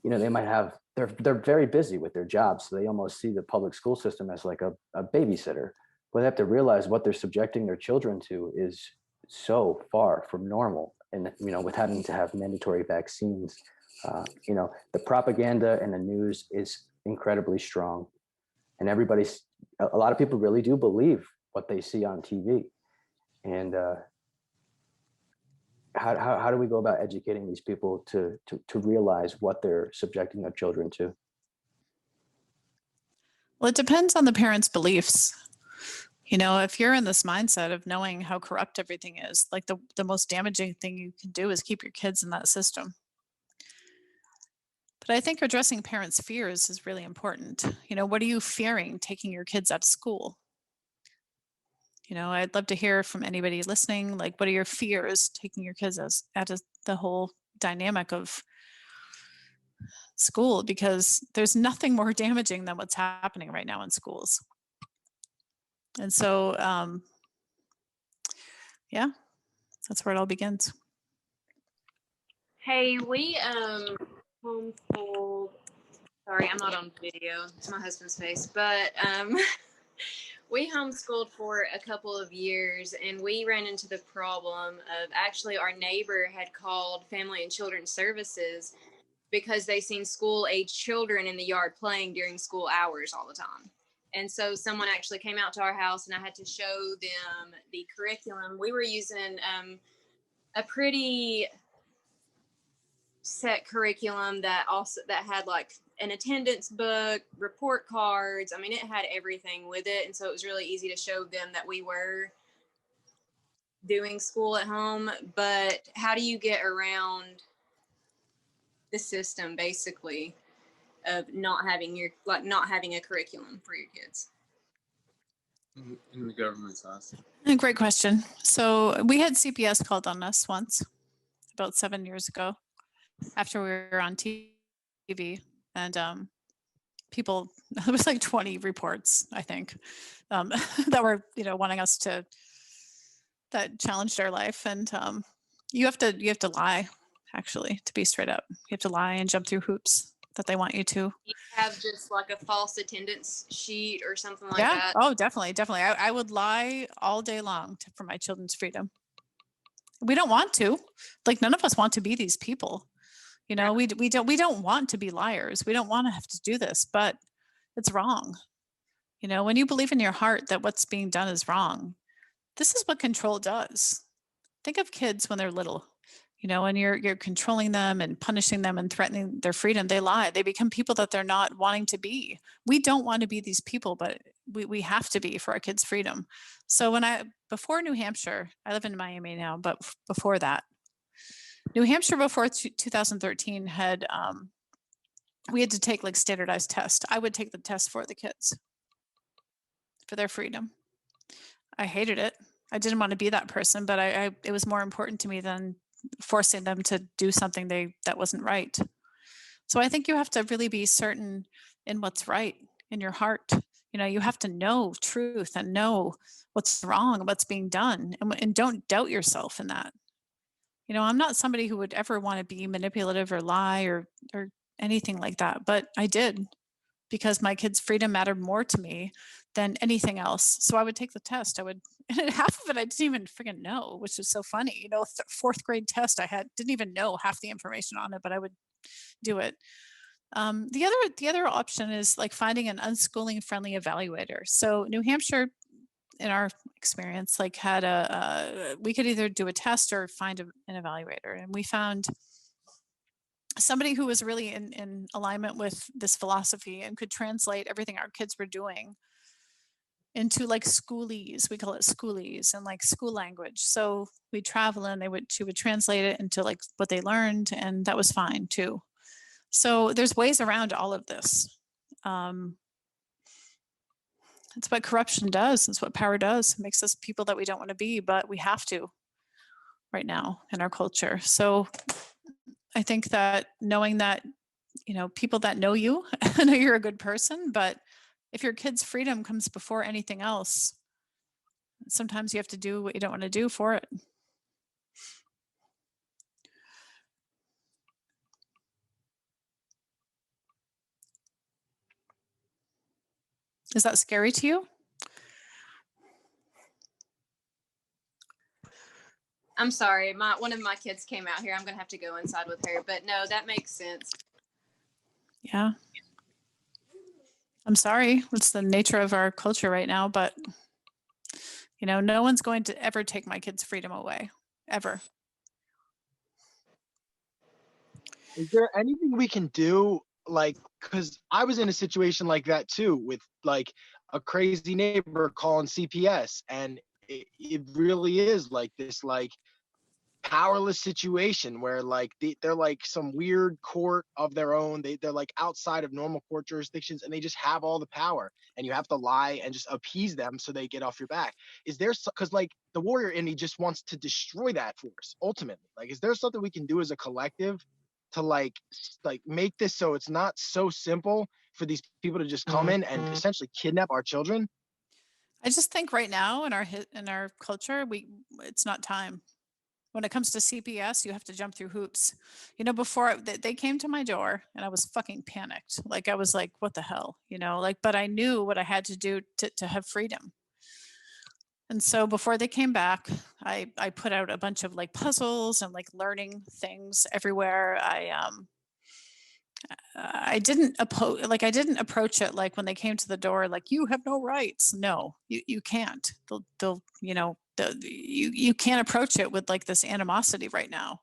they might have, they're very busy with their jobs. So they almost see the public school system as like a babysitter, but they have to realize what they're subjecting their children to is so far from normal. And, with having to have mandatory vaccines, the propaganda and the news is incredibly strong. And a lot of people really do believe what they see on TV. And how do we go about educating these people to realize what they're subjecting their children to? Well, it depends on the parents' beliefs. If you're in this mindset of knowing how corrupt everything is, like the most damaging thing you can do is keep your kids in that system. But I think addressing parents' fears is really important. What are you fearing taking your kids out of school? I'd love to hear from anybody listening, like, what are your fears taking your kids out of the whole dynamic of school? Because there's nothing more damaging than what's happening right now in schools. And so, yeah, that's where it all begins. Hey, we homeschooled. Sorry, I'm not on video. It's my husband's face, but we homeschooled for a couple of years, and we ran into the problem of actually our neighbor had called Family and Children's Services because they seen school-age children in the yard playing during school hours all the time. And so someone actually came out to our house, and I had to show them the curriculum. We were using a pretty set curriculum that had like an attendance book, report cards. I mean, it had everything with it. And so it was really easy to show them that we were doing school at home. But how do you get around the system, basically, of not having a curriculum for your kids? In the government's house. Great question. So we had CPS called on us once, about 7 years ago, after we were on TV, and people, there was like 20 reports, I think, that were, wanting us that challenged our life. And you have to lie, actually, to be straight up. You have to lie and jump through hoops that they want you to. You have just like a false attendance sheet or something like Yeah. that? Oh, definitely. I would lie all day long for my children's freedom. We don't want to. Like, none of us want to be these people. We don't want to be liars. We don't want to have to do this, but it's wrong. When you believe in your heart that what's being done is wrong, this is what control does. Think of kids when they're little, when you're controlling them and punishing them and threatening their freedom. They lie. They become people that they're not wanting to be. We don't want to be these people, but we have to be for our kids' freedom. So before New Hampshire, I live in Miami now, but before that, New Hampshire before 2013 we had to take like standardized tests. I would take the test for the kids for their freedom. I hated it. I didn't want to be that person, but it was more important to me than forcing them to do something that wasn't right. So I think you have to really be certain in what's right in your heart. You have to know truth and know what's wrong and what's being done, and don't doubt yourself in that. I'm not somebody who would ever want to be manipulative or lie or anything like that, but I did, because my kids' freedom mattered more to me than anything else. So I would take the test. And half of it I didn't even freaking know, which was so funny. Fourth grade test didn't even know half the information on it, but I would do it. The other option is like finding an unschooling friendly evaluator. So New Hampshire, in our experience, like had we could either do a test or find an evaluator, and we found somebody who was really in alignment with this philosophy and could translate everything our kids were doing into like schoolese. We call it schoolese, and like school language. So we travel and she would translate it into like what they learned, and that was fine too. So there's ways around all of this. It's what corruption does. It's what power does. It makes us people that we don't want to be, but we have to right now in our culture. So I think that knowing that, people that know you know you're a good person, but if your kid's freedom comes before anything else, sometimes you have to do what you don't want to do for it. Is that scary to you? I'm sorry, one of my kids came out here. I'm gonna have to go inside with her, but no, that makes sense. Yeah. I'm sorry. It's the nature of our culture right now, but you know, no one's going to ever take my kids' freedom away, ever. Is there anything we can do? Like, because I was in a situation like that too, with like a crazy neighbor calling CPS, and it really is like this like powerless situation where like they're like some weird court of their own. They're like outside of normal court jurisdictions, and they just have all the power, and you have to lie and just appease them so they get off your back. Is there, because like the warrior in me just wants to destroy that force ultimately. Like, is there something we can do as a collective to like make this so it's not so simple for these people to just come in and essentially kidnap our children? I just think right now in our culture, it's not time. When it comes to CPS, you have to jump through hoops. You know, before they came to my door and I was fucking panicked. Like, I was like, what the hell, you know, like, but I knew what I had to do to have freedom. And so before they came back, I put out a bunch of like puzzles and like learning things everywhere. I didn't approach it like when they came to the door, like, you have no rights. No, you can't. They'll you know, you can't approach it with like this animosity right now.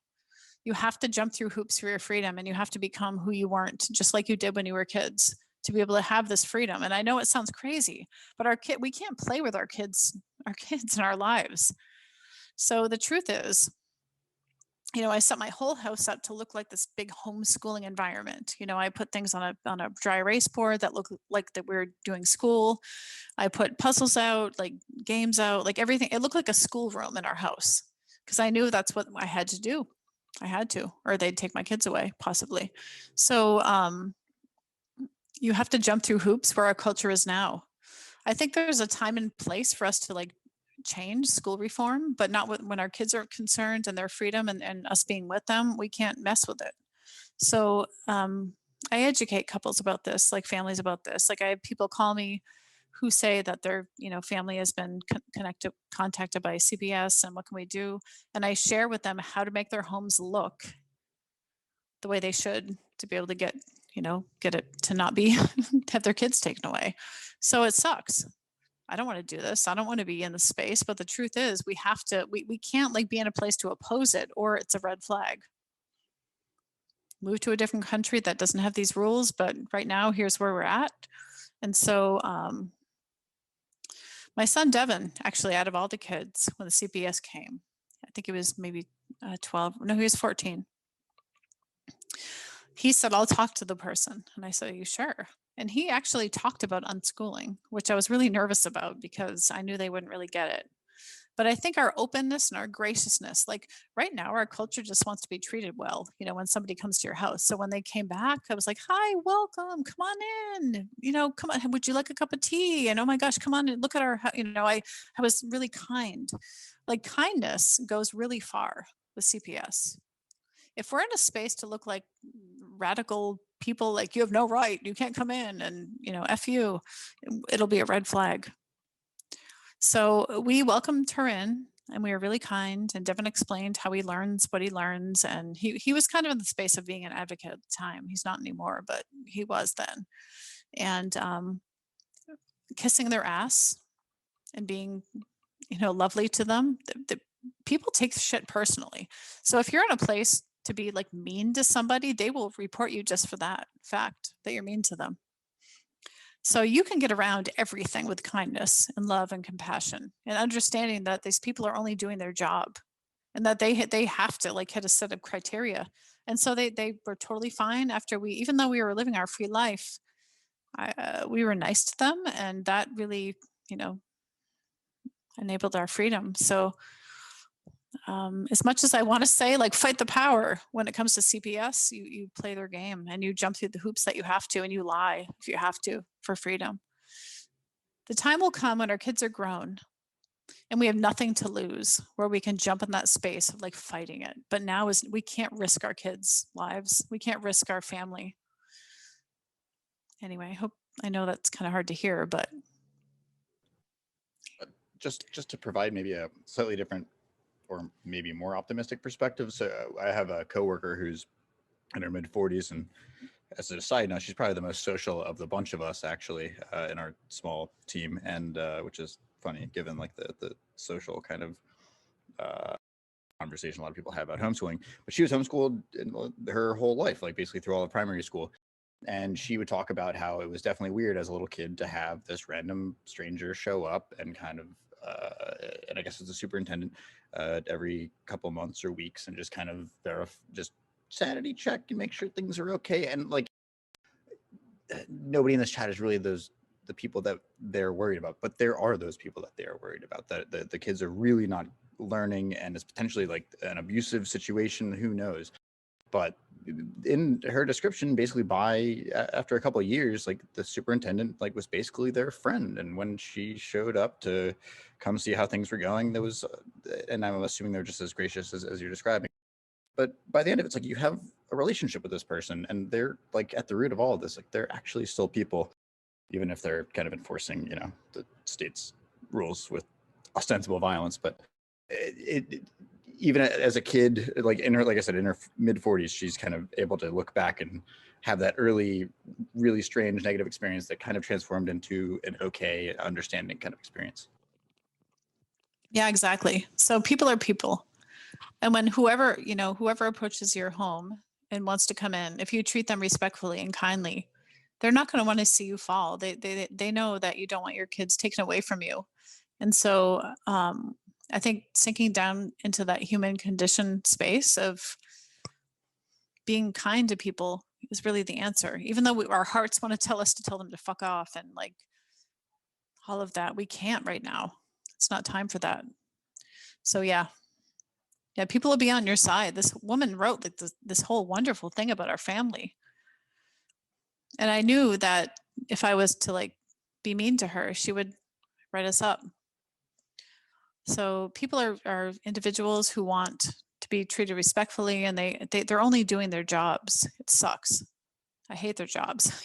You have to jump through hoops for your freedom, and you have to become who you weren't, just like you did when you were kids, to be able to have this freedom. And I know it sounds crazy, but we can't play with our kids in our lives. So the truth is, you know, I set my whole house up to look like this big homeschooling environment. You know, I put things on a dry erase board that look like that we're doing school. I put puzzles out, like games out, like everything. It looked like a schoolroom in our house because I knew that's what I had to do. I had to, or they'd take my kids away, possibly. So you have to jump through hoops where our culture is now. I think there's a time and place for us to like change school reform, but not when our kids are concerned and their freedom and us being with them. We can't mess with it. So I educate couples about this, like families about this. Like, I have people call me who say that their, you know, family has been contacted by CPS, and what can we do? And I share with them how to make their homes look the way they should to be able to get it to not be have their kids taken away. So it sucks. I don't want to do this. I don't want to be in the space. But the truth is, we have to, we can't like be in a place to oppose it, or it's a red flag. Move to a different country that doesn't have these rules. But right now, here's where we're at. And so my son, Devin, actually, out of all the kids, when the CPS came, I think he was maybe 12. No, he was 14. He said, I'll talk to the person. And I said, are you sure? And he actually talked about unschooling, which I was really nervous about because I knew they wouldn't really get it. But I think our openness and our graciousness, like right now, our culture just wants to be treated well, you know, when somebody comes to your house. So when they came back, I was like, hi, welcome, come on in, you know, come on, would you like a cup of tea? And oh my gosh, come on and look at our, you know, I was really kind. Like, kindness goes really far with CPS. If we're in a space to look like radical people, like, you have no right, you can't come in, and, you know, F you, it'll be a red flag. So we welcomed her in, and we were really kind, and Devin explained how he learns what he learns. And he was kind of in the space of being an advocate at the time. He's not anymore, but he was then. And kissing their ass and being, you know, lovely to them. The people take shit personally. So if you're in a place to be like mean to somebody, they will report you just for that fact that you're mean to them. So you can get around everything with kindness and love and compassion, and understanding that these people are only doing their job, and that they have to like hit a set of criteria. And so they were totally fine after even though we were living our free life, we were nice to them, and that really, you know, enabled our freedom. So as much as I want to say, like, fight the power, when it comes to CPS, you play their game, and you jump through the hoops that you have to, and you lie if you have to, for freedom. The time will come when our kids are grown and we have nothing to lose, where we can jump in that space of like fighting it. But now is we can't risk our kids' lives. We can't risk our family. Anyway, I know that's kind of hard to hear, but just to provide maybe a slightly different or maybe more optimistic perspective. So I have a coworker who's in her mid 40s, and as a side note, she's probably the most social of the bunch of us actually in our small team, and which is funny given like the social kind of conversation a lot of people have about homeschooling. But she was homeschooled in her whole life, like basically through all of primary school. And she would talk about how it was definitely weird as a little kid to have this random stranger show up and kind of, and I guess it's a superintendent every couple months or weeks, and just kind of just sanity check and make sure things are okay. And like nobody in this chat is really the people that they're worried about, but there are those people that they are worried about, that the kids are really not learning, and it's potentially like an abusive situation, who knows. But in her description, basically after a couple of years, like the superintendent like was basically their friend, and when she showed up to come see how things were going, there was and I'm assuming they're just as gracious as you're describing. But by the end of it, it's like you have a relationship with this person, and they're like at the root of all of this, like they're actually still people, even if they're kind of enforcing, the state's rules with ostensible violence. But even as a kid, like like I said, in her mid 40s, she's kind of able to look back and have that early, really strange negative experience that kind of transformed into an okay, understanding kind of experience. yeah, exactly. So people are people. And when whoever approaches your home and wants to come in, if you treat them respectfully and kindly, they're not going to want to see you fall. They know that you don't want your kids taken away from you. And so I think sinking down into that human condition space of being kind to people is really the answer. Even though our hearts want to tell us to tell them to fuck off and like all of that, we can't right now. It's not time for that. So yeah, people will be on your side. This woman wrote like this whole wonderful thing about our family. And I knew that if I was to like be mean to her, she would write us up. So people are individuals who want to be treated respectfully, and they're only doing their jobs. It sucks. I hate their jobs,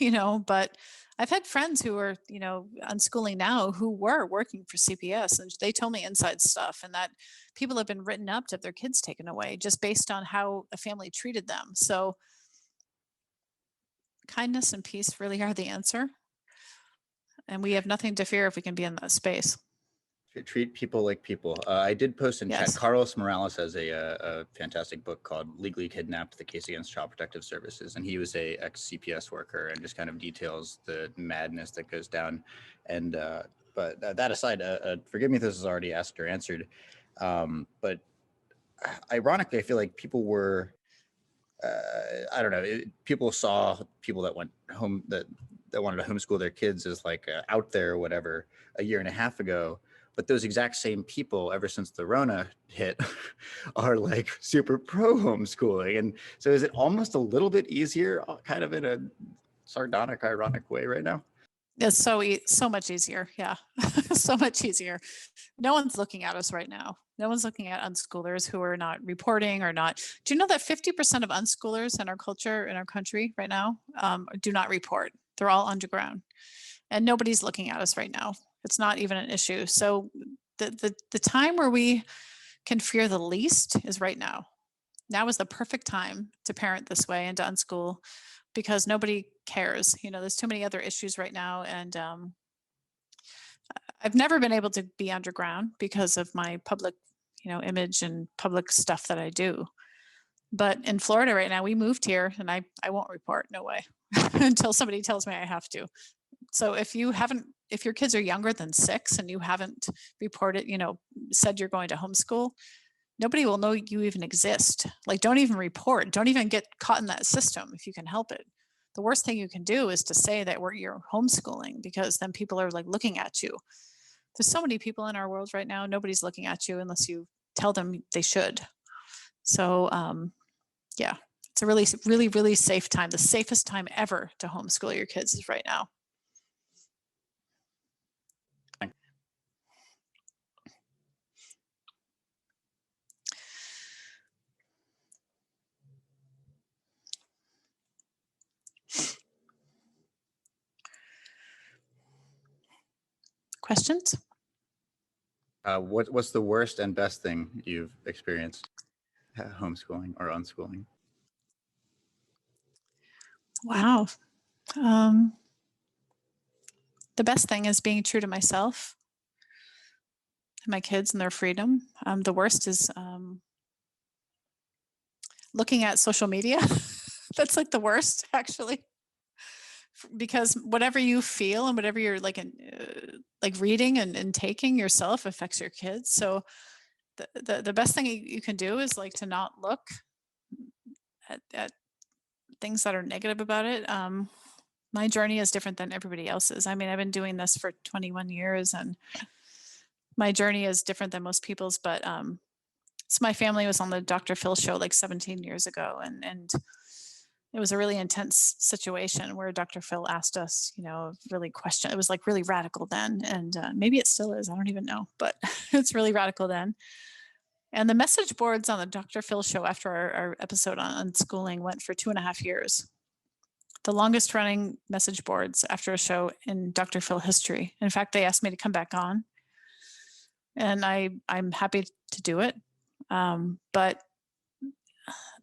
but I've had friends who are, unschooling now who were working for CPS, and they told me inside stuff, and that people have been written up to have their kids taken away just based on how a family treated them. So kindness and peace really are the answer. And we have nothing to fear if we can be in that space. Treat people like people. I did post in Yes. chat. Carlos Morales has a fantastic book called Legally Kidnapped: The Case Against Child Protective Services. And he was a ex-CPS worker, and just kind of details the madness that goes down. And but that aside, forgive me if this is already asked or answered. But ironically, I feel like people were, I don't know, people saw people that went home that wanted to homeschool their kids as like out there or whatever a year and a half ago. But those exact same people, ever since the Rona hit, are like super pro homeschooling. And so is it almost a little bit easier, kind of in a sardonic, ironic way right now? It's so much easier. Yeah, so much easier. No one's looking at us right now. No one's looking at unschoolers who are not reporting or not. Do you know that 50% of unschoolers in our culture, in our country right now, do not report? They're all underground, and nobody's looking at us right now. It's not even an issue. So the time where we can fear the least is right now. Now is the perfect time to parent this way and to unschool, because nobody cares. There's too many other issues right now. And I've never been able to be underground because of my public, image and public stuff that I do. But in Florida right now, we moved here, and I won't report, no way, until somebody tells me I have to. So if your kids are younger than 6 and you haven't reported, said you're going to homeschool, nobody will know you even exist. Like, don't even report. Don't even get caught in that system if you can help it. The worst thing you can do is to say that you're homeschooling, because then people are like looking at you. There's so many people in our world right now. Nobody's looking at you unless you tell them they should. So yeah, it's a really, really, really safe time. The safest time ever to homeschool your kids is right now. Questions? What's the worst and best thing you've experienced homeschooling or unschooling? Wow. The best thing is being true to myself and my kids and their freedom. The worst is looking at social media. That's like the worst, actually, because whatever you feel and whatever you're like reading and taking yourself affects your kids. So the best thing you can do is like to not look at things that are negative about it. My journey is different than everybody else's. I mean, I've been doing this for 21 years and my journey is different than most people's, but so my family was on the Dr. Phil show like 17 years ago, and it was a really intense situation where Dr. Phil asked us, you know, really question. It was like really radical then, and maybe it still is. I don't even know, but it's really radical then. And the message boards on the Dr. Phil show after our episode on unschooling went for 2.5 years. The longest running message boards after a show in Dr. Phil history. In fact, they asked me to come back on, and I'm happy to do it. But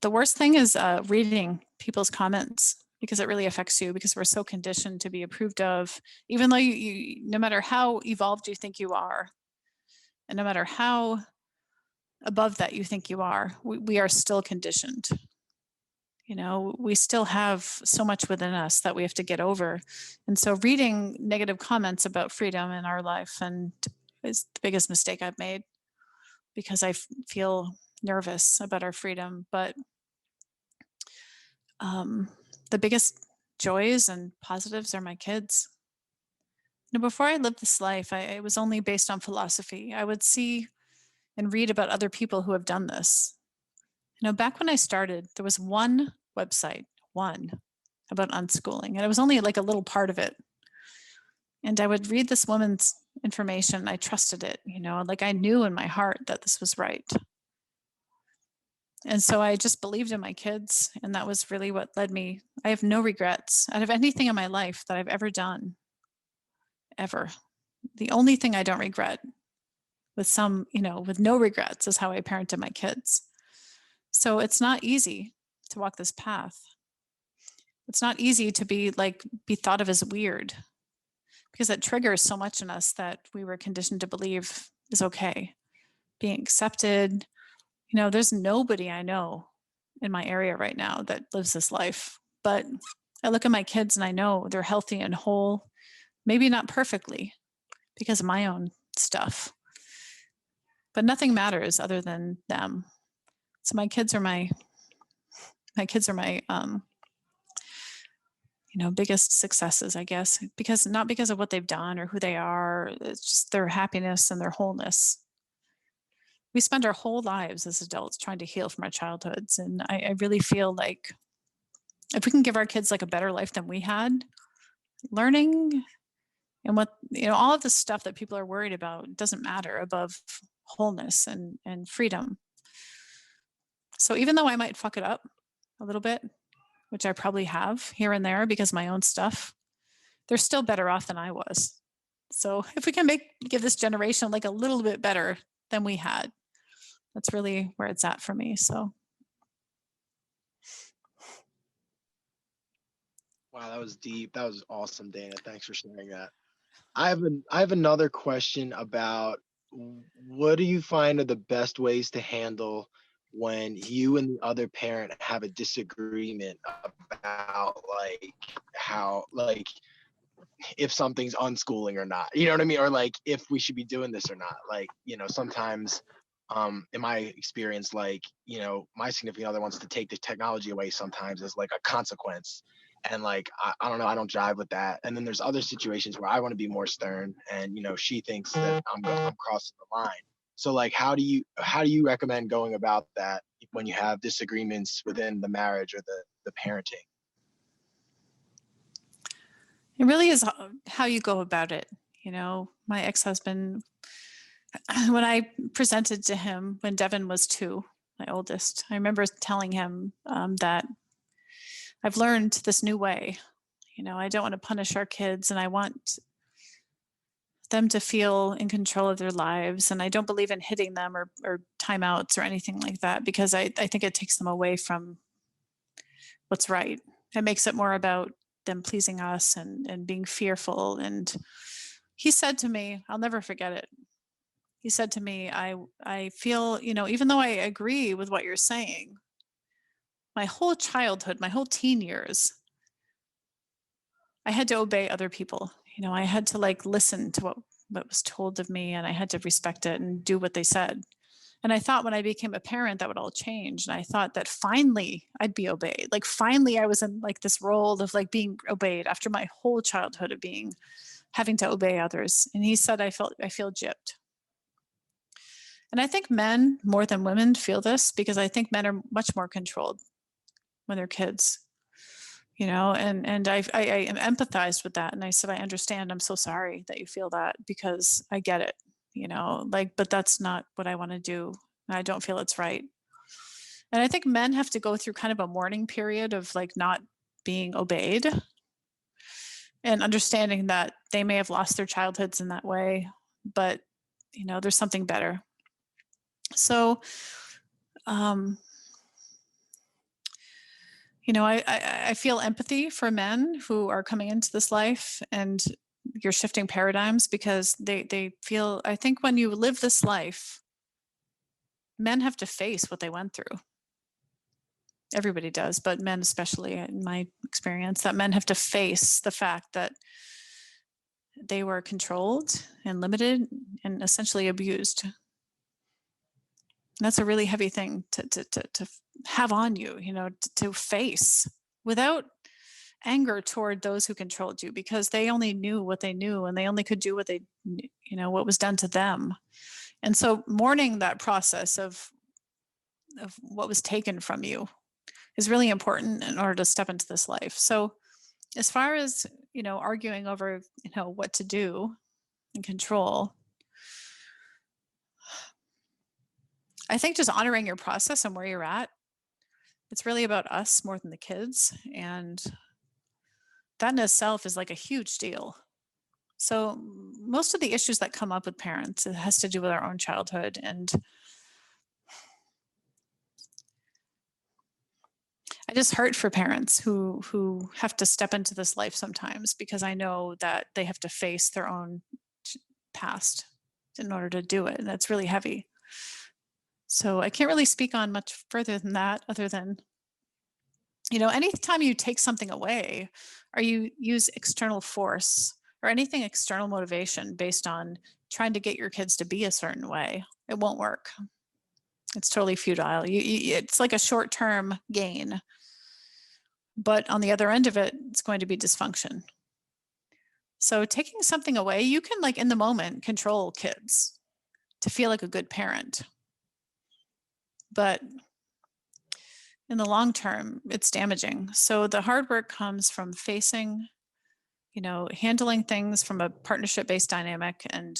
the worst thing is reading people's comments, because it really affects you, because we're so conditioned to be approved of, even though you no matter how evolved you think you are, and no matter how above that you think you are, we are still conditioned. You know, we still have so much within us that we have to get over. And so reading negative comments about freedom in our life and is the biggest mistake I've made, because I feel nervous about our freedom. But the biggest joys and positives are my kids. You know, before I lived this life, it was only based on philosophy. I would see and read about other people who have done this. You know, back when I started, there was one website, one, about unschooling, and it was only like a little part of it. And I would read this woman's information. I trusted it, you know, like I knew in my heart that this was right. And so I just believed in my kids. And that was really what led me. I have no regrets out of anything in my life that I've ever done, ever. The only thing I don't regret, with some, you know, with no regrets, is how I parented my kids. So it's not easy to walk this path. It's not easy to be thought of as weird, because it triggers so much in us that we were conditioned to believe is okay. Being accepted. You know, there's nobody I know in my area right now that lives this life, but I look at my kids and I know they're healthy and whole, maybe not perfectly because of my own stuff, but nothing matters other than them. So my kids are my you know, biggest successes, I guess, because not because of what they've done or who they are, it's just their happiness and their wholeness. We spend our whole lives as adults trying to heal from our childhoods. And I really feel like if we can give our kids like a better life than we had, learning and what, you know, all of the stuff that people are worried about doesn't matter above wholeness and freedom. So even though I might fuck it up a little bit, which I probably have here and there because of my own stuff, they're still better off than I was. So if we can give this generation like a little bit better than we had, that's really where it's at for me. So. Wow, that was deep. That was awesome, Dayna. Thanks for sharing that. I have another question about what do you find are the best ways to handle when you and the other parent have a disagreement about like how like if something's unschooling or not, you know what I mean? Or like if we should be doing this or not. Like, you know, sometimes in my experience, like, you know, my significant other wants to take the technology away sometimes as like a consequence. And like, I don't know, I don't jive with that. And then there's other situations where I want to be more stern and, you know, she thinks that I'm crossing the line. So like, how do you recommend going about that when you have disagreements within the marriage or the parenting? It really is how you go about it. You know, my ex-husband, when I presented to him when Devin was 2, my oldest, I remember telling him that I've learned this new way. You know, I don't want to punish our kids, and I want them to feel in control of their lives. And I don't believe in hitting them or timeouts or anything like that, because I think it takes them away from what's right. It makes it more about them pleasing us and being fearful. And he said to me, I'll never forget it. He said to me, I feel, even though I agree with what you're saying, my whole childhood, my whole teen years, I had to obey other people. I had to listen to what was told of me, and I had to respect it and do what they said. And I thought when I became a parent, that would all change. And I thought that finally I'd be obeyed. Finally I was in this role of being obeyed after my whole childhood of having to obey others. And he said, I feel gypped. And I think men more than women feel this, because I think men are much more controlled when they're kids, and I empathized with that. And I said, I understand. I'm so sorry that you feel that, because I get it, but that's not what I want to do. I don't feel it's right. And I think men have to go through kind of a mourning period of not being obeyed, and understanding that they may have lost their childhoods in that way, but there's something better. So, I feel empathy for men who are coming into this life, and you're shifting paradigms, because they feel, I think when you live this life, men have to face what they went through. Everybody does, but men especially, in my experience, that men have to face the fact that they were controlled and limited and essentially abused. And that's a really heavy thing to have on you, to face without anger toward those who controlled you, because they only knew what they knew, and they only could do what they, what was done to them. And so mourning that process of what was taken from you is really important in order to step into this life. So as far as, arguing over, what to do and control, I think just honoring your process and where you're at, it's really about us more than the kids. And that in itself is a huge deal. So most of the issues that come up with parents, it has to do with our own childhood. And I just hurt for parents who have to step into this life sometimes, because I know that they have to face their own past in order to do it. And that's really heavy. So I can't really speak on much further than that, other than, anytime you take something away, or you use external force or anything external motivation based on trying to get your kids to be a certain way, it won't work. It's totally futile. It's like a short-term gain, but on the other end of it, it's going to be dysfunction. So taking something away, you can in the moment control kids to feel like a good parent. But in the long term, it's damaging. So the hard work comes from facing, handling things from a partnership-based dynamic. And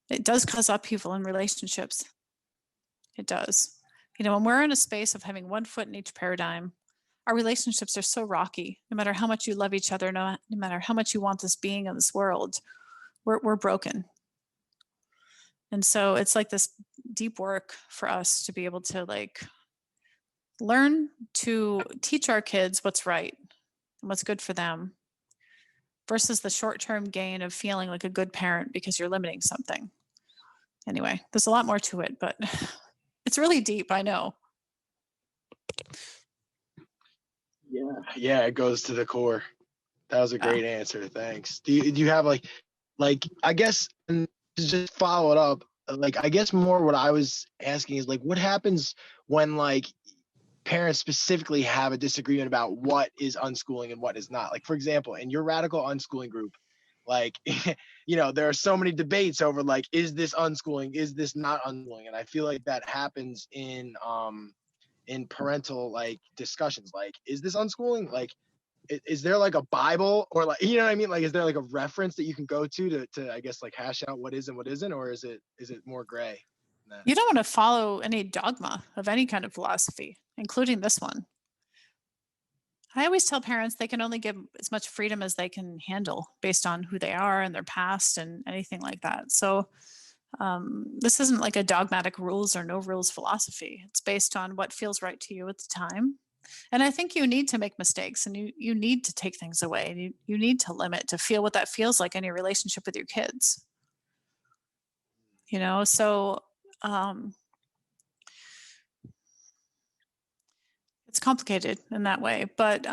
it does cause upheaval in relationships. It does. When we're in a space of having one foot in each paradigm, our relationships are so rocky. No matter how much you love each other, no matter how much you want this being in this world, we're broken. And so it's this deep work for us to be able to learn to teach our kids what's right and what's good for them, versus the short-term gain of feeling like a good parent because you're limiting something. Anyway, there's a lot more to it, but it's really deep, I know. Yeah, it goes to the core. That was a great answer. Thanks. Do you have I guess, and to just follow it up, I guess more what I was asking is what happens when parents specifically have a disagreement about what is unschooling and what is not. For example, in your radical unschooling group, there are so many debates over is this unschooling, is this not unschooling? And I feel that happens in parental discussions. Is this unschooling? Is there a Bible, or you know what I mean? Is there a reference that you can go to I guess hash out what is and what isn't, or is it more gray? You don't want to follow any dogma of any kind of philosophy, including this one. I always tell parents they can only give as much freedom as they can handle based on who they are and their past and anything like that. So this isn't like a dogmatic rules or no rules philosophy. It's based on what feels right to you at the time. And I think you need to make mistakes, and you need to take things away, and you need to limit to feel what that feels like in your relationship with your kids. So it's complicated in that way, but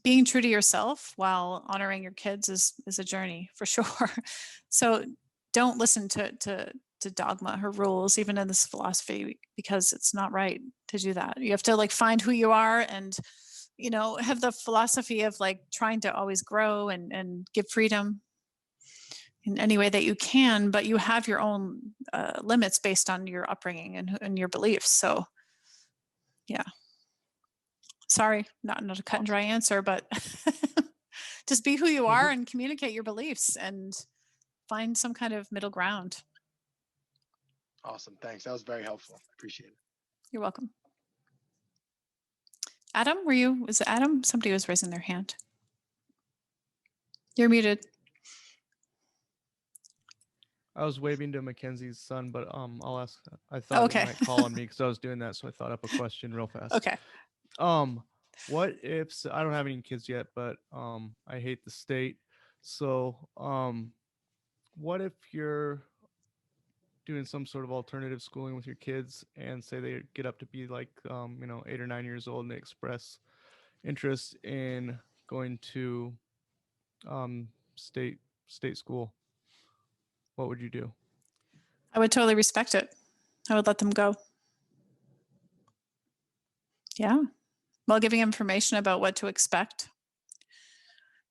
being true to yourself while honoring your kids is a journey for sure. So don't listen to dogma or rules, even in this philosophy, because it's not right to do that. You have to like find who you are and have the philosophy of like trying to always grow and give freedom in any way that you can, but you have your own limits based on your upbringing and your beliefs. So yeah, sorry, not a cut and dry answer, but just be who you are and communicate your beliefs and find some kind of middle ground. Awesome. Thanks. That was very helpful. Appreciate it. You're welcome. Adam, was it Adam? Somebody was raising their hand. You're muted. I was waving to Mackenzie's son, but I'll ask. I thought Okay. he might call on me because I was doing that, so I thought up a question real fast. Okay. What if I don't have any kids yet, but I hate the state. So what if you're doing some sort of alternative schooling with your kids and say they get up to be like 8 or 9 years old and they express interest in going to state school? What would you do? I would totally respect it. I would let them go. Yeah. While giving information about what to expect.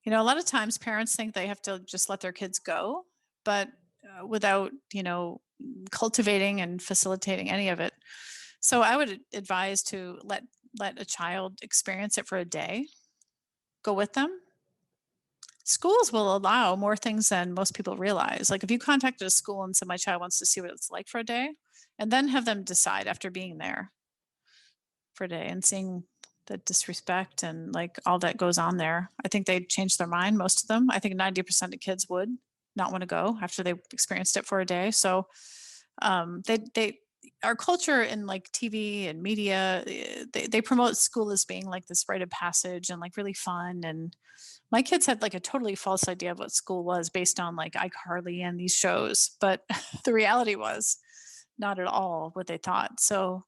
A lot of times parents think they have to just let their kids go, but without, cultivating and facilitating any of it. So I would advise to let a child experience it for a day. Go with them. Schools will allow more things than most people realize. Like if you contacted a school and said, my child wants to see what it's like for a day, and then have them decide after being there for a day and seeing the disrespect and like all that goes on there, I think they'd change their mind, most of them. I think 90% of kids would not want to go after they experienced it for a day. So our culture in like TV and media, they promote school as being like this rite of passage and like really fun. And my kids had like a totally false idea of what school was based on like iCarly and these shows, but the reality was not at all what they thought. So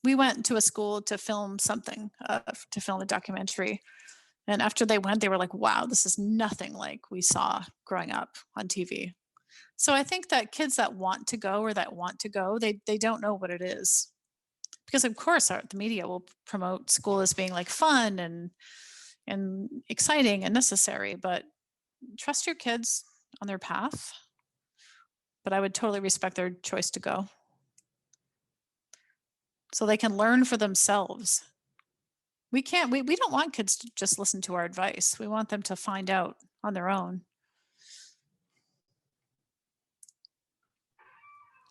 we went to a school to film something, to film a documentary. And after they went, they were like, wow, this is nothing like we saw growing up on TV. So I think that kids that want to go they don't know what it is. Because of course the media will promote school as being like fun and exciting and necessary, but trust your kids on their path. But I would totally respect their choice to go. So they can learn for themselves. We don't want kids to just listen to our advice. We want them to find out on their own.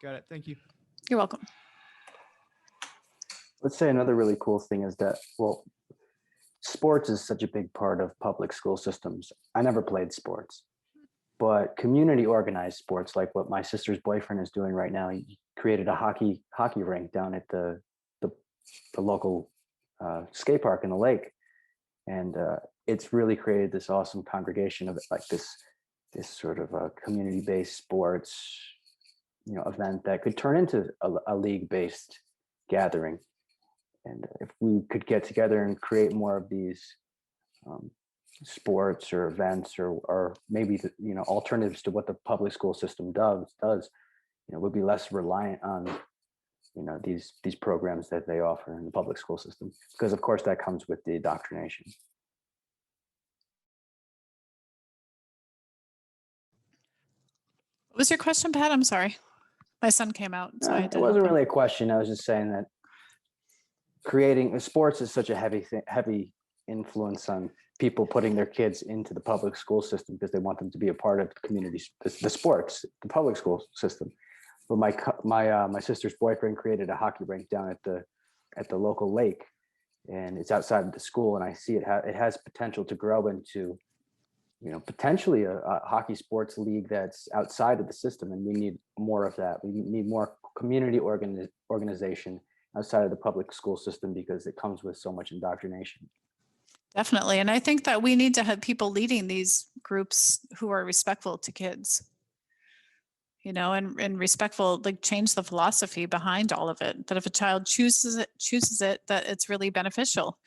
Got it. Thank you. You're welcome. Let's say another really cool thing is that, well, sports is such a big part of public school systems. I never played sports, but community organized sports, like what my sister's boyfriend is doing right now, he created a hockey rink down at the local skate park in the lake. And it's really created this awesome congregation of like this sort of a community-based sports, event that could turn into a league-based gathering. And if we could get together and create more of these sports or events or maybe alternatives to what the public school system does, we'll be less reliant on these programs that they offer in the public school system, because of course that comes with the indoctrination. What was your question, Pat? I'm sorry. My son came out. So It wasn't really a question. I was just saying that creating sports is such a heavy influence on people putting their kids into the public school system because they want them to be a part of the community, the sports, the public school system. But my sister's boyfriend created a hockey rink down at the local lake, and it's outside of the school, and I see it has potential to grow into, potentially a hockey sports league that's outside of the system, and we need more of that. We need more community organization outside of the public school system, because it comes with so much indoctrination. Definitely. And I think that we need to have people leading these groups who are respectful to kids, and respectful, like change the philosophy behind all of it. That if a child chooses it, that it's really beneficial.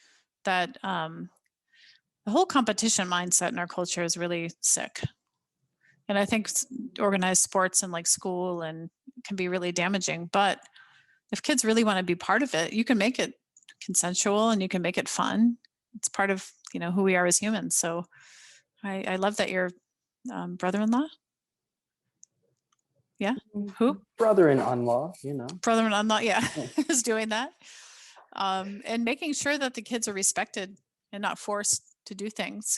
That the whole competition mindset in our culture is really sick. And I think organized sports and like school and can be really damaging. But if kids really want to be part of it, you can make it consensual and you can make it fun. It's part of, who we are as humans. So I love that your brother-in-law. Yeah. Who? Brother-in-law, Brother-in-law, yeah, is doing that. And making sure that the kids are respected and not forced to do things.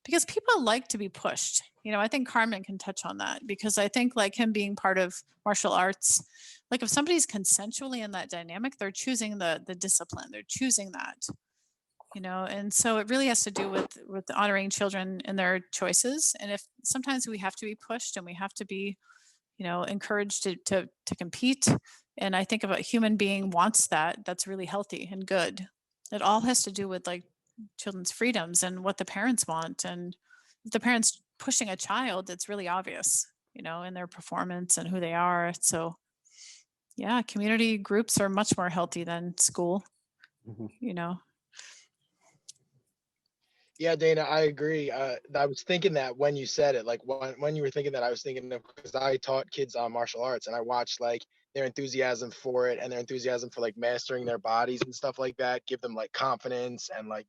Because people like to be pushed. I think Carmen can touch on that, because I think like him being part of martial arts, like if somebody's consensually in that dynamic, they're choosing the discipline, they're choosing that, and so it really has to do with honoring children and their choices. And if sometimes we have to be pushed and we have to be, encouraged to compete. And I think if a human being wants that, that's really healthy and good. It all has to do with like children's freedoms and what the parents want. And if the parents pushing a child, it's really obvious, in their performance and who they are. So yeah, community groups are much more healthy than school, Yeah, Dana, I agree. I was thinking that when you said it, like when you were thinking that, I was thinking of, because I taught kids martial arts, and I watched like their enthusiasm for it and their enthusiasm for like mastering their bodies and stuff like that, give them like confidence and like,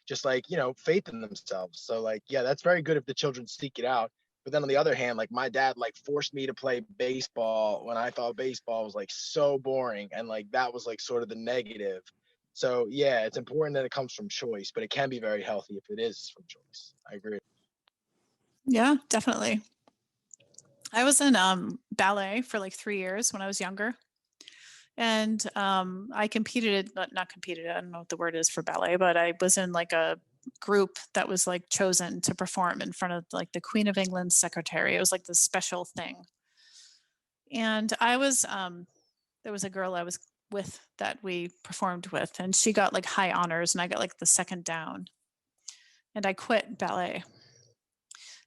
just like, faith in themselves. So like, yeah, that's very good if the children seek it out. But then on the other hand, like my dad like forced me to play baseball when I thought baseball was like so boring. And like that was like sort of the negative. So yeah, it's important that it comes from choice, but it can be very healthy if it is from choice. I agree. Yeah, definitely. I was in ballet for like 3 years when I was younger. And I competed, not competed, I don't know what the word is for ballet, but I was in like a group that was like chosen to perform in front of like the Queen of England's secretary. It was like this special thing. And there was a girl I was with that we performed with, and she got like high honors and I got like the second down. And I quit ballet.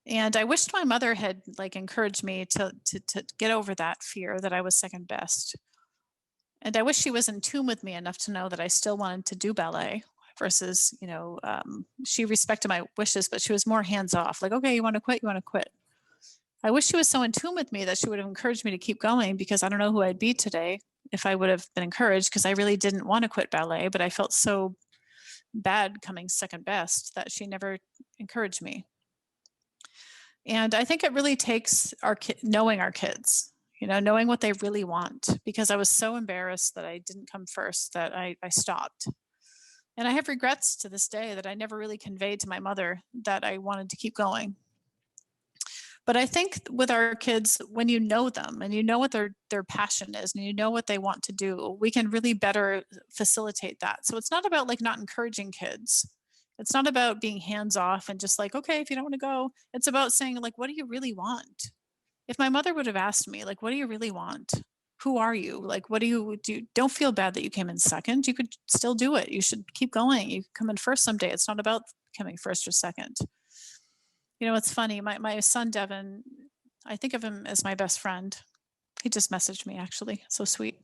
And I wished my mother had like encouraged me to get over that fear that I was second best. And I wish she was in tune with me enough to know that I still wanted to do ballet versus, she respected my wishes, but she was more hands off. Like, okay, you want to quit? You want to quit? I wish she was so in tune with me that she would have encouraged me to keep going, because I don't know who I'd be today if I would have been encouraged, because I really didn't want to quit ballet, but I felt so bad coming second best that she never encouraged me. And I think it really takes knowing our kids, knowing what they really want, because I was so embarrassed that I didn't come first that I stopped. And I have regrets to this day that I never really conveyed to my mother that I wanted to keep going. But I think with our kids, when you know them and you know what their passion is and you know what they want to do, we can really better facilitate that. So it's not about like not encouraging kids. It's not about being hands off and just like, okay, if you don't want to go, it's about saying like, what do you really want? If my mother would have asked me, like, what do you really want? Who are you? Like, what do you do? Don't feel bad that you came in second. You could still do it. You should keep going. You come in first someday. It's not about coming first or second. It's funny. My son, Devin, I think of him as my best friend. He just messaged me, actually. So sweet.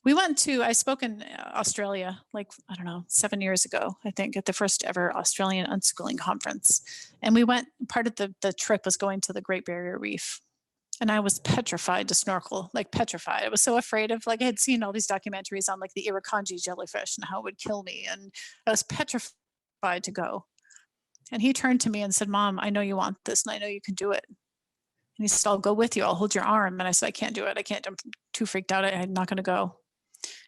I spoke in Australia, like, I don't know, 7 years ago, I think, at the first ever Australian Unschooling conference. And we went, part of the trip was going to the Great Barrier Reef. And I was petrified to snorkel, like petrified. I was so afraid of, like, I had seen all these documentaries on like the Irukandji jellyfish and how it would kill me. And I was petrified to go. And he turned to me and said, Mom, I know you want this and I know you can do it. And he said, I'll go with you. I'll hold your arm. And I said, I can't do it. I can't. I'm too freaked out. I'm not going to go.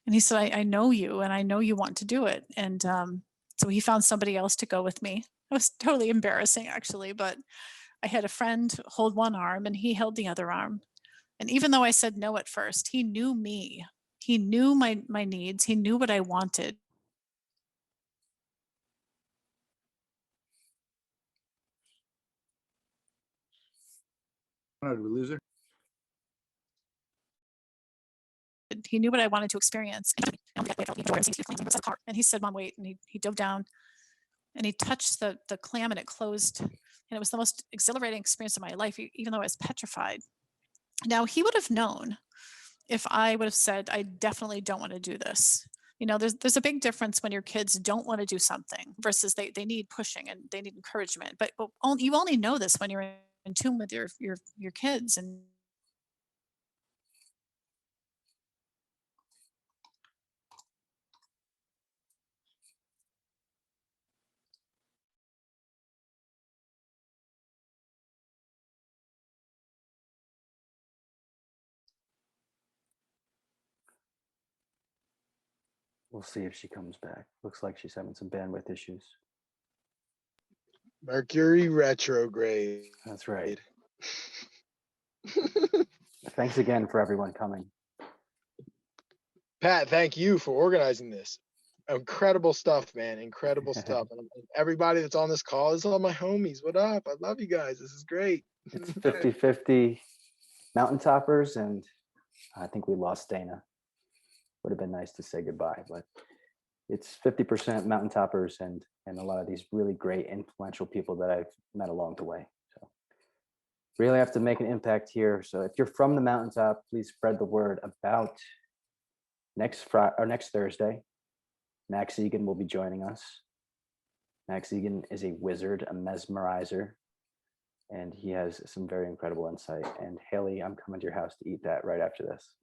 And he said, I know you and I know you want to do it. And so he found somebody else to go with me. It was totally embarrassing, actually. But I had a friend hold one arm and he held the other arm. And even though I said no at first, he knew me. He knew my needs. He knew what I wanted. Oh, did we lose her? He knew what I wanted to experience. And he said, Mom, wait. And he dove down and he touched the clam and it closed. And it was the most exhilarating experience of my life, even though I was petrified. Now, he would have known if I would have said, I definitely don't want to do this. You know, there's a big difference when your kids don't want to do something versus they need pushing and they need encouragement. But you only know this when you're in tune with your kids. And We'll see if she comes back. Looks like she's having some bandwidth issues. Mercury retrograde. That's right. Thanks again for everyone coming. Pat, thank you for organizing this. Incredible stuff, man. Incredible stuff. And everybody that's on this call is all my homies. What up? I love you guys. This is great. It's 50-50 mountain toppers, and I think we lost Dayna. Would have been nice to say goodbye, but it's 50% mountain toppers and a lot of these really great influential people that I've met along the way. So really have to make an impact here. So if you're from the mountaintop, please spread the word about next Thursday. Max Egan will be joining us. Max Egan is a wizard, a mesmerizer, and he has some very incredible insight. And Haley, I'm coming to your house to eat that right after this.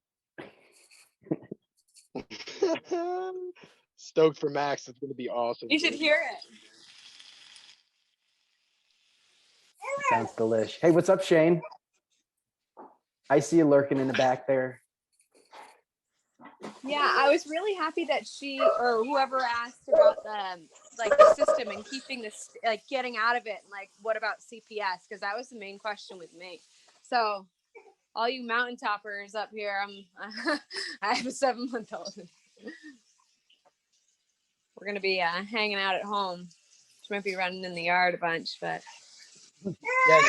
Stoked for Max. It's going to be awesome. You should hear it. Sounds delish. Hey, what's up, Shane? I see you lurking in the back there. Yeah, I was really happy that she or whoever asked about the system and keeping this, like, getting out of it, and like, what about CPS? Because that was the main question with me. So all you mountain toppers up here, I have a 7-month-old. We're gonna be hanging out at home. She might be running in the yard a bunch, but yeah,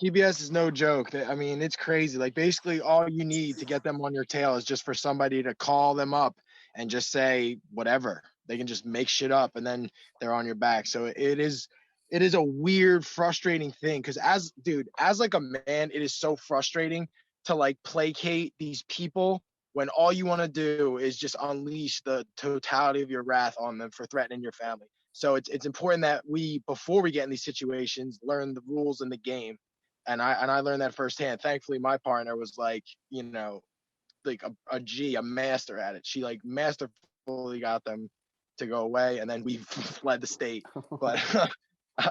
CBS is no joke. I mean, it's crazy. Like, basically all you need to get them on your tail is just for somebody to call them up and just say whatever. They can just make shit up and then they're on your back. So it is a weird, frustrating thing. Cause as like a man, it is so frustrating to like placate these people when all you want to do is just unleash the totality of your wrath on them for threatening your family. So it's important that we, before we get in these situations, learn the rules in the game. And I learned that firsthand. Thankfully, my partner was like, you know, like a master at it. She like masterfully got them to go away, and then we fled the state. But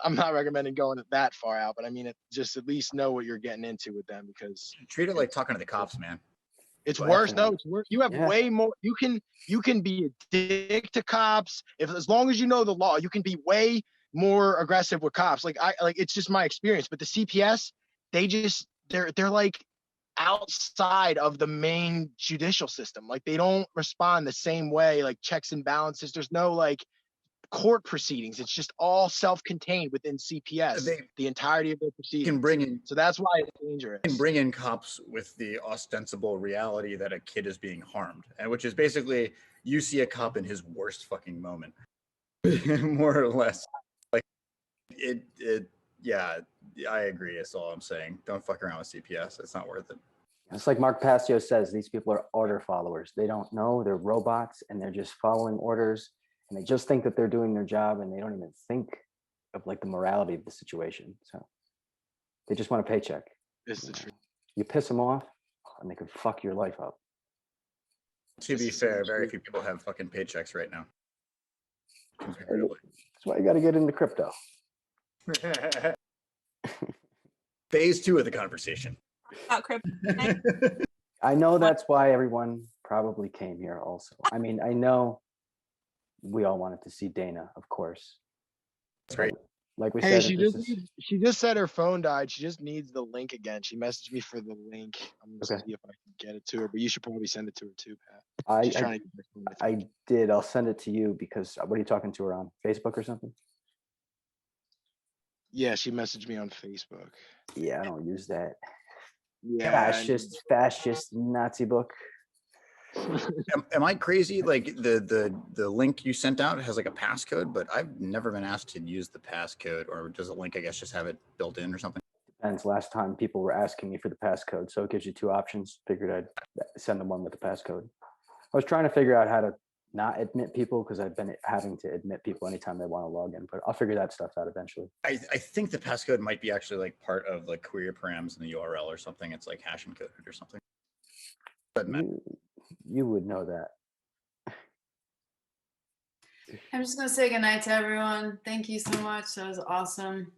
I'm not recommending going that far out. But I mean, just at least know what you're getting into with them, because Treat it like talking to the cops, man. it's worse. No, it's worse. You have way more. You can be a dick to cops as long as you know the law. You can be way more aggressive with cops. Like it's just my experience. But the CPS, they're like outside of the main judicial system. Like, they don't respond the same way. Like, checks and balances. There's no like court proceedings. It's just all self-contained within CPS. The entirety of their proceedings. So that's why it's dangerous. Can bring in cops with the ostensible reality that a kid is being harmed, and which is basically you see a cop in his worst fucking moment, more or less. Like it. Yeah, I agree. That's all I'm saying. Don't fuck around with CPS. It's not worth it. It's like Mark Passio says, these people are order followers. They don't know, they're robots, and they're just following orders, and they just think that they're doing their job, and they don't even think of like the morality of the situation. So they just want a paycheck. It's the truth. You piss them off, and they could fuck your life up. To be fair, very few people have fucking paychecks right now. Comparatively. That's why you got to get into crypto. Phase 2 of the conversation. About crypto. I know that's why everyone probably came here also. I mean, I know we all wanted to see Dayna, of course. That's great. Like we Hey, said, she just said her phone died. She just needs the link again. She messaged me for the link. I'm gonna see if I can get it to her, but you should probably send it to her too, Pat. I did. I'll send it to you because what are you talking to her on? Facebook or something? Yeah, she messaged me on Facebook. Yeah, I don't use that. Yeah. Fascist Nazi book. Am I crazy? Like the link you sent out has like a passcode, but I've never been asked to use the passcode, or does the link, I guess, just have it built in or something? Depends. Last time people were asking me for the passcode, so it gives you two options. Figured I'd send them one with the passcode. I was trying to figure out how to not admit people because I've been having to admit people anytime they want to log in, but I'll figure that stuff out eventually. I think the passcode might be actually like part of like query params in the URL or something. It's like hash encoded or something. You would know that. I'm just gonna say goodnight to everyone. Thank you so much. That was awesome.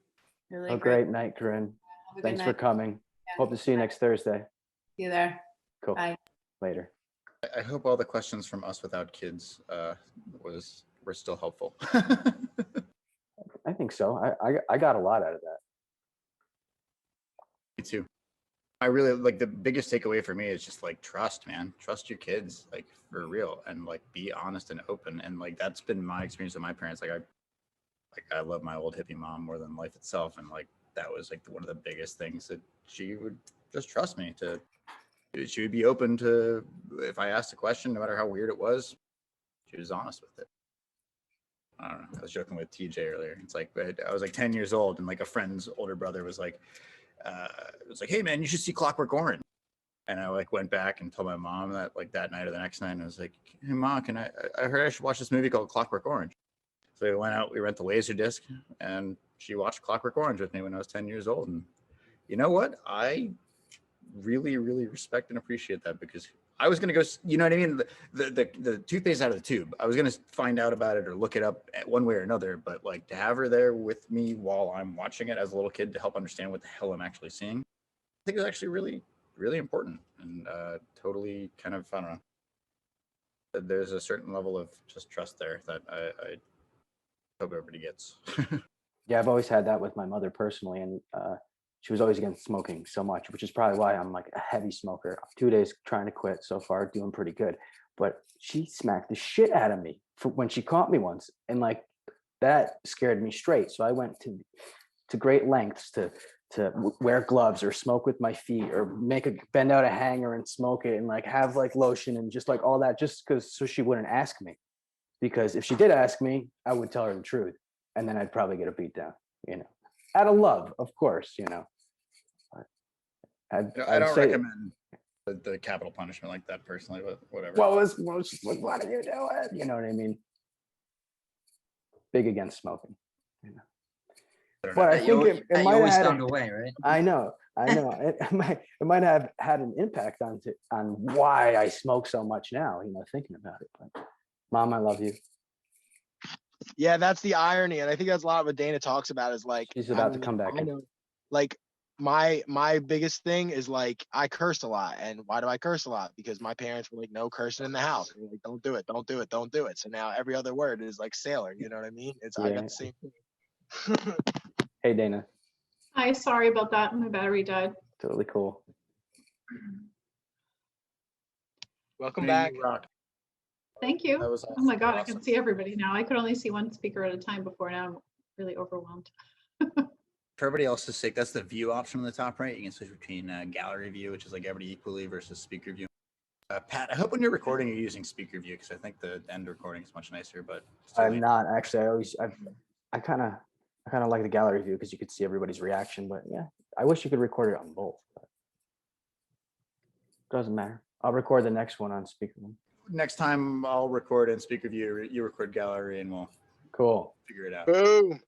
Really Great night, Corinne. Have a good Thanks for night. coming. Yeah. Hope to see you next Thursday. See you there. Cool. Bye. Later. I hope all the questions from us without kids were still helpful. I think so. I got a lot out of that. Me too. I really like the biggest takeaway for me is just like trust, man. Trust your kids, like for real, and like be honest and open. And like that's been my experience with my parents. Like I love my old hippie mom more than life itself, and like that was like one of the biggest things that she would just trust me to. She would be open to if I asked a question, no matter how weird it was. She was honest with it. I don't know. I was joking with TJ earlier. It's like I was like 10 years old, and like a friend's older brother was like, it was like, hey man, you should see Clockwork Orange. And I like went back and told my mom that like that night or the next night, and I was like, hey mom, I heard I should watch this movie called Clockwork Orange. So we went out, we rent the Laserdisc, and she watched Clockwork Orange with me when I was 10 years old. And you know what? I really, really respect and appreciate that, because I was going to go, you know what I mean? The toothpaste out of the tube. I was going to find out about it or look it up one way or another, but like to have her there with me while I'm watching it as a little kid to help understand what the hell I'm actually seeing, I think is actually really, really important, and totally kind of, I don't know. There's a certain level of just trust there that I hope everybody gets. Yeah, I've always had that with my mother personally, and she was always against smoking so much, which is probably why I'm like a heavy smoker. 2 days trying to quit so far, doing pretty good. But she smacked the shit out of me for when she caught me once, and like that scared me straight. So I went to great lengths to wear gloves or smoke with my feet or bend out a hanger and smoke it and like have like lotion and just like all that, just because so she wouldn't ask me. Because if she did ask me, I would tell her the truth, and then I'd probably get a beat down, you know. Out of love, of course, you know. I don't recommend the capital punishment like that personally, but whatever. What are you doing? You know what I mean? Big against smoking. You know. But I think it might have had found a way, right? I know. It might have had an impact on why I smoke so much now. You know, thinking about it. But Mom, I love you. Yeah, that's the irony, and I think that's a lot of what Dayna talks about is like She's about to come back. I know, like my biggest thing is like I curse a lot, and why do I curse a lot? Because my parents were like, no cursing in the house. They're like, don't do it, don't do it, don't do it. So now every other word is like sailor. You know what I mean? I got the same thing. Hey, Dayna. Hi, sorry about that. My battery died. Totally cool. Welcome back. Thank you. That was Oh my God, I can see everybody now. I could only see one speaker at a time before. Now I'm really overwhelmed. For everybody else's sake, that's the view option on the top right. You can switch between gallery view, which is like everybody equally, versus speaker view. Pat, I hope when you're recording, you're using speaker view, because I think the end recording is much nicer. But I'm not actually. I kind of like the gallery view because you could see everybody's reaction. But yeah, I wish you could record it on both. But doesn't matter. I'll record the next one on speaker. Next time I'll record in speaker view, you record gallery, and we'll figure it out. Boom.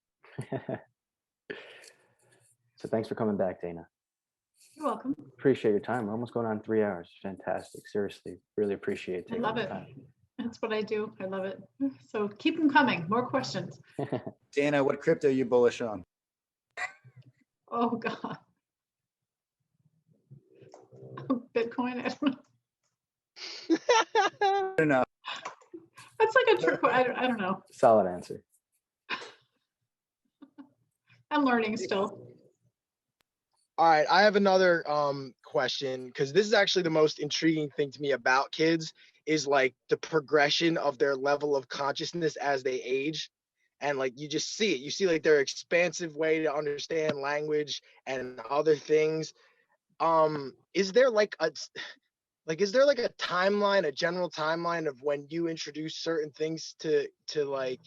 So thanks for coming back, Dayna. You're welcome. Appreciate your time. We're almost going on 3 hours. Fantastic. Seriously, really appreciate I taking love the it. time. That's what I do. I love it. So keep them coming. More questions. Dayna, what crypto are you bullish on? Oh God. Bitcoin. I don't know. Enough. That's like a trick. I don't know. Solid answer. I'm learning still. All right, I have another question, because this is actually the most intriguing thing to me about kids is like the progression of their level of consciousness as they age. and like you just see it. You see like their expansive way to understand language and other things. Is there like a timeline, a general timeline of when you introduce certain things to like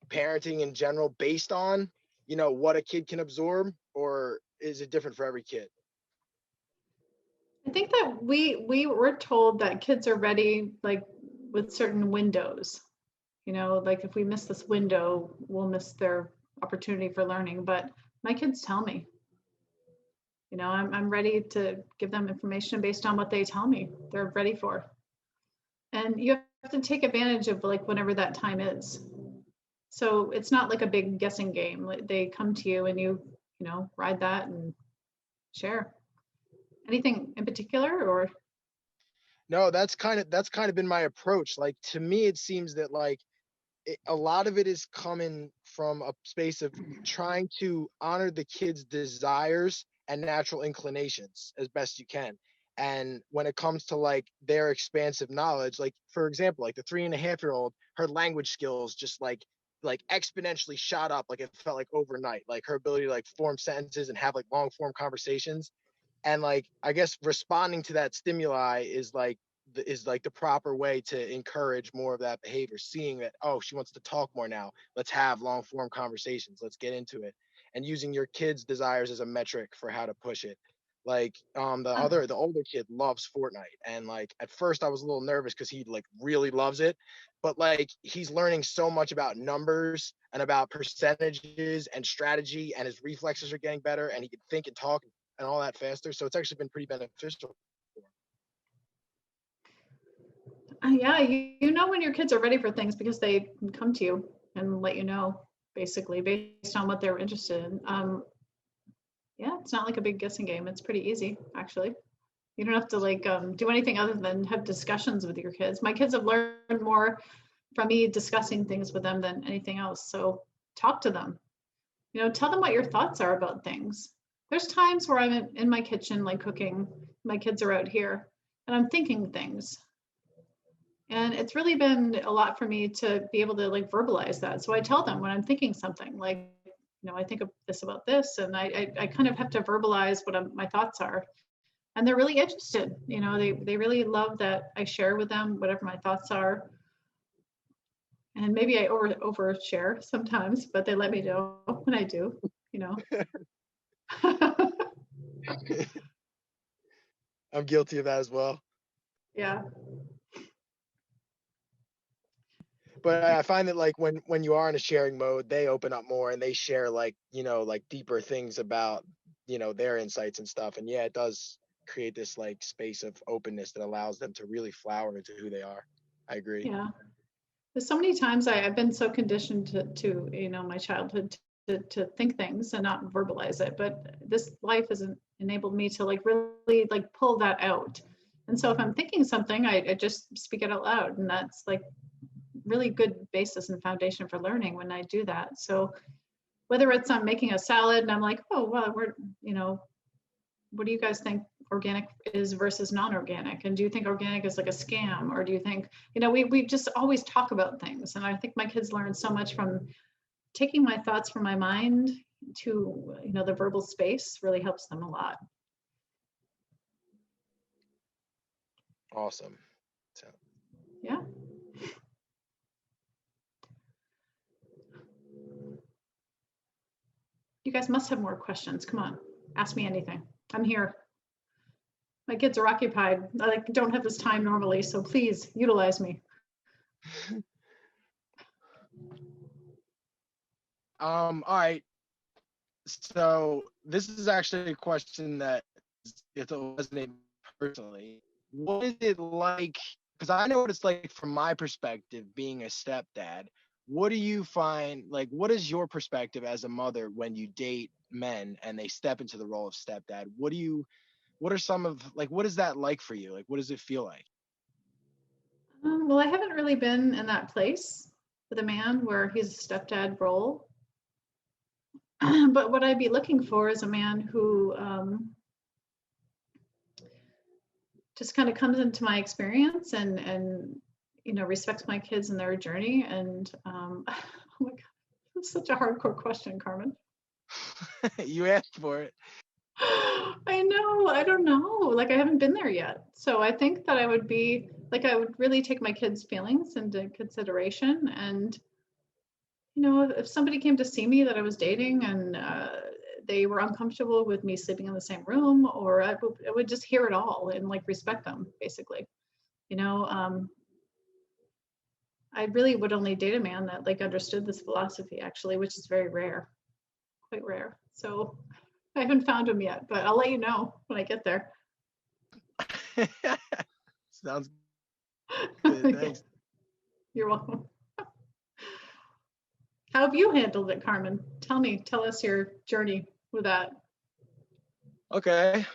parenting in general based on, you know, what a kid can absorb, or is it different for every kid? I think that we were told that kids are ready like with certain windows. You know, like if we miss this window, we'll miss their opportunity for learning. But my kids tell me, you know, I'm ready to give them information based on what they tell me they're ready for. And you have to take advantage of like whenever that time is. So it's not like a big guessing game. Like they come to you and you know, ride that and share. Anything in particular or? No, that's kind of been my approach. Like to me, it seems that like a lot of it is coming from a space of trying to honor the kids' desires and natural inclinations as best you can. And when it comes to like their expansive knowledge, like for example, like the 3.5-year-old, her language skills just like exponentially shot up. Like it felt like overnight, like her ability to like form sentences and have like long form conversations. And like I guess responding to that stimuli is like the proper way to encourage more of that behavior, seeing that, oh, she wants to talk more now, let's have long form conversations, let's get into it, and using your kids' desires as a metric for how to push it. Like the older kid loves Fortnite, and like at first I was a little nervous because he like really loves it, but like he's learning so much about numbers and about percentages and strategy, and his reflexes are getting better, and he can think and talk and all that faster. So it's actually been pretty beneficial. Yeah, you know when your kids are ready for things because they come to you and let you know, basically, based on what they're interested in. Yeah, it's not like a big guessing game. It's pretty easy, actually. You don't have to like do anything other than have discussions with your kids. My kids have learned more from me discussing things with them than anything else. So talk to them. You know, tell them what your thoughts are about things. There's times where I'm in my kitchen, like cooking. My kids are out here, and I'm thinking things. And it's really been a lot for me to be able to like verbalize that. So I tell them when I'm thinking something like, you know, I think of this about this, and I kind of have to verbalize what my thoughts are. And they're really interested. You know, they really love that I share with them whatever my thoughts are. And maybe I overshare sometimes, but they let me know when I do, you know. I'm guilty of that as well. Yeah. But I find that like when you are in a sharing mode, they open up more and they share like, you know, like deeper things about, you know, their insights and stuff. And yeah, it does create this like space of openness that allows them to really flower into who they are. I agree. Yeah. There's so many times I've been so conditioned to you know, my childhood to think things and not verbalize it. But this life has enabled me to like really like pull that out. And so if I'm thinking something, I just speak it out loud. And that's like really good basis and foundation for learning when I do that. So whether it's I'm making a salad and I'm like, oh, well, we're, you know, what do you guys think organic is versus non-organic? And do you think organic is like a scam? Or do you think, you know, we just always talk about things. And I think my kids learn so much from taking my thoughts from my mind to, you know, the verbal space really helps them a lot. Awesome. So. Yeah. You guys must have more questions. Come on, ask me anything. I'm here. My kids are occupied. I like don't have this time normally, so please utilize me. All right. So this is actually a question that it's resonated personally. What is it like? Because I know what it's like from my perspective, being a stepdad. What do you find, like, what is your perspective as a mother when you date men and they step into the role of stepdad? What are some of, like, what is that like for you? Like, what does it feel like? Well, I haven't really been in that place with a man where he's a stepdad role. But what I'd be looking for is a man who just kind of comes into my experience and you know, respects my kids and their journey. And oh my God, That's such a hardcore question, Carmen. You asked for it. I know. I don't know. Like I haven't been there yet. So I think that I would be like I would really take my kids' feelings into consideration. And you know, if somebody came to see me that I was dating and they were uncomfortable with me sleeping in the same room, or I would just hear it all and like respect them, basically. You know, I really would only date a man that like understood this philosophy, actually, which is very rare, quite rare. So I haven't found him yet, but I'll let you know when I get there. Sounds good. Thanks. You're welcome. How have you handled it, Carmen? Tell us your journey with that. Okay.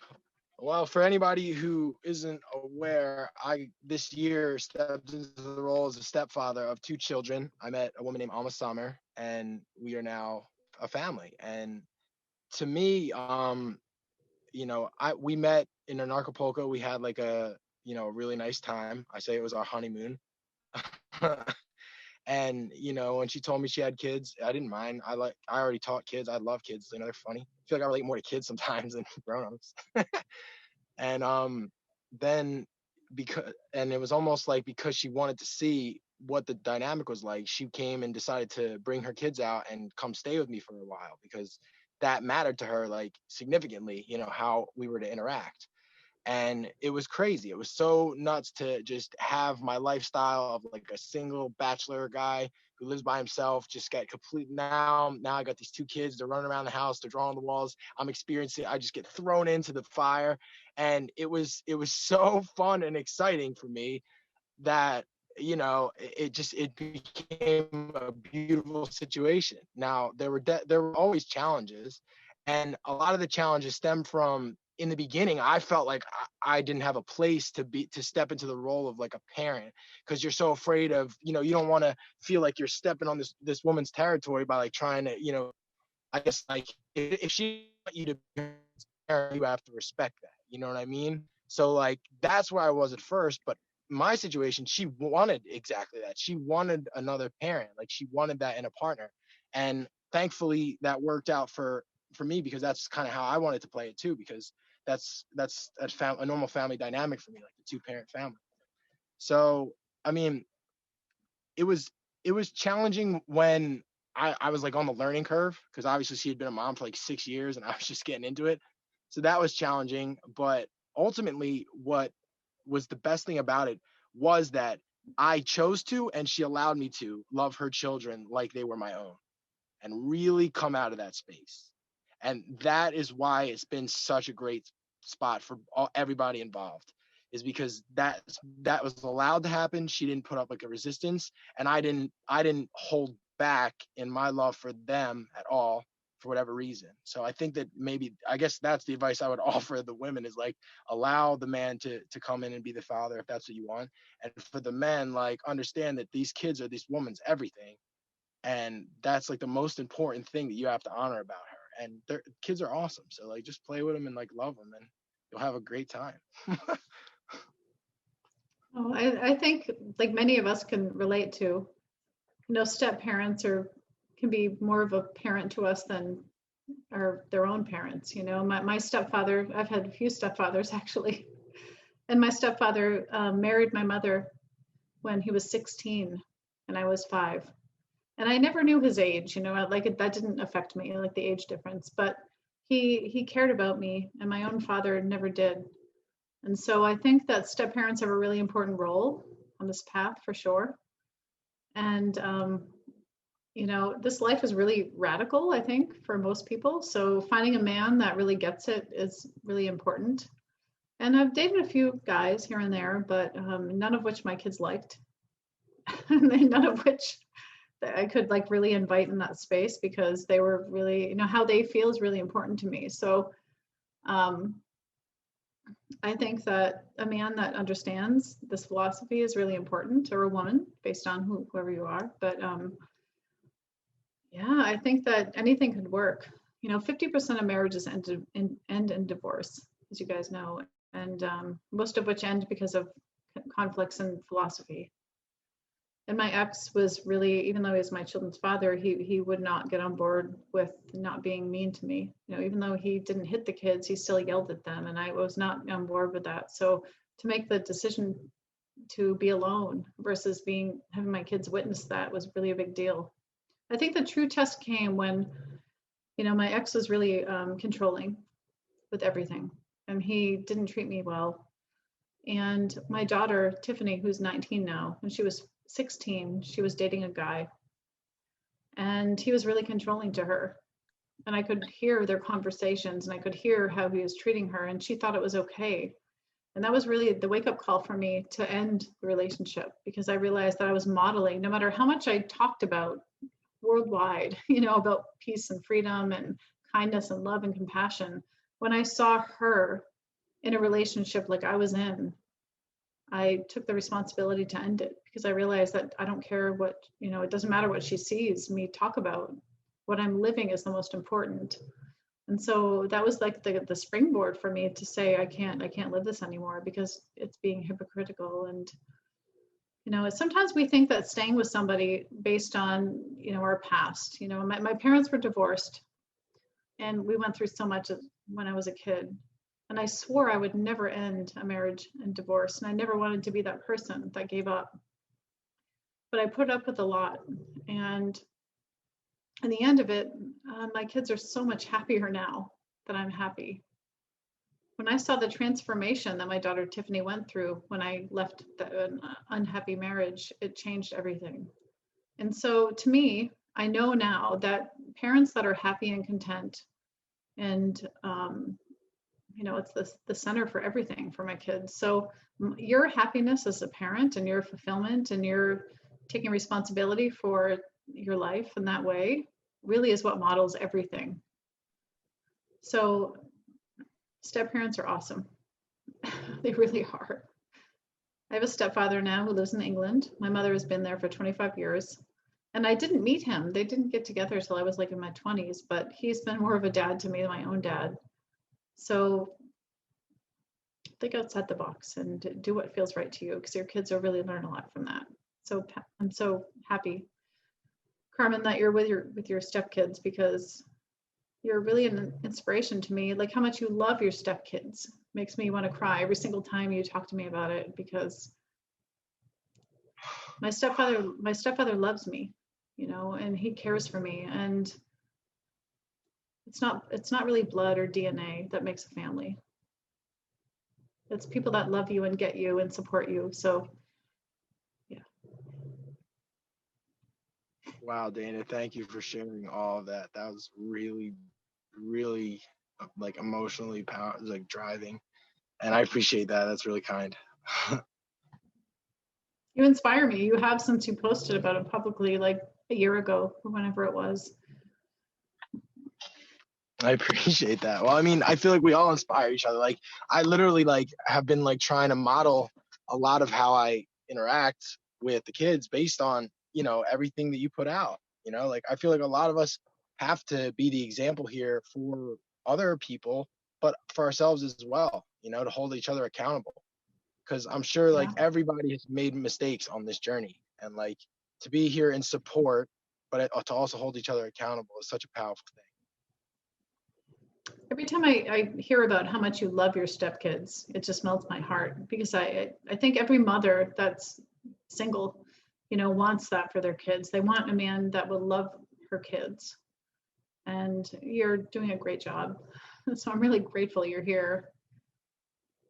Well, for anybody who isn't aware, I this year stepped into the role as a stepfather of 2 children. I met a woman named Alma Summer, and we are now a family. And to me, you know, we met in Acapulco. We had like a, you know, a really nice time. I say it was our honeymoon. And you know, when she told me she had kids, I didn't mind. I already taught kids. I love kids. You know, they're funny. I feel like I relate more to kids sometimes than grown-ups. And then it was almost like because she wanted to see what the dynamic was like, she came and decided to bring her kids out and come stay with me for a while, because that mattered to her like significantly, you know, how we were to interact. And it was crazy. It was so nuts to just have my lifestyle of like a single bachelor guy who lives by himself just get complete. Now I got these 2 kids. They're running around the house. They're drawing the walls. I'm experiencing. I just get thrown into the fire, and it was so fun and exciting for me that, you know, it became a beautiful situation. Now there were always challenges, and a lot of the challenges stem from, in the beginning, I felt like I didn't have a place to step into the role of like a parent, because you're so afraid of, you know, you don't want to feel like you're stepping on this woman's territory by like trying to, you know, I guess like if she wants you to be a parent, you have to respect that. You know what I mean? So like that's where I was at first, but my situation, she wanted exactly that. She wanted another parent, like she wanted that in a partner, and thankfully that worked out for me, because that's kind of how I wanted to play it too, because that's a normal family dynamic for me, like the 2-parent family. So I mean, it was challenging when I was like on the learning curve, because obviously she had been a mom for like 6 years and I was just getting into it. So that was challenging. But ultimately, what was the best thing about it was that I chose to, and she allowed me to love her children like they were my own, and really come out of that space. And that is why it's been such a great spot for everybody involved, is because that was allowed to happen. She didn't put up like a resistance, and I didn't hold back in my love for them at all, for whatever reason. So I think that I guess that's the advice I would offer the women, is like, allow the man to come in and be the father if that's what you want. And for the men, like, understand that these kids are this woman's everything. And that's like the most important thing that you have to honor about her. And their kids are awesome. So like, just play with them and like love them, and you'll have a great time. Oh, I think like many of us can relate to, you know, step parents can be more of a parent to us than their own parents. You know, my stepfather, I've had a few stepfathers actually, and my stepfather married my mother when he was 16 and I was 5. And I never knew his age, you know, like that didn't affect me, like the age difference, but he cared about me, and my own father never did. And so I think that step parents have a really important role on this path for sure. And, you know, this life is really radical, I think, for most people. So finding a man that really gets it is really important. And I've dated a few guys here and there, but none of which my kids liked. None of which I could like really invite in that space, because they were really, you know, how they feel is really important to me. So I think that a man that understands this philosophy is really important, or a woman, based on whoever you are. But yeah, I think that anything could work. You know, 50% of marriages end in divorce, as you guys know, and most of which end because of conflicts in philosophy. And my ex was really, even though he was my children's father, he would not get on board with not being mean to me. You know, even though he didn't hit the kids, he still yelled at them, and I was not on board with that. So to make the decision to be alone versus having my kids witness that was really a big deal. I think the true test came when, you know, my ex was really controlling with everything, and he didn't treat me well. And my daughter, Tiffany, who's 19 now, when she was 16, she was dating a guy, and he was really controlling to her. And I could hear their conversations, and I could hear how he was treating her, and she thought it was okay. And that was really the wake-up call for me to end the relationship, because I realized that I was modeling, no matter how much I talked about worldwide, you know, about peace and freedom and kindness and love and compassion. When I saw her in a relationship like I was in, I took the responsibility to end it, because I realized that I don't care what, you know, it doesn't matter what she sees me talk about. What I'm living is the most important. And so that was like the springboard for me to say, I can't live this anymore, because it's being hypocritical. And, you know, sometimes we think that staying with somebody based on, you know, our past, you know, my parents were divorced, and we went through so much when I was a kid. And I swore I would never end a marriage and divorce. And I never wanted to be that person that gave up. But I put up with a lot. And in the end of it, my kids are so much happier now that I'm happy. When I saw the transformation that my daughter Tiffany went through when I left the unhappy marriage, it changed everything. And so to me, I know now that parents that are happy and content, and you know, it's the center for everything for my kids. So your happiness as a parent, and your fulfillment, and your taking responsibility for your life in that way, really is what models everything. So step parents are awesome. They really are. I have a stepfather now who lives in England. My mother has been there for 25 years. And I didn't meet him. They didn't get together till I was like in my 20s, but he's been more of a dad to me than my own dad. So think outside the box and do what feels right to you, because your kids will really learn a lot from that. So I'm so happy, Carmen, that you're with your stepkids, because you're really an inspiration to me. Like how much you love your stepkids makes me want to cry every single time you talk to me about it, because my stepfather loves me, you know, and he cares for me. And it's not really blood or DNA that makes a family. It's people that love you and get you and support you. So yeah. Wow, Dayna, thank you for sharing all of that. That was really, really like emotionally like driving. And I appreciate that. That's really kind. You inspire me. You have, since you posted about it publicly like a year ago or whenever it was. I appreciate that. Well, I mean, I feel like we all inspire each other. Like I literally like have been like trying to model a lot of how I interact with the kids based on, you know, everything that you put out. You know, like I feel like a lot of us have to be the example here for other people, but for ourselves as well, you know, to hold each other accountable. Because I'm sure like everybody has made mistakes on this journey, and like to be here in support, but to also hold each other accountable is such a powerful thing. Every time I hear about how much you love your stepkids, it just melts my heart, because I think every mother that's single, you know, wants that for their kids. They want a man that will love her kids, and you're doing a great job. So I'm really grateful you're here.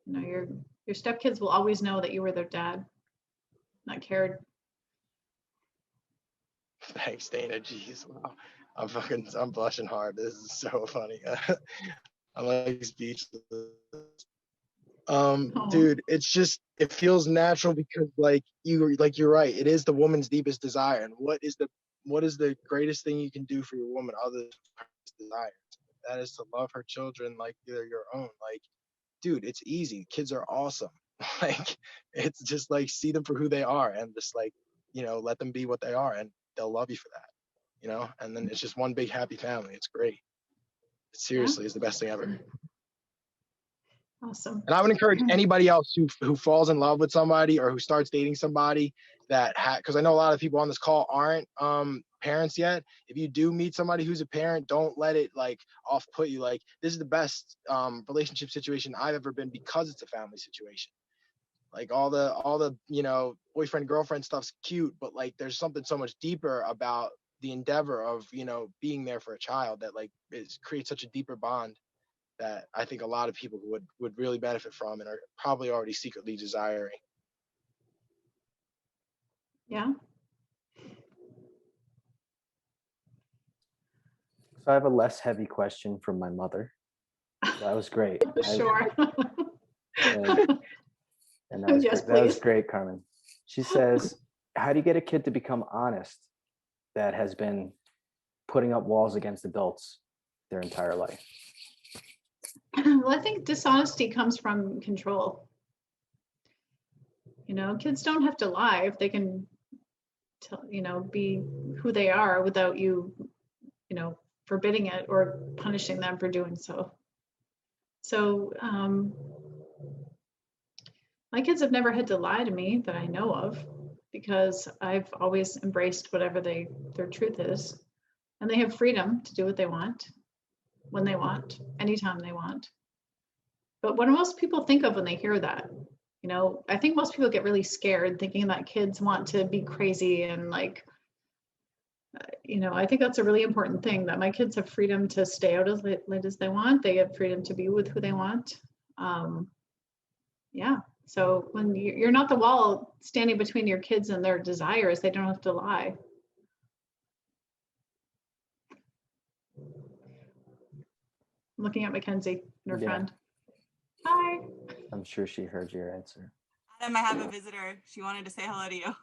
You know, your stepkids will always know that you were their dad, not cared. Thanks, Dayna. Jeez, wow. I'm blushing hard. This is so funny. I'm like speechless. Dude, it's just, it feels natural, because like you're right. It is the woman's deepest desire. And what is the greatest thing you can do for your woman other than her desire? That is to love her children like they're your own. Like, dude, it's easy. Kids are awesome. Like, it's just like see them for who they are, and just like, you know, let them be what they are, and they'll love you for that. You know, and then it's just one big happy family. It's great. Seriously, it's the best thing ever. Awesome. And I would encourage anybody else who falls in love with somebody or who starts dating somebody, that because I know a lot of people on this call aren't parents yet. If you do meet somebody who's a parent, don't let it like off put you. Like, this is the best relationship situation I've ever been because it's a family situation. Like all the boyfriend girlfriend stuff's cute, but like there's something so much deeper about the endeavor of being there for a child that like creates such a deeper bond that I think a lot of people would really benefit from and are probably already secretly desiring. Yeah. So I have a less heavy question from my mother. That was great. Sure. And that was Yes, great. That was please. great, Carmen. She says, how do you get a kid to become honest that has been putting up walls against adults their entire life? Well, I think dishonesty comes from control. Kids don't have to lie if they can be who they are without you forbidding it or punishing them for doing so. So my kids have never had to lie to me that I know of, because I've always embraced whatever their truth is, and they have freedom to do what they want, when they want, anytime they want. But what do most people think of when they hear that? I think most people get really scared thinking that kids want to be crazy and like, I think that's a really important thing, that my kids have freedom to stay out as late as they want. They have freedom to be with who they want. Yeah. So when you're not the wall standing between your kids and their desires, they don't have to lie. I'm looking at Mackenzie and her friend. Hi. I'm sure she heard your answer. Adam, I have a visitor. She wanted to say hello to you. Hi.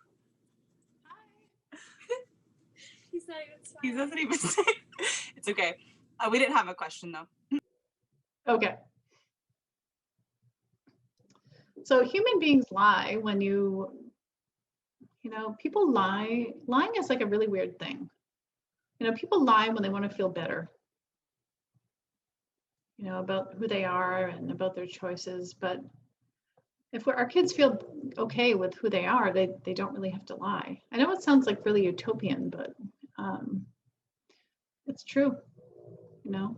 He's not even smiling. He doesn't even say. It's okay. We didn't have a question though. Okay. So human beings lie when people lie. Lying is like a really weird thing. People lie when they want to feel better, about who they are and about their choices. But if our kids feel okay with who they are, they don't really have to lie. I know it sounds like really utopian, but it's true. If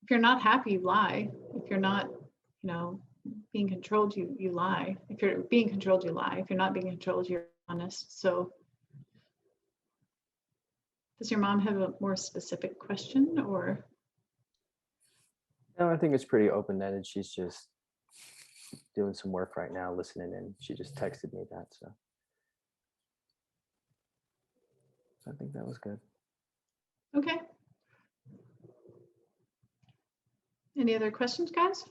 you're not happy, you lie. If you're not, being controlled, you lie. If you're being controlled, you lie. If you're not being controlled, you're honest. So does your mom have a more specific question, or? No, I think it's pretty open-ended. She's just doing some work right now, listening in. She just texted me that, so I think that was good. Okay. Any other questions, guys?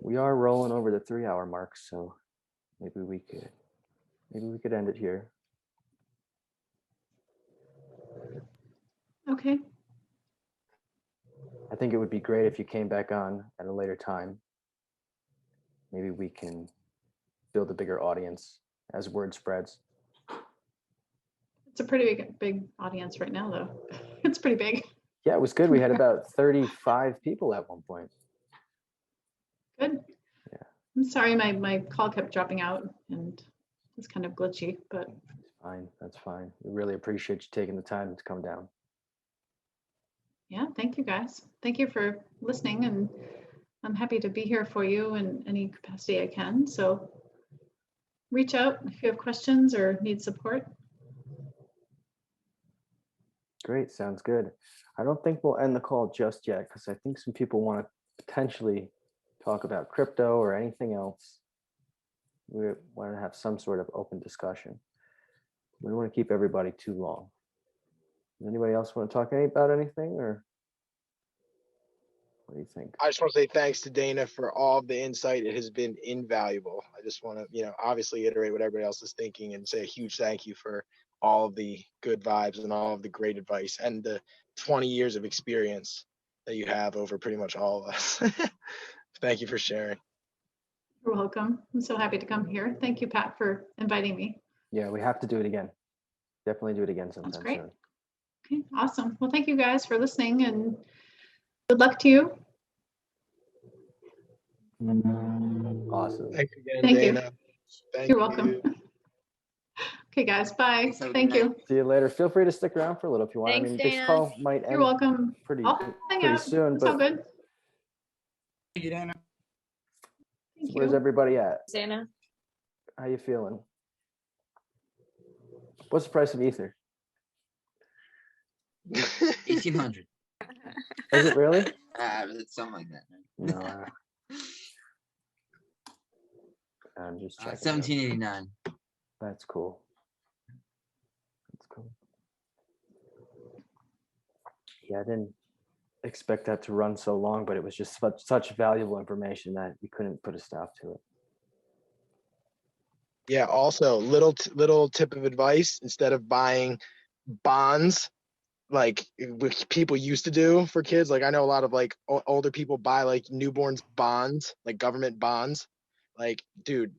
We are rolling over the 3-hour mark, so maybe we could end it here. Okay. I think it would be great if you came back on at a later time. Maybe we can build a bigger audience as word spreads. It's a pretty big audience right now, though. It's pretty big. Yeah, it was good. We had about 35 people at one point. Good. Yeah. I'm sorry, my call kept dropping out and it's kind of glitchy, but. Fine, that's fine. We really appreciate you taking the time to come down. Yeah, thank you guys. Thank you for listening, and I'm happy to be here for you in any capacity I can. So reach out if you have questions or need support. Great, sounds good. I don't think we'll end the call just yet because I think some people want to potentially talk about crypto or anything else. We want to have some sort of open discussion. We don't want to keep everybody too long. Does anybody else want to talk about anything, or what do you think? I just want to say thanks to Dayna for all of the insight. It has been invaluable. I just want to, obviously iterate what everybody else is thinking and say a huge thank you for all of the good vibes and all of the great advice and the 20 years of experience that you have over pretty much all of us. Thank you for sharing. You're welcome. I'm so happy to come here. Thank you, Pat, for inviting me. Yeah, we have to do it again. Definitely do it again That's sometime great. soon. Okay, awesome. Well, thank you guys for listening, and good luck to you. Awesome. Thanks again, Thank you. Dana. Thank You're you. welcome. Okay, guys, bye. Thanks, have a good Thank night. you. See you later. Feel free to stick around for a little if you want. Thanks, I mean, this Dana. call might You're end welcome. pretty I'll hang pretty out. soon, It's all but good. Thank you, Dana. Thank where's you. everybody at? Dana. How you feeling? What's the price of ether? 1800. Is it really? It's something like that. No. I'm just checking. 1789. That's cool. That's cool. Yeah, I didn't expect that to run so long, but it was just such valuable information that you couldn't put a stop to it. Yeah. Also, little tip of advice: instead of buying bonds like which people used to do for kids, like I know a lot of like older people buy like newborns bonds, like government bonds. Like, dude,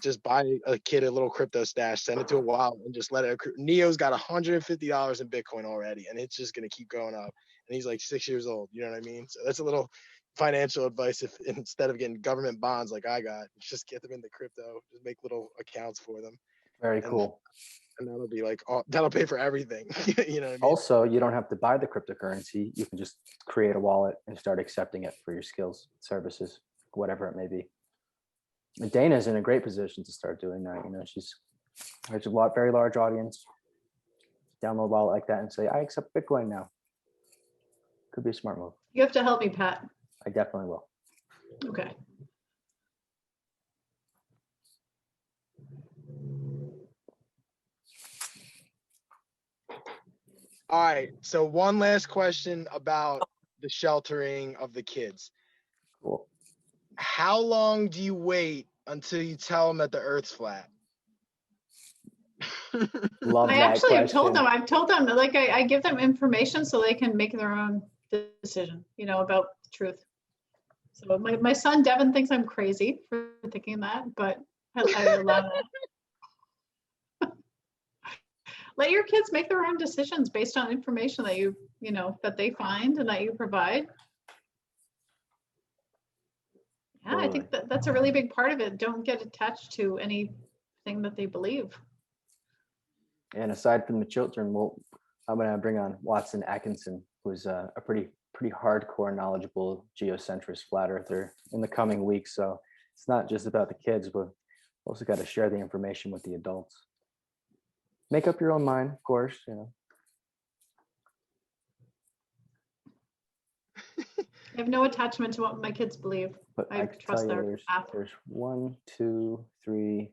just buy a kid a little crypto stash, send it to a wallet, and just let it accrue. Neo's got $150 in Bitcoin already, and it's just gonna keep going up. And he's like 6 years old. You know what I mean? So that's a little financial advice. If instead of getting government bonds like I got, just get them into crypto. Just make little accounts for them, Very and cool. that'll be like that'll pay for everything. You know what I mean? Also, you don't have to buy the cryptocurrency. You can just create a wallet and start accepting it for your skills, services, whatever it may be. And Dana's in a great position to start doing that. You know, there's a very large audience. Download a wallet like that and say, I accept Bitcoin now. Could be a smart move. You have to help me, Pat. I definitely will. Okay. All right. So one last question about the sheltering of the kids. Cool. How long do you wait until you tell them that the Earth's flat? Love I that actually have told question. them, I've told them, like, I give them information so they can make their own decision, you know, about truth. So my son Devin thinks I'm crazy for thinking that, but I allow that. Let your kids make their own decisions based on information that you know, that they find and that you provide. Yeah, I think that's a really big part of it. Don't get attached to anything that they believe. And aside from the children, I'm going to bring on Watson Atkinson, who's a pretty hardcore, knowledgeable geocentrist flat earther in the coming weeks. So it's not just about the kids, but also got to share the information with the adults. Make up your own mind, of course, you know. I have no attachment to what my kids believe. But I I can trust tell you their path. there's 1, 2, 3,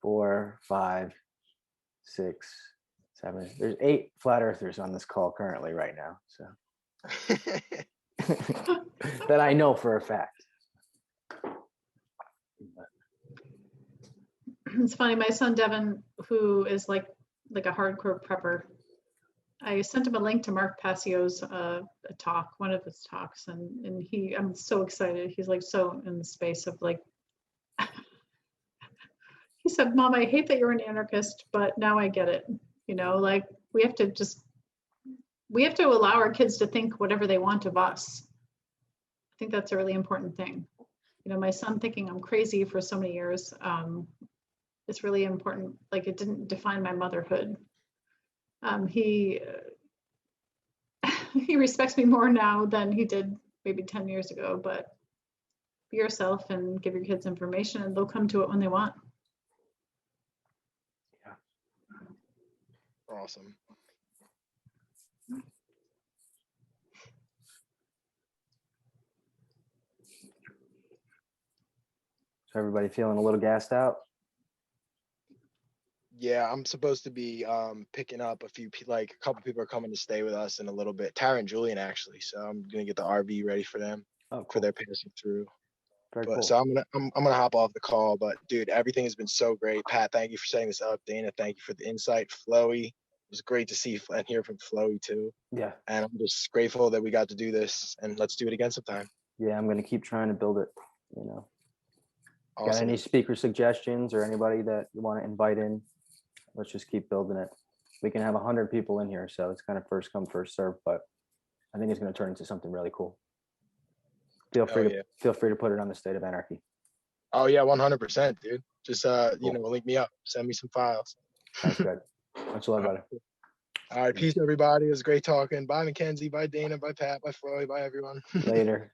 4, 5, 6, 7. There's 8 flat earthers on this call currently right now. So that I know for a fact. It's funny, my son Devin, who is like a hardcore prepper, I sent him a link to Mark Passio's a talk, one of his talks, and I'm so excited. He's like so in the space of like, he said, Mom, I hate that you're an anarchist, but now I get it. You know, like we have to allow our kids to think whatever they want of us. I think that's a really important thing. You know, my son thinking I'm crazy for so many years, it's really important. Like it didn't define my motherhood. He respects me more now than he did maybe 10 years ago, but be yourself and give your kids information and they'll come to it when they want. Yeah. Awesome. So everybody feeling a little gassed out? Yeah, I'm supposed to be picking up a couple people are coming to stay with us in a little bit. Tara and Julian actually, so I'm gonna get the RV ready for them for their passing through. Very But cool. so I'm gonna hop off the call. But dude, everything has been so great. Pat, thank you for setting this up. Dana, thank you for the insight. Flowy, it was great to see and hear from Flowy too. Yeah. And I'm just grateful that we got to do this, and let's do it again sometime. Yeah, I'm going to keep trying to build it, you know. Got Awesome. any speaker suggestions or anybody that you want to invite in? Let's just keep building it. We can have 100 people in here, so it's kind of first come, first serve, but I think it's going to turn into something really cool. feel Hell free to yeah. feel free to put it on the State of Anarchy. Oh yeah, 100%, dude. Just Cool. link me up. Send me some files. Sounds good. Much love, brother. All right, peace, everybody. It was great talking. Bye, Mackenzie. Bye, Dana. Bye, Pat. Bye, Floyd. Bye, everyone. Later.